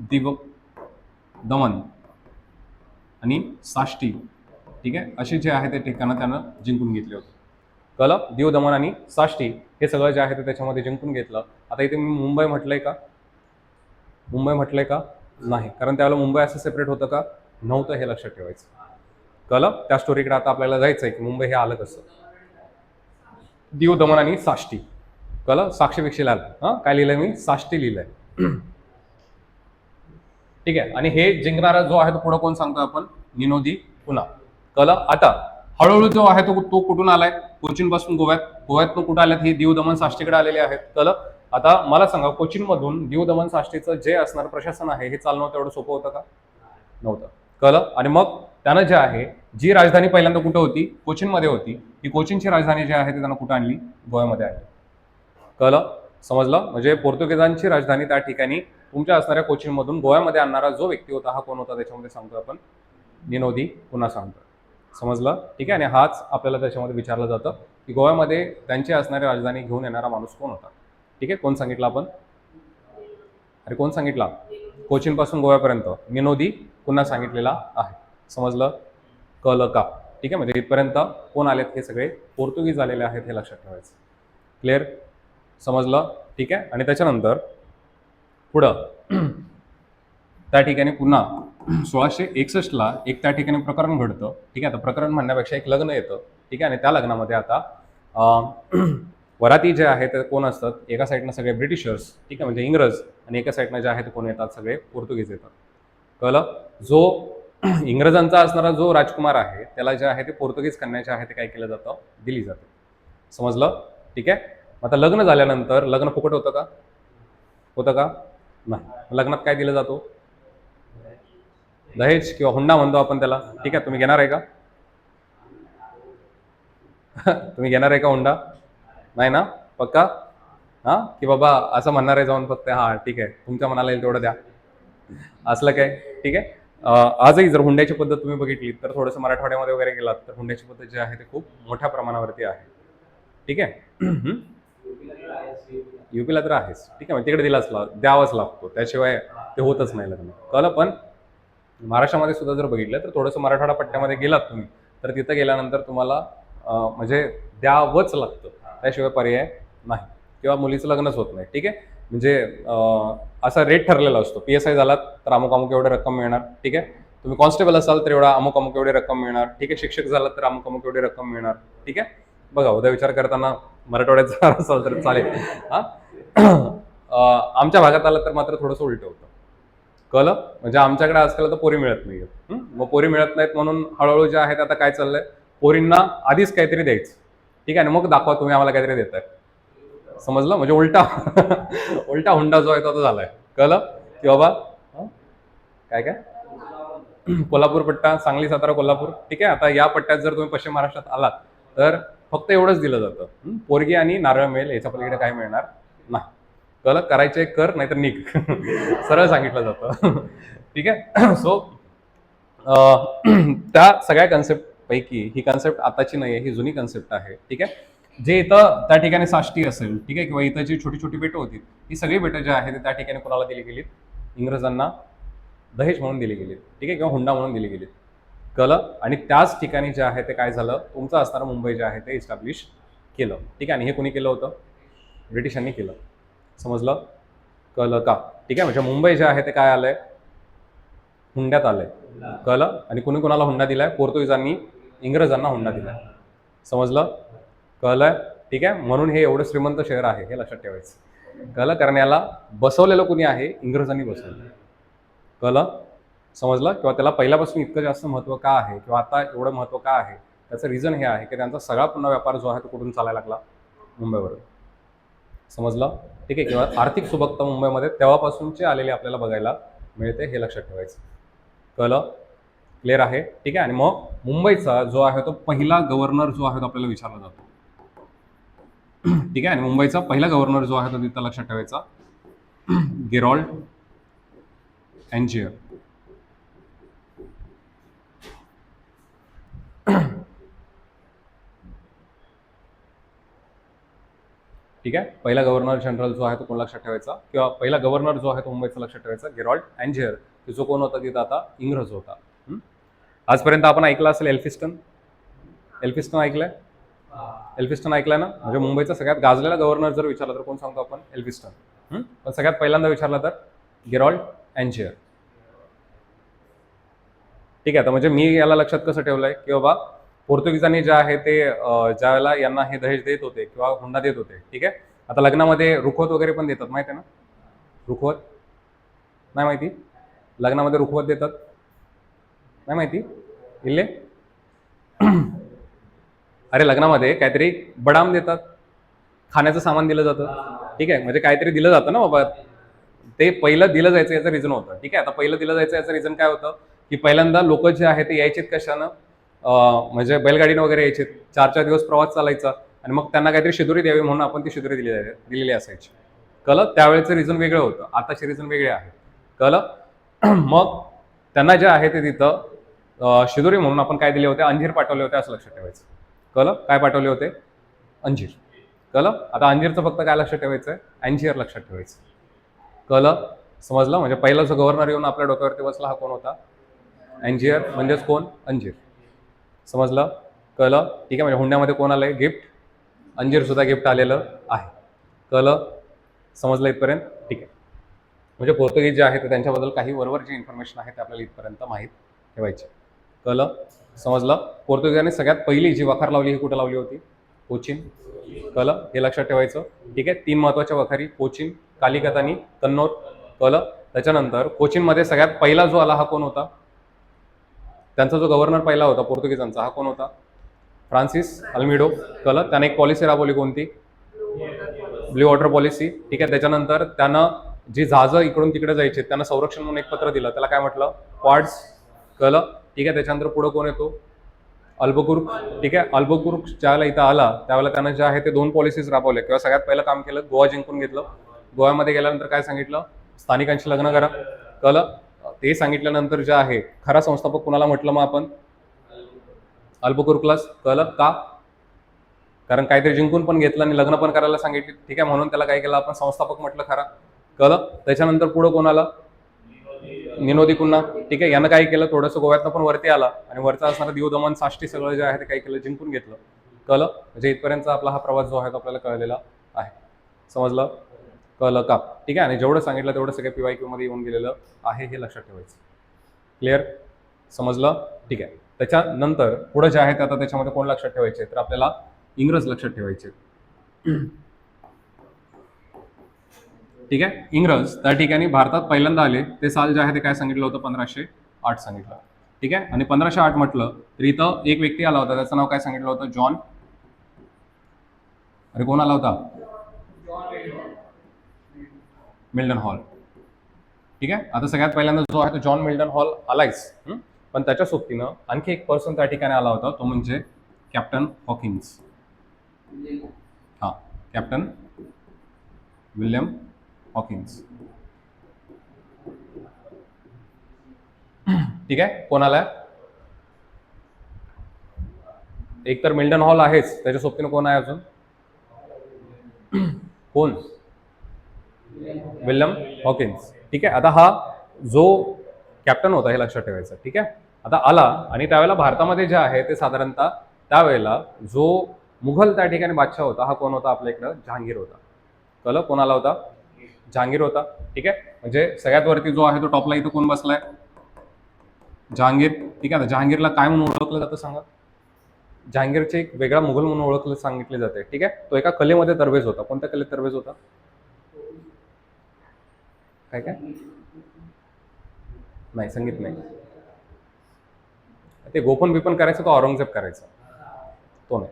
दिव दमन आणि साष्टी, ठीक आहे, अशी जे आहे ते ठिकाणं त्यानं जिंकून घेतले होते. कळलं. दीव दमन आणि साष्टी हे सगळं जे आहे ते त्याच्यामध्ये जिंकून घेतलं. आता इथे मी मुंबई म्हटलंय का? मुंबई म्हटलंय का? नाही, कारण त्यावेळेला मुंबई असं सेपरेट होतं का? नव्हतं, हे लक्षात ठेवायचं. कळलं. त्या स्टोरीकडे आता आपल्याला जायचंय की मुंबई हे आलं कसं. दीव दमन आणि साष्टी. कळलं. साक्षी बिक्षी लिहिलं. काय लिहिलंय मी? साष्टी लिहिलंय. ठीक आहे. आणि हे जिंकणारा जो आहे तो पुढे कोण सांगतो आपण? निनो दी कुन्हा. कळलं. आता हळूहळू जो आहे तो कुठून आलाय? कोचीन पासून गोव्यातून कुठं आल्यात? ही दीव दमन साष्टीकडे आलेले आहेत. कळलं. आता मला सांगा, कोचीन मधून दीव दमन साष्टीचं जे असणार प्रशासन आहे हे चालवणं तेवढं सोपं होतं का? नव्हतं. कळलं. आणि मग त्यानं जे आहे जी राजधानी पहिल्यांदा कुठं होती? कोचीन मध्ये होती. ही कोचीनची राजधानी जी आहे ती त्यानं कुठं आणली? गोव्यामध्ये आणली. कळलं. समजलं. म्हणजे पोर्तुगीजांची राजधानी त्या ठिकाणी तुमच्या असणाऱ्या कोचीन मधून गोव्यामध्ये आणणारा जो व्यक्ती होता हा कोण होता? त्याच्यामध्ये सांगतो आपण निनो दी कुन्हा सांगतो. समजलं. ठीक आहे. आणि हाच आपल्याला त्याच्यामध्ये विचारलं जातं की गोव्यामध्ये त्यांची असणारी राजधानी घेऊन येणारा माणूस कोण होता? ठीक आहे. कोण सांगितलं आपण? अरे कोण सांगितला? कोचीन पासून गोव्यापर्यंत निनो दी कुन्हा सांगितलेला आहे. समजलं. कळलं का? ठीक आहे. म्हणजे इथपर्यंत कोण आलेत? हे सगळे पोर्तुगीज आलेले आहेत, हे लक्षात ठेवायचं. क्लिअर? समजलं. ठीक आहे. आणि त्याच्यानंतर पुढं त्या ठिकाणी पुन्हा 1661ला एक त्या ठिकाणी प्रकरण घडतं. ठीक आहे. आता प्रकरण म्हणण्यापेक्षा एक लग्न येतं. ठीक आहे. आणि त्या लग्नामध्ये आता वराती जे आहे ते कोण असतात? एका साईडनं सगळे ब्रिटिशर्स, ठीक आहे, म्हणजे इंग्रज, आणि एका साईडनं जे आहे ते कोण येतात? सगळे पोर्तुगीज येतात. कळलं. जो इंग्रजांचा असणारा जो राजकुमार आहे त्याला जे आहे ते पोर्तुगीज कन्या जे आहे ते काय केलं जातं? दिली जाते. समजलं. ठीक आहे. आता लग्न झाल्यानंतर लग्न फुकट होतं का? होतं का? नाही. लग्नात काय दिलं जातो? दहेज किंवा हुंडा म्हणतो आपण त्याला. ठीक आहे. तुम्ही घेणार आहे का? तुम्ही घेणार आहे का हुंडा? नाही ना? पक्का? हा, की बाबा असं म्हणणार आहे जाऊन फक्त हा ठीक आहे तुमच्या मनाला येईल तेवढं द्या, असलं काय? ठीक आहे. आजही जर हुंड्याची पद्धत तुम्ही बघितली तर थोडंसं मराठवाड्यामध्ये वगैरे गेलात तर हुंड्याची पद्धत जी आहे ती खूप मोठ्या प्रमाणावरती आहे. ठीक आहे. युपीला तर आहेच. ठीक आहे. तिकडे द्यावाच लागतो, त्याशिवाय ते होतच नाही लग्न. कळलं. पण महाराष्ट्रामध्ये सुद्धा जर बघितलं तर थोडंसं मराठवाडा पट्ट्यामध्ये गेलात तुम्ही तर तिथं गेल्यानंतर तुम्हाला म्हणजे द्यावंच लागतं, त्याशिवाय पर्याय नाही, किंवा मुलीचं लग्नच होत नाही. ठीक आहे, म्हणजे असा रेट ठरलेला असतो. PSI झालात तर अमुक अमुक एवढी रक्कम मिळणार. ठीक आहे, तुम्ही कॉन्स्टेबल असाल तर एवढा अमुक अमुक एवढी रक्कम मिळणार. ठीक आहे, शिक्षक झालात तर अमुक अमुक एवढी रक्कम मिळणार. ठीक आहे, बघा उद्या विचार करताना मराठवाड्यात जाणार असाल तर चालेल. हा आमच्या भागात आलं तर मात्र थोडंसं उलट होतं. कळलं? म्हणजे आमच्याकडे आजकाल तर पोरी मिळत नाही. मग पोरी मिळत नाहीत म्हणून हळूहळू जे आहे ते आता काय चाललंय, पोरींना आधीच काहीतरी द्यायचं. ठीक आहे, आणि मग दाखवा तुम्ही आम्हाला काहीतरी देताय. समजलं? म्हणजे उलटा उलटा हुंडा जो आहे तो आता झालाय. कळलं की बाबा काय काय कोल्हापूर पट्टा, सांगली, सातारा, कोल्हापूर. ठीक आहे, आता या पट्ट्यात जर तुम्ही पश्चिम महाराष्ट्रात आलात तर फक्त एवढंच दिलं जातं, पोरगी आणि नारळ मिळेल, याच्या पलीकडे काय मिळणार नाही. कळलं? करायचे कर, नाहीतर निघ. सरळ सांगितलं जातं. ठीक आहे, सो त्या सगळ्या कन्सेप्ट पैकी ही कन्सेप्ट आताची नाही आहे, ही जुनी कन्सेप्ट आहे. ठीक आहे, जे इथं त्या ठिकाणी साष्टी असेल, ठीक आहे, किंवा इथं जी छोटी छोटी बेटं होती, ही सगळी बेटं जे आहेत त्या ठिकाणी कोणाला दिली गेलीत, इंग्रजांना दहेज म्हणून दिली गेली. ठीक आहे, किंवा हुंडा म्हणून दिली गेली. कळलं? आणि त्याच ठिकाणी जे आहे ते काय झालं, तुमचं असणारं मुंबई जे आहे ते इस्टॅब्लिश केलं. ठीक आहे, आणि हे कोणी केलं होतं, ब्रिटिशांनी केलं. समजलं? कळलं का? ठीक आहे, म्हणजे मुंबई जे आहे ते काय आलंय, हुंड्यात आलंय. कळलं? आणि कुणी कुणाला हुंडा दिलाय, पोर्तुगीजांनी इंग्रजांना हुंडा दिलाय. समजलं? कळलंय? ठीक आहे, म्हणून हे एवढं श्रीमंत शहर आहे हे लक्षात ठेवायचं. कळलं? कारण याला बसवलेलं कुणी आहे, इंग्रजांनी बसवलं. कळलं? समजलं? किंवा त्याला पहिल्यापासून इतकं जास्त महत्त्व का आहे, किंवा आता एवढं महत्त्व का आहे, त्याचं रिझन हे आहे की त्यांचा सगळा पुन्हा व्यापार जो आहे तो कुठून चालायला लागला, मुंबईवरून. समजलं? ठीक आहे, किंवा आर्थिक सुबकता मुंबईमध्ये तेव्हापासूनचे आलेले आपल्याला बघायला मिळते, हे लक्षात ठेवायचं. कळलं? क्लिअर आहे? ठीक आहे, आणि मग मुंबईचा जो आहे तो पहिला गव्हर्नर जो आहे तो आपल्याला विचारला जातो. ठीक आहे, आणि मुंबईचा पहिला गव्हर्नर जो आहे तो तिथं लक्षात ठेवायचा, गेरॉल्ड अँजियर. ठीक आहे, पहिला गव्हर्नर जनरल जो आहे तो कोण लक्षात ठेवायचा, किंवा पहिला गव्हर्नर जो आहे तो मुंबईचा लक्षात ठेवायचा, गेरॉल्ड अँजियर, की जो कोण होता तिथं आता, इंग्रज होता. आजपर्यंत आपण ऐकलं असेल एल्फिस्टन. एल्फिस्टन ऐकलंय? एल्फिस्टन ऐकलंय ना? म्हणजे मुंबईचा सगळ्यात गाजलेला गव्हर्नर जर विचारला तर कोण सांगतो आपण, एल्फिस्टन. पण सगळ्यात पहिल्यांदा विचारला तर गेरॉल्ड अँजियर. ठीक आहे, तर म्हणजे मी याला लक्षात कसं ठेवलंय की बाबा पोर्तुगीजांनी जे आहे ते ज्या वेळेला यांना हे दहेज देत होते किंवा हुंडा देत होते. ठीक आहे, आता लग्नामध्ये रुखवत वगैरे पण देतात, माहिती आहे ना? रुखवत नाही माहिती? लग्नामध्ये रुखवत देतात, नाही माहिती? इल्ले अरे लग्नामध्ये काहीतरी बडाम देतात, खाण्याचं सामान दिलं जातं. ठीक आहे, म्हणजे काहीतरी दिलं जातं ना बाबा, ते पहिलं दिलं जायचं याचं रिझन होतं. ठीक आहे, आता पहिलं दिलं जायचं याचं रिझन काय होतं की पहिल्यांदा लोक जे आहे ते यायचेत कशानं, म्हणजे बैलगाडीनं वगैरे यायचे, 4-4 दिवस प्रवास चालायचा, आणि मग त्यांना काहीतरी शिदोरी द्यावी म्हणून आपण ती शिदोरी दिलेली असायची. कळलं? त्यावेळेचं रिझन वेगळं होतं, आताचे रिझन वेगळे आहे. कळलं? मग त्यांना जे आहे ते तिथं शिदोरी म्हणून आपण काय दिले होते, अंजीर पाठवले होते, असं लक्षात ठेवायचं. कळलं? काय पाठवले होते, अंजीर. कळलं? आता अंजीरचं फक्त काय लक्षात ठेवायचं आहे, अँजियर लक्षात ठेवायचं. कळलं? समजलं? म्हणजे पहिला जो गव्हर्नर येऊन आपल्या डोक्यावरती बसला हा कोण होता, अँजियर, म्हणजेच कोण, अंजीर. समजलं? कळलं? ठीक आहे, म्हणजे हुंड्यामध्ये कोण आलंय, गिफ्ट, अंजीर सुद्धा गिफ्ट आलेलं आहे. कळलं? समजलं इथपर्यंत? ठीक आहे, म्हणजे पोर्तुगीज जे आहे ते त्यांच्याबद्दल काही वरवर जी इन्फॉर्मेशन आहे ते आपल्याला इथपर्यंत माहीत ठेवायची. कळलं? समजलं? पोर्तुगीजांनी सगळ्यात पहिली जी वखार लावली ही कुठं लावली होती, कोचीन. कळलं? हे लक्षात ठेवायचं. ठीक आहे, 3 महत्त्वाच्या वखारी, कोचीन, कालिकत आणि कन्नौज. कळलं? त्याच्यानंतर कोचीनमध्ये सगळ्यात पहिला जो आला हा कोण होता, त्यांचा जो गव्हर्नर पहिला होता पोर्तुगीजांचा हा कोण होता, फ्रान्सिस अल्मिडो. कळलं? त्याने एक पॉलिसी राबवली, कोणती, ब्ल्यू वॉटर पॉलिसी. ठीक आहे, त्याच्यानंतर त्यानं जी जहाजं इकडून तिकडे जायचे त्यांना संरक्षण म्हणून एक पत्र दिलं, त्याला काय म्हटलं, क्वाड्स. कळलं? ठीक आहे, त्याच्यानंतर पुढे कोण येतो, अल्बुकुर्क. ठीक आहे, अल्बुकुर्क ज्यावेळेला इथं आला त्यावेळेला त्यानं जे आहे ते 2 पॉलिसीज राबवल्या, किंवा सगळ्यात पहिलं काम केलं, गोवा जिंकून घेतलं. गोव्यामध्ये गेल्यानंतर काय सांगितलं, स्थानिकांशी लग्न करा. कळलं? ते सांगितल्यानंतर जे आहे खरा संस्थापक कुणाला म्हटलं मग आपण, अल्बुकुर्कलाच. कळलं का, कारण काहीतरी जिंकून पण घेतलं आणि लग्न पण करायला सांगितलं. ठीक आहे, म्हणून त्याला काय केलं आपण, संस्थापक म्हटलं खरा. कळलं? त्याच्यानंतर पुढं कोण आला, निनोदी कुन्हा. ठीक आहे, यानं काय केलं, थोडंसं गोव्यातनं पण वरती आला आणि वरचं असणारं दीव दमन साष्टी सगळं जे आहे ते काय केलं, जिंकून घेतलं. कळलं? म्हणजे इथपर्यंत आपला हा प्रवास जो आहे तो आपल्याला कळलेला आहे. समजलं? कळलं का? ठीक आहे. आणि जेवढं सांगितलं तेवढं सगळं PYQ मध्ये येऊन गेलेलं आहे, हे लक्षात ठेवायचं. क्लिअर? समजलं? ठीक आहे. त्याच्यानंतर पुढे जे आहे ते आता त्याच्यामध्ये कोण लक्षात ठेवायचे, तर आपल्याला इंग्रज लक्षात ठेवायचे. ठीक आहे. इंग्रज त्या ठिकाणी भारतात पहिल्यांदा आले, ते साल जे आहे ते काय सांगितलं होतं, 1508 सांगितलं. ठीक आहे. आणि 1508 म्हटलं तर इथं एक व्यक्ती आला होता, त्याचं नाव काय सांगितलं होतं, जॉन. अरे कोण आला होता? Milton hall. ठीक आहे. आता सगळ्यात पहिल्यांदा जो आहे तो जॉन मिल्टन हॉल आलायच, पण त्याच्या सोबतीनं आणखी एक पर्सन त्या ठिकाणी आला होता, तो म्हणजे कॅप्टन हॉकिन्स. हा, कॅप्टन विल्यम हॉकिन्स. ठीक आहे. कोण आलाय? एक तर मिल्टन हॉल आहेच, त्याच्या सोबतीनं कोण आहे अजून? कोण? William Hawkins. ठीक आहे. आता हा जो कॅप्टन होता हे लक्षात ठेवायचं. ठीक आहे. आता आला आणि त्यावेळेला भारतामध्ये जे आहे ते साधारणतः त्यावेळेला जो मुघल त्या ठिकाणी बादशाह होता, हा कोण होता आपल्या इकडं? जहांगीर होता. कळलं? कोण आला होता? जहांगीर होता. ठीक आहे. म्हणजे सगळ्यात वरती जो आहे तो टॉपला इथं कोण बसलाय? जहांगीर. ठीक आहे. जहांगीरला काय म्हणून ओळखलं जातं सांगा? जहांगीरचे एक वेगळा मुघल म्हणून ओळखलं सांगितले जाते. ठीक आहे. तो एका कलेमध्ये तरबेज होता. कोणत्या कलेत तरबेज होता? काय काय? नाही, संगीत नाही. ते गोपन बिपन करायचं तो औरंगजेब करायचा, तो नाही.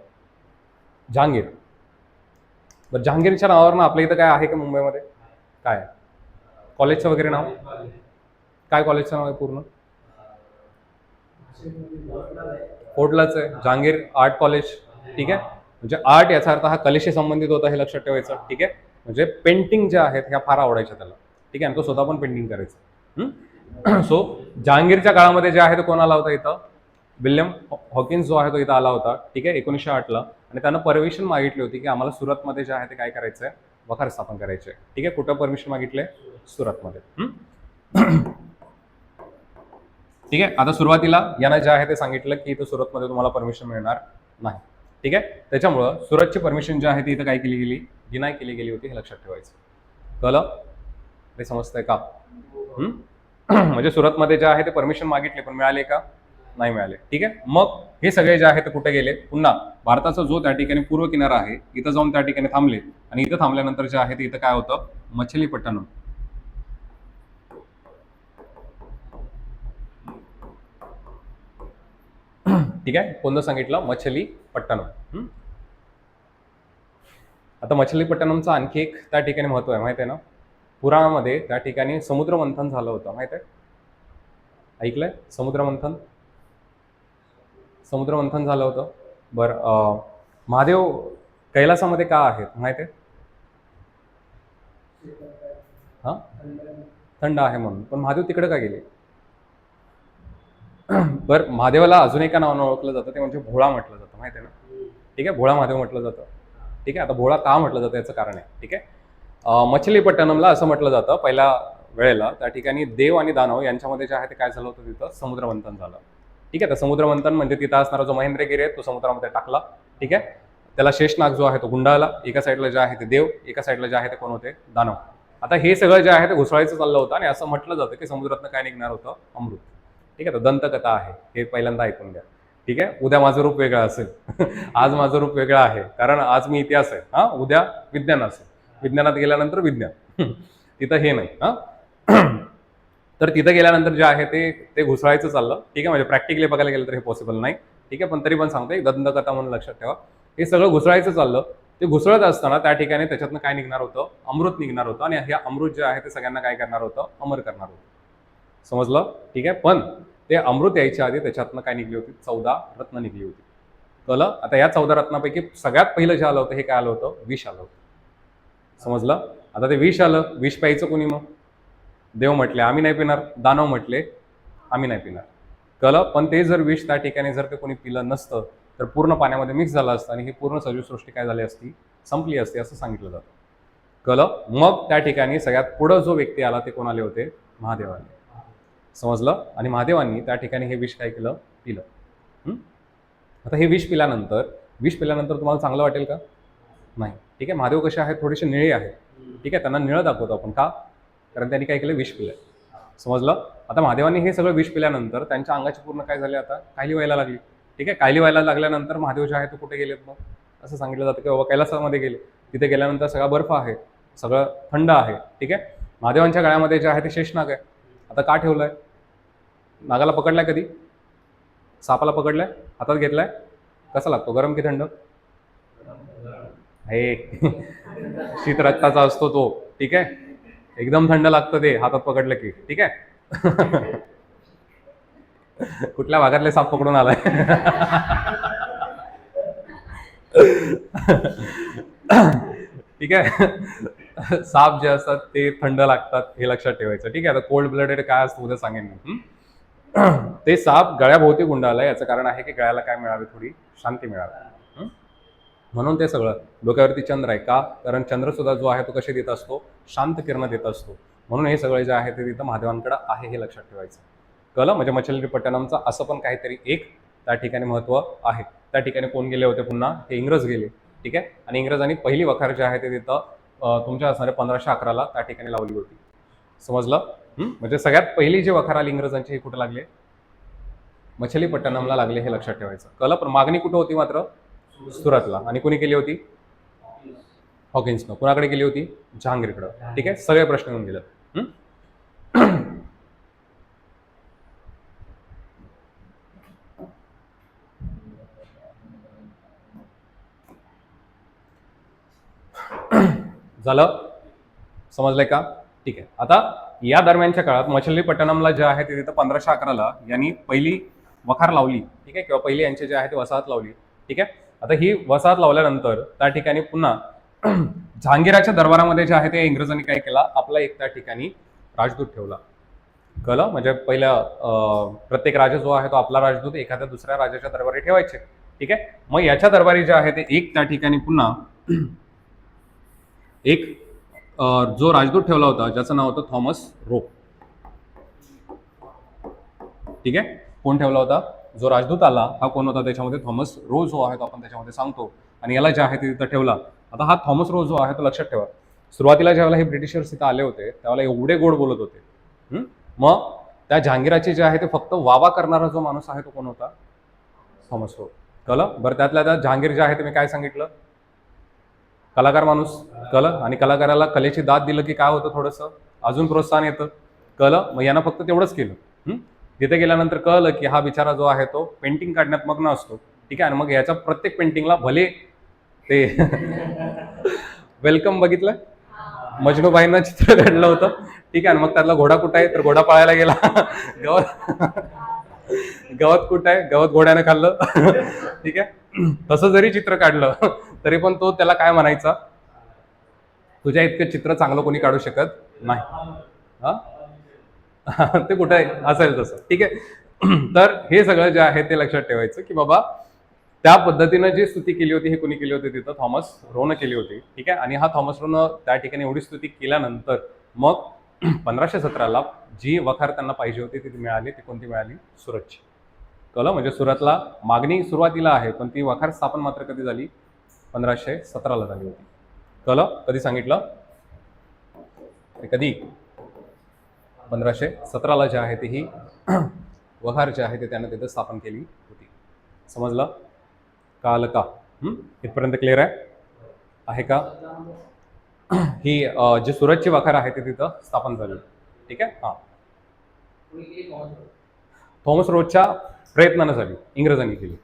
जहांगीर. बरं, जहांगीरच्या नावावर ना आपल्या इथं काय आहे का मुंबईमध्ये? काय कॉलेजचं वगैरे नाव? काय कॉलेजचं नाव आहे पूर्ण? फोर्टलाच आहे, जहांगीर आर्ट कॉलेज. ठीक आहे. म्हणजे आर्ट याचा अर्थ हा कलेशी संबंधित होता, हे लक्षात ठेवायचं. ठीक आहे. म्हणजे पेंटिंग ज्या आहेत ह्या फार आवडायच्या त्याला. ठीक आहे. आणि तो स्वतः पण पेंटिंग करायचा. सो जहांगीरच्या काळामध्ये जे आहे तो कोण आला होता इथं? विल्यम हॉकिन्स जो आहे तो इथं आला होता. ठीक आहे. 1908 ला. आणि त्यानं परमिशन मागितली होती की आम्हाला सुरतमध्ये जे आहे ते काय करायचंय, वखार स्थापन करायचे. ठीक आहे. कुठं परमिशन मागितले? सुरतमध्ये. ठीक आहे. आता सुरुवातीला यानं जे आहे ते सांगितलं की इथं सुरतमध्ये तुम्हाला परमिशन मिळणार नाही. ठीक आहे. त्याच्यामुळं सुरतची परमिशन जी आहे ती इथं काय केली गेली? डिनाय केली गेली होती, हे लक्षात ठेवायचं. कळलं? हे समजतंय का? म्हणजे सुरतमध्ये जे आहे ते परमिशन मागितले, पण मिळाले का? नाही मिळाले. ठीक आहे. मग हे सगळे जे आहे ते कुठे गेले? पुन्हा भारताचा जो त्या ठिकाणी पूर्व किनारा आहे इथं जाऊन त्या ठिकाणी थांबले. आणि इथं थांबल्यानंतर जे आहे ते इथं काय होतं? मछलीपट्टणम. ठीक आहे. कोणतं सांगितलं? मछलीपट्टणम. आता मछलीपट्टणमचं आणखी एक त्या ठिकाणी महत्व आहे, माहिती आहे ना? पुराणामध्ये त्या ठिकाणी समुद्र मंथन झालं होतं, माहित आहे? ऐकलंय समुद्र मंथन? समुद्र मंथन झालं होतं. बरं, महादेव कैलासामध्ये का आहेत माहित आहे? हा, थंड आहे म्हणून. पण महादेव तिकडे का गेले? बरं, महादेवाला अजून एका नावानं ओळखलं जातं, ते म्हणजे भोळा म्हटलं जातं, माहिती आहे ना? ठीक आहे. भोळा महादेव म्हटलं जातं. ठीक आहे. आता भोळा का म्हटलं जातं याचं कारण आहे. ठीक आहे. मछलीपट्टणमला असं म्हटलं जातं पहिल्या वेळेला, त्या ठिकाणी देव आणि दानव यांच्यामध्ये जे आहे ते काय झालं होतं, तिथं समुद्रमंथन झालं. ठीक आहे. तर समुद्रमंथन म्हणजे तिथं असणारा जो महेंद्रगिरी आहे तो समुद्रामध्ये टाकला. ठीक आहे. त्याला शेषनाग जो आहे तो गुंडाळला. एका साईडला जे आहे ते देव, एका साईडला जे आहे ते कोण होते? दानव. आता हे सगळं जे आहे ते घुसळायचं चाललं होतं आणि असं म्हटलं जातं की समुद्रातनं काय निघणार होतं? अमृत. ठीक आहे. तर दंतकथा आहे, हे पहिल्यांदा ऐकून घ्या. ठीक आहे. उद्या माझं रूप वेगळं असेल. आज माझं रूप वेगळं आहे, कारण आज मी इतिहास आहे. हा, उद्या विज्ञान असेल. विज्ञानात गेल्यानंतर विज्ञान. तिथं हे नाही. हा, तर तिथं गेल्यानंतर जे आहे ते घुसळायचं चाललं. ठीक आहे. म्हणजे प्रॅक्टिकली बघायला गेलं तर हे पॉसिबल नाही. ठीक आहे. पण तरी पण सांगतोय, दंतकथा म्हणून लक्षात ठेवा. हे सगळं घुसळायचं चाललं. ते घुसळत असताना त्या ठिकाणी त्याच्यातनं काय निघणार होतं? अमृत निघणार होतं. आणि हे अमृत जे आहे ते सगळ्यांना काय करणार होतं? अमर करणार होतं. समजलं? ठीक आहे. पण ते अमृत यायच्या आधी त्याच्यातनं काय निघली होती? 14 रत्न निघली होती. कळलं? आता या 14 रत्नापैकी सगळ्यात पहिलं जे आलं होतं हे काय आलं होतं? विष आलं होतं. समजलं? आता ते विष आलं, विष प्यायचं कोणी मग? देव म्हटले आम्ही नाही पिणार, दानव म्हटले आम्ही नाही पिणार. कळलं? पण ते जर विष त्या ठिकाणी जर का कोणी पिलं नसतं तर पूर्ण पाण्यामध्ये मिक्स झालं असतं आणि ही पूर्ण सजीवसृष्टी काय झाली असती? संपली असती, असं सांगितलं जातं. कळलं? मग त्या ठिकाणी सगळ्यात पुढं जो व्यक्ती आला ते कोण आले होते? महादेव आले. समजलं? आणि महादेवांनी त्या ठिकाणी हे विष काय केलं? पिलं. आता हे विष पिल्यानंतर विष पिल्यानंतर तुम्हाला चांगलं वाटेल का? नाही. ठीक आहे. महादेव कसे आहेत, थोडेसे निळे आहेत. ठीक आहे. त्यांना निळं दाखवतो आपण का? कारण त्यांनी काय केलं, विष पिलंय. समजलं? आता महादेवांनी हे सगळं विष पिल्यानंतर त्यांच्या अंगाची पूर्ण काय झाले, आता कायली व्हायला लागली. ठीक आहे. कायली व्हायला लागल्यानंतर महादेव जे आहे ते कुठे गेलेत? मग असं सांगितलं जातं की बाबा कैलासामध्ये गेले. तिथे गेल्यानंतर सगळा बर्फ आहे, सगळं थंड आहे. ठीक आहे. महादेवांच्या गळ्यामध्ये जे आहे ते शेषनाग आहे. आता का ठेवलंय? नागाला पकडलाय कधी? सापाला पकडलाय? हातात घेतलाय? कसा लागतो, गरम की थंड? हे शीत रक्ताचा असतो तो. ठीक आहे. एकदम थंड लागतं ते हातात पकडलं की. ठीक आहे. कुठल्या भागातले साप पकडून आलाय? ठीक आहे. साप जे असतात ते थंड लागतात, हे लक्षात ठेवायचं. ठीक आहे. आता कोल्ड ब्लडेड काय असतं उद्या सांगेन मी. ते साप गळ्याभोवती गुंडाळलंय, याचं कारण आहे की गळ्याला काय मिळावे, थोडी शांती मिळावी. म्हणून ते सगळं. डोक्यावरती चंद्र आहे का? कारण चंद्र सुद्धा जो आहे तो कसे देत असतो, शांत किरण देत असतो. म्हणून हे सगळे जे आहे ते तिथं महादेवांकडे आहे, हे लक्षात ठेवायचं. कळलं? म्हणजे मच्छलीपट्टणमचा असं पण काहीतरी एक त्या ठिकाणी महत्व आहे. त्या ठिकाणी कोण गेले होते पुन्हा? हे इंग्रज गेले. ठीक आहे. आणि इंग्रजांनी पहिली वखार जी आहे ते तिथं तुमच्या असणारे 1511 त्या ठिकाणी लावली होती. समजलं? म्हणजे सगळ्यात पहिली जी वखार आली इंग्रजांची, हे कुठे लागले? मच्छलीपट्टणमला लागले, हे लक्षात ठेवायचं. कळलं? पण मागणी कुठं होती मात्र? सुरतला. आणि कोणी केली होती? हॉकिन्सनं. कुणाकडे केली होती? जहांगीरकडं. ठीक आहे. सगळे प्रश्न येऊन गेले. झालं? समजलंय का? ठीक आहे. आता या दरम्यानच्या काळात मच्छलीपट्टणमला जे आहे ते तिथं 1511 यांनी पहिली वखार लावली. ठीक आहे. किंवा पहिली यांची जे आहे ते वसाहत लावली. ठीक आहे. आता ही वसाहत लावल्यानंतर त्या ठिकाणी पुन्हा जहांगीराच्या दरबारामध्ये जे आहे ते इंग्रजांनी काय केला, आपला एक त्या ठिकाणी राजदूत ठेवला. कळलं? म्हणजे पहिला प्रत्येक राजा जो आहे तो आपला राजदूत एखाद्या दुसऱ्या राजाच्या दरबारी ठेवायचे. ठीक आहे. मग याच्या दरबारी जे आहे ते एक त्या ठिकाणी पुन्हा एक जो राजदूत ठेवला होता, ज्याचं नाव होतं थॉमस रो. ठीक आहे. कोण ठेवला होता? जो राजदूत आला हा कोण होता? त्याच्यामध्ये थॉमस रो जो आहे तो आपण त्याच्यामध्ये सांगतो. आणि याला जे आहे ते तिथं ठेवला. आता हा थॉमस रो जो आहे तो लक्षात ठेवा, सुरुवातीला ज्यावेळेला हे ब्रिटिशर्स इथं आले होते त्यावेळेला एवढे गोड बोलत होते. मग त्या जहांगीराची जे आहे ते फक्त वावा करणारा जो माणूस आहे तो कोण होता? Thomas Roe. कळलं? बरं, त्यातल्या त्यात जहांगीर जे आहे ते मी काय सांगितलं, कलाकार माणूस. कळलं? आणि कलाकाराला कलेची दाद दिलं की काय होतं, थोडंसं अजून प्रोत्साहन येतं. कळलं? मग यानं फक्त तेवढंच केलं. तिथे गेल्यानंतर कळलं की हा बिचारा जो आहे तो पेंटिंग काढण्यात मग्न असतो. ठीक आहे. आणि मग याच्या प्रत्येक पेंटिंगला भले ते वेलकम बघितलं, मजनूबाईंना चित्र काढलं होतं. ठीक आहे. मग त्यातला घोडा कुठं आहे, तर घोडा पळायला गेला. गवत कुठं आहे, गवत घोड्यानं खाल्लं. ठीक आहे. तसं जरी चित्र काढलं तरी पण तो त्याला काय म्हणायचा, तुझ्या इतकं चित्र चांगलं कोणी काढू शकत नाही. ते कुठं आहे असेल तसं. ठीक आहे. तर हे सगळं जे आहे ते लक्षात ठेवायचं की बाबा त्या पद्धतीनं जी स्तुती केली होती हे कोणी केली होती तिथं? थॉमस रोनं केली होती. ठीक आहे. आणि हा थॉमस रोनं त्या ठिकाणी एवढी स्तुती केल्यानंतर मग 1517 जी वखार त्यांना पाहिजे होती ती मिळाली. ती कोणती मिळाली? सुरतची. कळलं? म्हणजे सुरतला मागणी सुरुवातीला आहे, पण ती वखार स्थापन मात्र कधी झाली? 1517 झाली होती. कळलं? कधी सांगितलं ते? कधी? 1517 जे आहे ती ही वखार जे आहे ते त्यानं तिथं स्थापन केली होती. समजलं? कळलं का? इथपर्यंत क्लिअर आहे का? ही जी सुरतची वखार आहे ती तिथं स्थापन झाली. ठीक आहे. हा, थॉमस रोजच्या प्रयत्नानं झाली, इंग्रजांनी केली.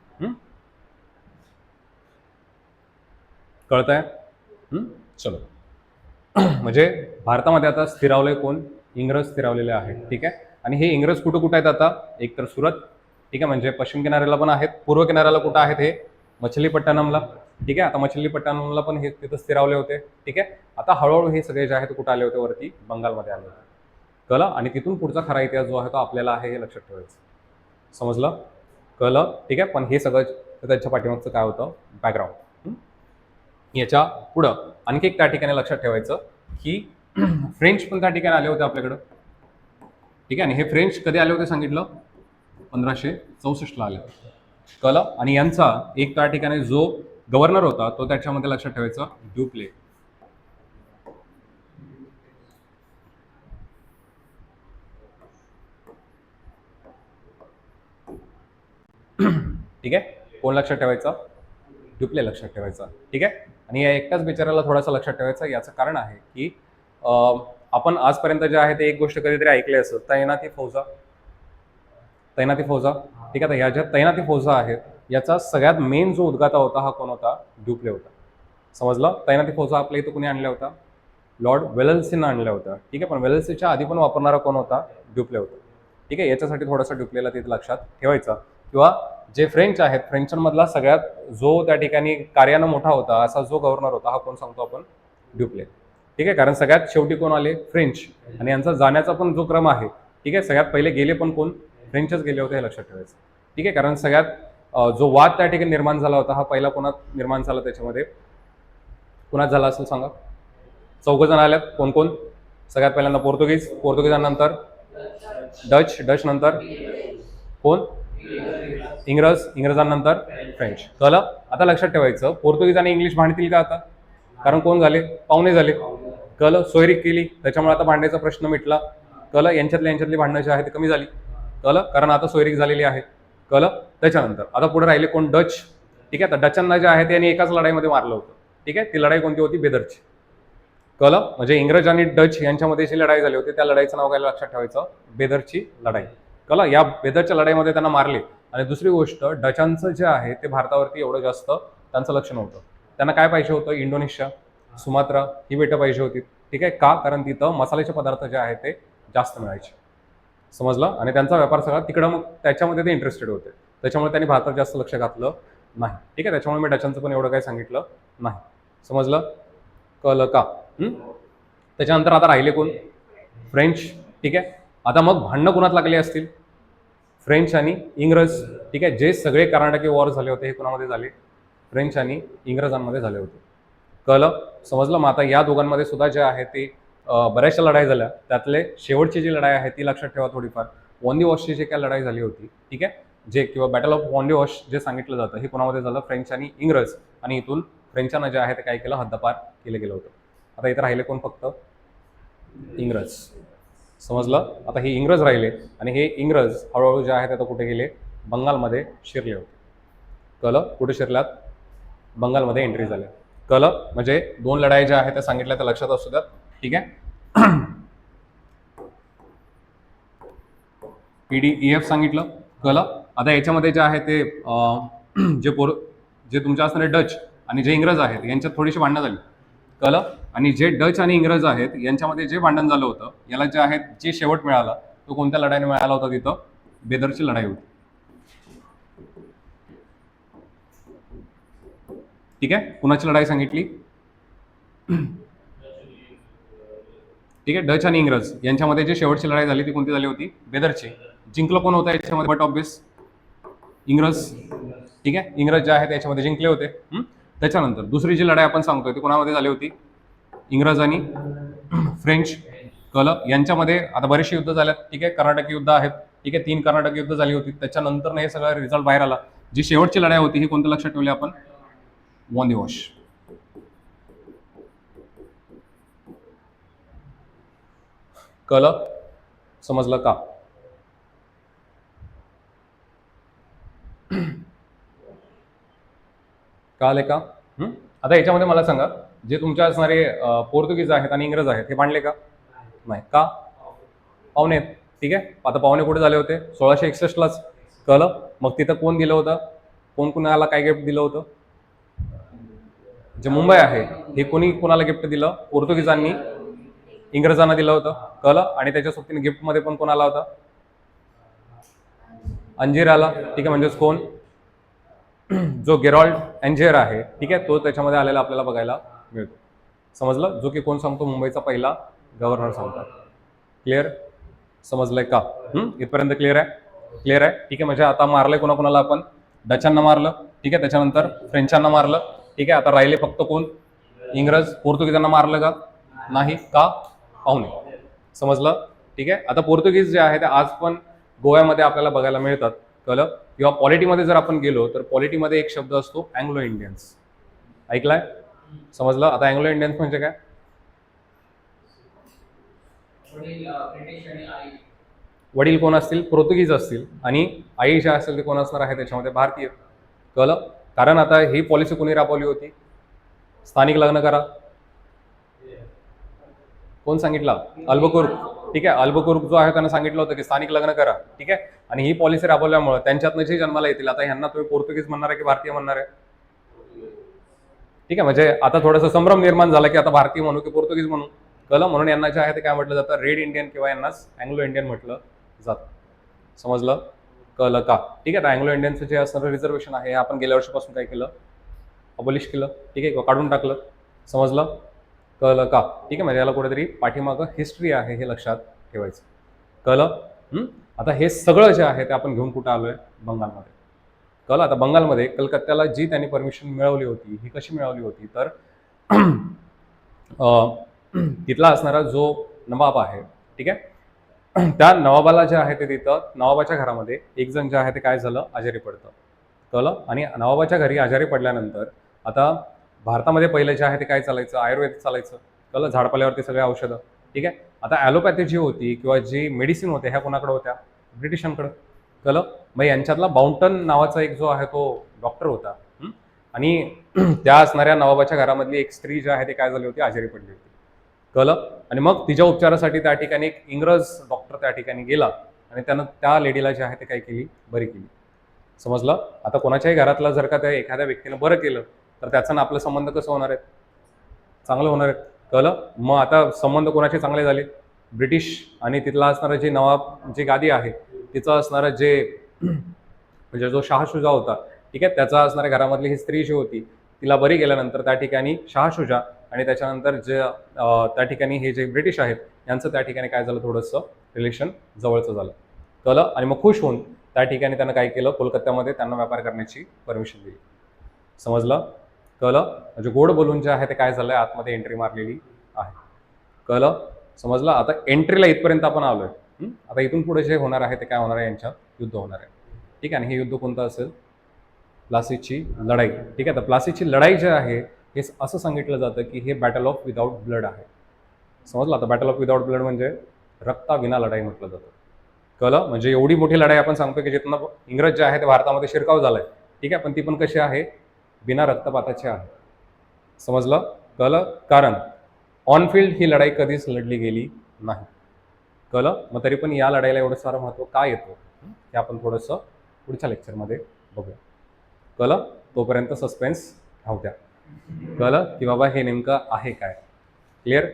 कळतंय? चलो. म्हणजे भारतामध्ये आता स्थिरावलंय कोण? इंग्रज स्थिरावलेले आहेत. ठीक आहे. आणि हे इंग्रज कुठं कुठं आहेत आता? एक तर सुरत. ठीक आहे. म्हणजे पश्चिम किनाऱ्याला पण आहेत, पूर्व किनाऱ्याला कुठं आहेत? हे मच्छलीपट्टणमला. ठीक आहे. आता मच्छलीपट्टणमला पण हे तिथं स्थिरावले होते. ठीक आहे. आता हळूहळू हे सगळे जे आहे ते कुठं आले होते? वरती बंगालमध्ये आले होते. कळलं? आणि तिथून पुढचा खरा इतिहास जो आहे तो आपल्याला आहे, हे लक्षात ठेवायचं. समजलं? कळलं? ठीक आहे. पण हे सगळं त्याच्या पाठीमागचं काय होतं? बॅकग्राऊंड. याच्या पुढं आणखी एक त्या ठिकाणी लक्षात ठेवायचं की फ्रेंच पण त्या ठिकाणी आले होते आपल्याकडं. ठीक आहे. आणि हे फ्रेंच कधी आले होते सांगितलं? 1564 आले. कळलं. आणि यांचा एक त्या ठिकाणी जो गव्हर्नर होता तो त्याच्यामध्ये लक्षात ठेवायचा ड्युप्ले. ठीक आहे, कोण लक्षात ठेवायचा? ड्युप्ले लक्षात ठेवायचा. ठीक आहे. आणि या एकट्याच बिचाराला थोडासा लक्षात ठेवायचं. याचं कारण आहे की आपण आजपर्यंत जे आहे ते एक गोष्ट कधीतरी ऐकली असेल, तैनाती फौजा. तैनाती फौजा. ठीक आहे. तर ह्या ज्या तैनाती फौजा आहेत याचा सगळ्यात मेन जो उद्गाता होता हा कोण होता? ड्युप्ले होता. समजलं. तैनाती फौजा आपल्या इथं कोणी आणल्या होता? लॉर्ड वेलन्सीनं आणल्या होत्या. ठीक आहे. पण वेलन्सीच्या आधी पण वापरणारा कोण होता? ड्युप्ले होता. ठीक आहे. याच्यासाठी थोडासा ड्युप्लेला तिथे लक्षात ठेवायचा. किंवा जे फ्रेंच आहेत, फ्रेंचांमधला सगळ्यात जो त्या ठिकाणी कार्यानं मोठा होता असा जो गव्हर्नर होता हा कोण सांगतो आपण? ड्युप्ले. ठीक आहे. कारण सगळ्यात शेवटी कोण आले? फ्रेंच. आणि यांचा जाण्याचा पण जो क्रम आहे, ठीक आहे, सगळ्यात पहिले गेले पण कोण? फ्रेंचच गेले होते, हे लक्षात ठेवायचं. ठीक आहे. कारण सगळ्यात जो वाद त्या ठिकाणी निर्माण झाला होता हा पहिला कोणात निर्माण झाला? त्याच्यामध्ये कुणात झाला असेल सांगा? 4 जण आल्यात. कोण कोण? सगळ्यात पहिल्यांदा पोर्तुगीज, पोर्तुगीजांनंतर डच, डच नंतर कोण? इंग्रज, इंग्रजांनंतर फ्रेंच. कळलं. आता लक्षात ठेवायचं, पोर्तुगीज आणि इंग्लिश भांडतील का आता? कारण कोण झाले? पाहुणे झाले. कळलं. सोयरीक केली, त्याच्यामुळे आता भांडण्याचा प्रश्न मिटला. कळलं. यांच्यातली भांडणं जी आहे ती कमी झाली. कळलं. कारण आता सोयरीक झालेली आहे. कळलं. त्याच्यानंतर आता पुढे राहिले कोण? डच. ठीक आहे. तर डचांना जे आहे त्यांनी एकाच लढाईमध्ये मारलं होतं. ठीक आहे. ती लढाई कोणती होती? बेदरची. कळलं. म्हणजे इंग्रज आणि डच यांच्यामध्ये जी लढाई झाली होती त्या लढाईचं नाव काय लक्षात ठेवायचं? बेदरची लढाई. कळलं. या बेदरच्या लढाईमध्ये त्यांना मारले. आणि दुसरी गोष्ट, डचांचं जे आहे ते भारतावरती एवढं जास्त त्यांचं लक्ष नव्हतं. त्यांना काय पाहिजे होतं? इंडोनेशिया, सुमात्रा ही बेटं पाहिजे होती. ठीक आहे. का? कारण तिथं मसाल्याचे पदार्थ जे आहे ते जास्त मिळायचे. समजलं. आणि त्यांचा व्यापार सगळा तिकडं, मग त्याच्यामध्ये ते इंटरेस्टेड होते. त्याच्यामुळे त्यांनी भारतात जास्त लक्ष घातलं नाही. ठीक आहे. त्याच्यामुळे मी डचांचं पण एवढं काही सांगितलं नाही. समजलं. कळलं का? त्याच्यानंतर आता राहिले कोण? फ्रेंच. ठीक आहे. आता मग भांडणं कोणात लागले असतील? फ्रेंच आणि इंग्रज. ठीक आहे. जे सगळे कर्नाटकी वॉर झाले होते हे कोणामध्ये झाले? फ्रेंच आणि इंग्रजांमध्ये झाले होते. कळलं. समजलं. मग आता या दोघांमध्ये सुद्धा जे आहे ते बऱ्याचशा लढाई झाल्या. त्यातले शेवटची जी लढाई आहे ती लक्षात ठेवा थोडीफार. वॉन्डी जी काय लढाई झाली होती, ठीक आहे, जे किंवा बॅटल ऑफ वॉन्डी जे सांगितलं जातं हे कोणामध्ये झालं? फ्रेंच आणि इंग्रज. आणि इथून फ्रेंचांना जे आहे ते काय केलं? हद्दपार केलं गेलं होतं. आता इथं राहिले कोण? फक्त इंग्रज. समजलं. आता हे इंग्रज राहिले आणि हे इंग्रज हळूहळू जे आहेत आता कुठे गेले? बंगालमध्ये शिरले होते. कळलं. कुठे शिरल्यात? बंगालमध्ये एंट्री झाल्या. कळलं. म्हणजे 2 लढाई ज्या आहेत त्या सांगितल्या त्या लक्षात असू द्यात. ठीक आहे. PDEF सांगितलं. कळलं. आता याच्यामध्ये जे आहे ते जे तुमच्या असणारे डच आणि जे इंग्रज आहेत यांच्यात थोडीशी भांडणं झाली. कळलं. आणि जे डच आणि इंग्रज आहेत यांच्यामध्ये जे भांडण झालं होतं याला जे आहे जे शेवट मिळाला तो कोणत्या लढाईने मिळाला होता? तिथं बेदरची लढाई होती. ठीक आहे. कुणाची लढाई सांगितली? ठीक आहे. डच आणि इंग्रज यांच्यामध्ये जी शेवटची लढाई झाली ती कोणती झाली होती? बेदरची. जिंकलं कोण होतं याच्यामध्ये? बट ऑब्वियस इंग्रज. ठीक आहे. इंग्रज जे आहे त्याच्यामध्ये जिंकले होते. त्याच्यानंतर दुसरी जी लढाई आपण सांगतोय ती कोणामध्ये झाली होती? इंग्रज आणि फ्रेंच. कळलं. यांच्यामध्ये आता बरेचसे युद्ध झाल्यात. ठीक आहे. कर्नाटक युद्ध आहेत. ठीक आहे. 3 कर्नाटक युद्ध झाली होती. त्याच्यानंतर हे सगळं रिझल्ट बाहेर आला. जी शेवटची लढाई होती ही कोणतं लक्षात ठेवली आपण? वॉन्डी वॉश. कळलं. समजलं का? कळाले का? आता याच्यामध्ये मला सांगा, जे तुमच्या असणारे पोर्तुगीज आहेत आणि इंग्रज आहेत हे भांडले का? नाही. का? पाहुणे आहेत. ठीक आहे. आता पाहुणे कुठे झाले होते? 1661लाच. कळलं. मग तिथं कोण दिलं होतं? कोण कुणाला काय गिफ्ट दिलं होतं? जे मुंबई आहे हे कोणी कोणाला गिफ्ट दिलं? पोर्तुगीजांनी इंग्रजांना दिलं होतं. कळलं. आणि त्याच्या सोबतीने गिफ्टमध्ये पण कोण आला होता? अंजीर आला. ठीक आहे. म्हणजेच कोण? जो गेरॉल्ड अँजियर आहे, ठीक आहे, तो त्याच्यामध्ये आलेला आपल्याला बघायला मिळतो. समजलं. जो की कोण सांगतो? मुंबईचा पहिला गव्हर्नर सांगतात. क्लिअर? समजलंय का? इथपर्यंत क्लिअर आहे? क्लिअर आहे. ठीक आहे. म्हणजे आता मारलंय कोणाकोणाला आपण? डचांना मारलं. ठीक आहे. त्याच्यानंतर फ्रेंचांना मारलं. ठीक आहे. आता राहिले फक्त कोण? इंग्रज. पोर्तुगीजांना मारलं का? नाही. का? पाहुणे. समजलं. ठीक आहे. आता पोर्तुगीज जे आहे ते आज पण गोव्यामध्ये आपल्याला बघायला मिळतात. कळलं. किंवा पॉलिटीमध्ये जर आपण गेलो तर पॉलिटीमध्ये एक शब्द असतो अँग्लो इंडियन्स, ऐकलाय? समजलं. आता अँग्लो इंडियन्स म्हणजे काय? वडील कोण असतील? पोर्तुगीज असतील, आणि आई ज्या असेल ते कोण असणार आहे त्याच्यामध्ये? भारतीय. कळलं. कारण आता ही पॉलिसी कोणी राबवली होती? स्थानिक लग्न करा. कोण सांगितलं? अल्बकुर्क. ठीक आहे, अल्बकुर्क जो आहे त्यानं सांगितलं होतं की स्थानिक लग्न करा. ठीक आहे, आणि ही पॉलिसी राबवल्यामुळे त्यांच्यातनं जे जन्माला येतील, आता ह्यांना तुम्ही पोर्तुगीज म्हणणार आहे की भारतीय म्हणणार आहे? ठीक आहे, म्हणजे आता थोडासा संभ्रम निर्माण झाला की आता भारतीय म्हणू की पोर्तुगीज म्हणू. कळलं. म्हणून यांना जे आहे ते काय म्हटलं जातं? रेड इंडियन किंवा यांनाच अँग्लो इंडियन म्हटलं जातं. समजलं? कळलं का? ठीक आहे. अँग्लो इंडियनचं जे असणारं रिझर्वेशन आहे हे आपण गेल्या वर्षीपासून काय केलं? अबॉलिश केलं. ठीक आहे, काढून टाकलं. समजलं? कळलं का? ठीक आहे, म्हणजे याला कुठेतरी पाठीमागं हिस्ट्री आहे हे लक्षात ठेवायचं. कळलं? आता हे सगळं जे आहे ते आपण घेऊन कुठं आलोय? बंगालमध्ये. कळलं. आता बंगालमध्ये कलकत्त्याला जी त्यांनी परमिशन मिळवली होती ही कशी मिळवली होती? तर तिथला असणारा जो नवाब आहे, ठीक आहे, त्या नवाबाला जे आहे ते तिथं नवाबाच्या घरामध्ये एक जण जे आहे ते काय झालं? आजारी पडतं. कळलं. आणि नवाबाच्या घरी आजारी पडल्यानंतर आता भारतामध्ये पहिलं जे आहे ते काय चालायचं? आयुर्वेद चालायचं. कळलं. झाडपाल्यावरती सगळे औषधं. ठीक आहे. आता ॲलोपॅथी जी होती किंवा जी मेडिसिन होते ह्या कोणाकडे होत्या? ब्रिटिशांकडे. कळलं. मग यांच्यातला बाउंटन नावाचा एक जो आहे तो डॉक्टर होता. आणि त्या असणाऱ्या नवाबाच्या घरामधली एक स्त्री जी आहे ती काय झाली होती? आजारी पडली होती. कळलं. आणि मग तिच्या उपचारासाठी त्या ठिकाणी एक इंग्रज डॉक्टर त्या ठिकाणी गेला आणि त्यानं त्या लेडीला जी आहे ते काय केली? बरी केली. समजलं. आता कोणाच्याही घरातला जर का त्या एखाद्या व्यक्तीनं बरं केलं तर त्याचा आपलं संबंध कसं होणार आहेत? चांगलं होणार आहेत. कळलं. मग आता संबंध कोणाचे चांगले झाले? ब्रिटिश आणि तिथला असणारं जे नवाब जी गादी आहे तिचं असणारं जे म्हणजे जो शहाशुजा होता, ठीक आहे, त्याचा असणाऱ्या घरामधली ही स्त्री जी होती तिला बरी गेल्यानंतर त्या ठिकाणी शहाशुजा आणि त्याच्यानंतर जे त्या ठिकाणी हे जे ब्रिटिश आहेत यांचं त्या ठिकाणी काय झालं? थोडंसं रिलेशन जवळचं झालं. कळलं. आणि मग खुश होऊन त्या ठिकाणी त्यानं काय केलं? कोलकात्यामध्ये त्यांना व्यापार करण्याची परमिशन दिली. समजलं? कळलं. म्हणजे गोड बोलून जे आहे ते काय झालंय? आतमध्ये एंट्री मारलेली आहे. कळलं. समजलं. आता एंट्रीला इथपर्यंत आपण आलोय. आता इथून पुढे जे होणार आहे ते काय होणार आहे? यांच्यात युद्ध होणार आहे. ठीक आहे. आणि हे युद्ध कोणतं असेल? प्लासीची लढाई. ठीक आहे. तर प्लासीची लढाई जे आहे हे असं सांगितलं जातं की हे बॅटल ऑफ विदाऊट ब्लड आहे. समजलं. आता बॅटल ऑफ विदाऊट ब्लड म्हणजे रक्ताविना लढाई म्हटलं जातं. कळलं. म्हणजे एवढी मोठी लढाई आपण सांगतो की जिथनं इंग्रज जे आहे ते भारतामध्ये शिरकाव झालाय. ठीक आहे, पण ती पण कशी आहे? बिना रक्तपाताची आहे. समजलं? कळलं. कारण ऑनफिल्ड ही लढाई कधीच लढली गेली नाही. कळलं. मग तरी पण या लढाईला एवढं सारं महत्त्व का येतं हे आपण थोडंसं पुढच्या लेक्चरमध्ये बघूया. कळलं. तोपर्यंत सस्पेन्स राहू द्या. कळलं की बाबा हे नेमकं आहे काय? क्लिअर?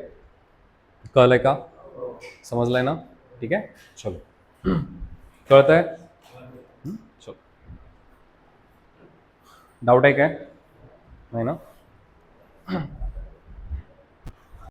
कळलंय का? समजलंय ना? ठीक आहे, चलो. कळतंय? चलो. डाऊट आहे काय? नाही ना?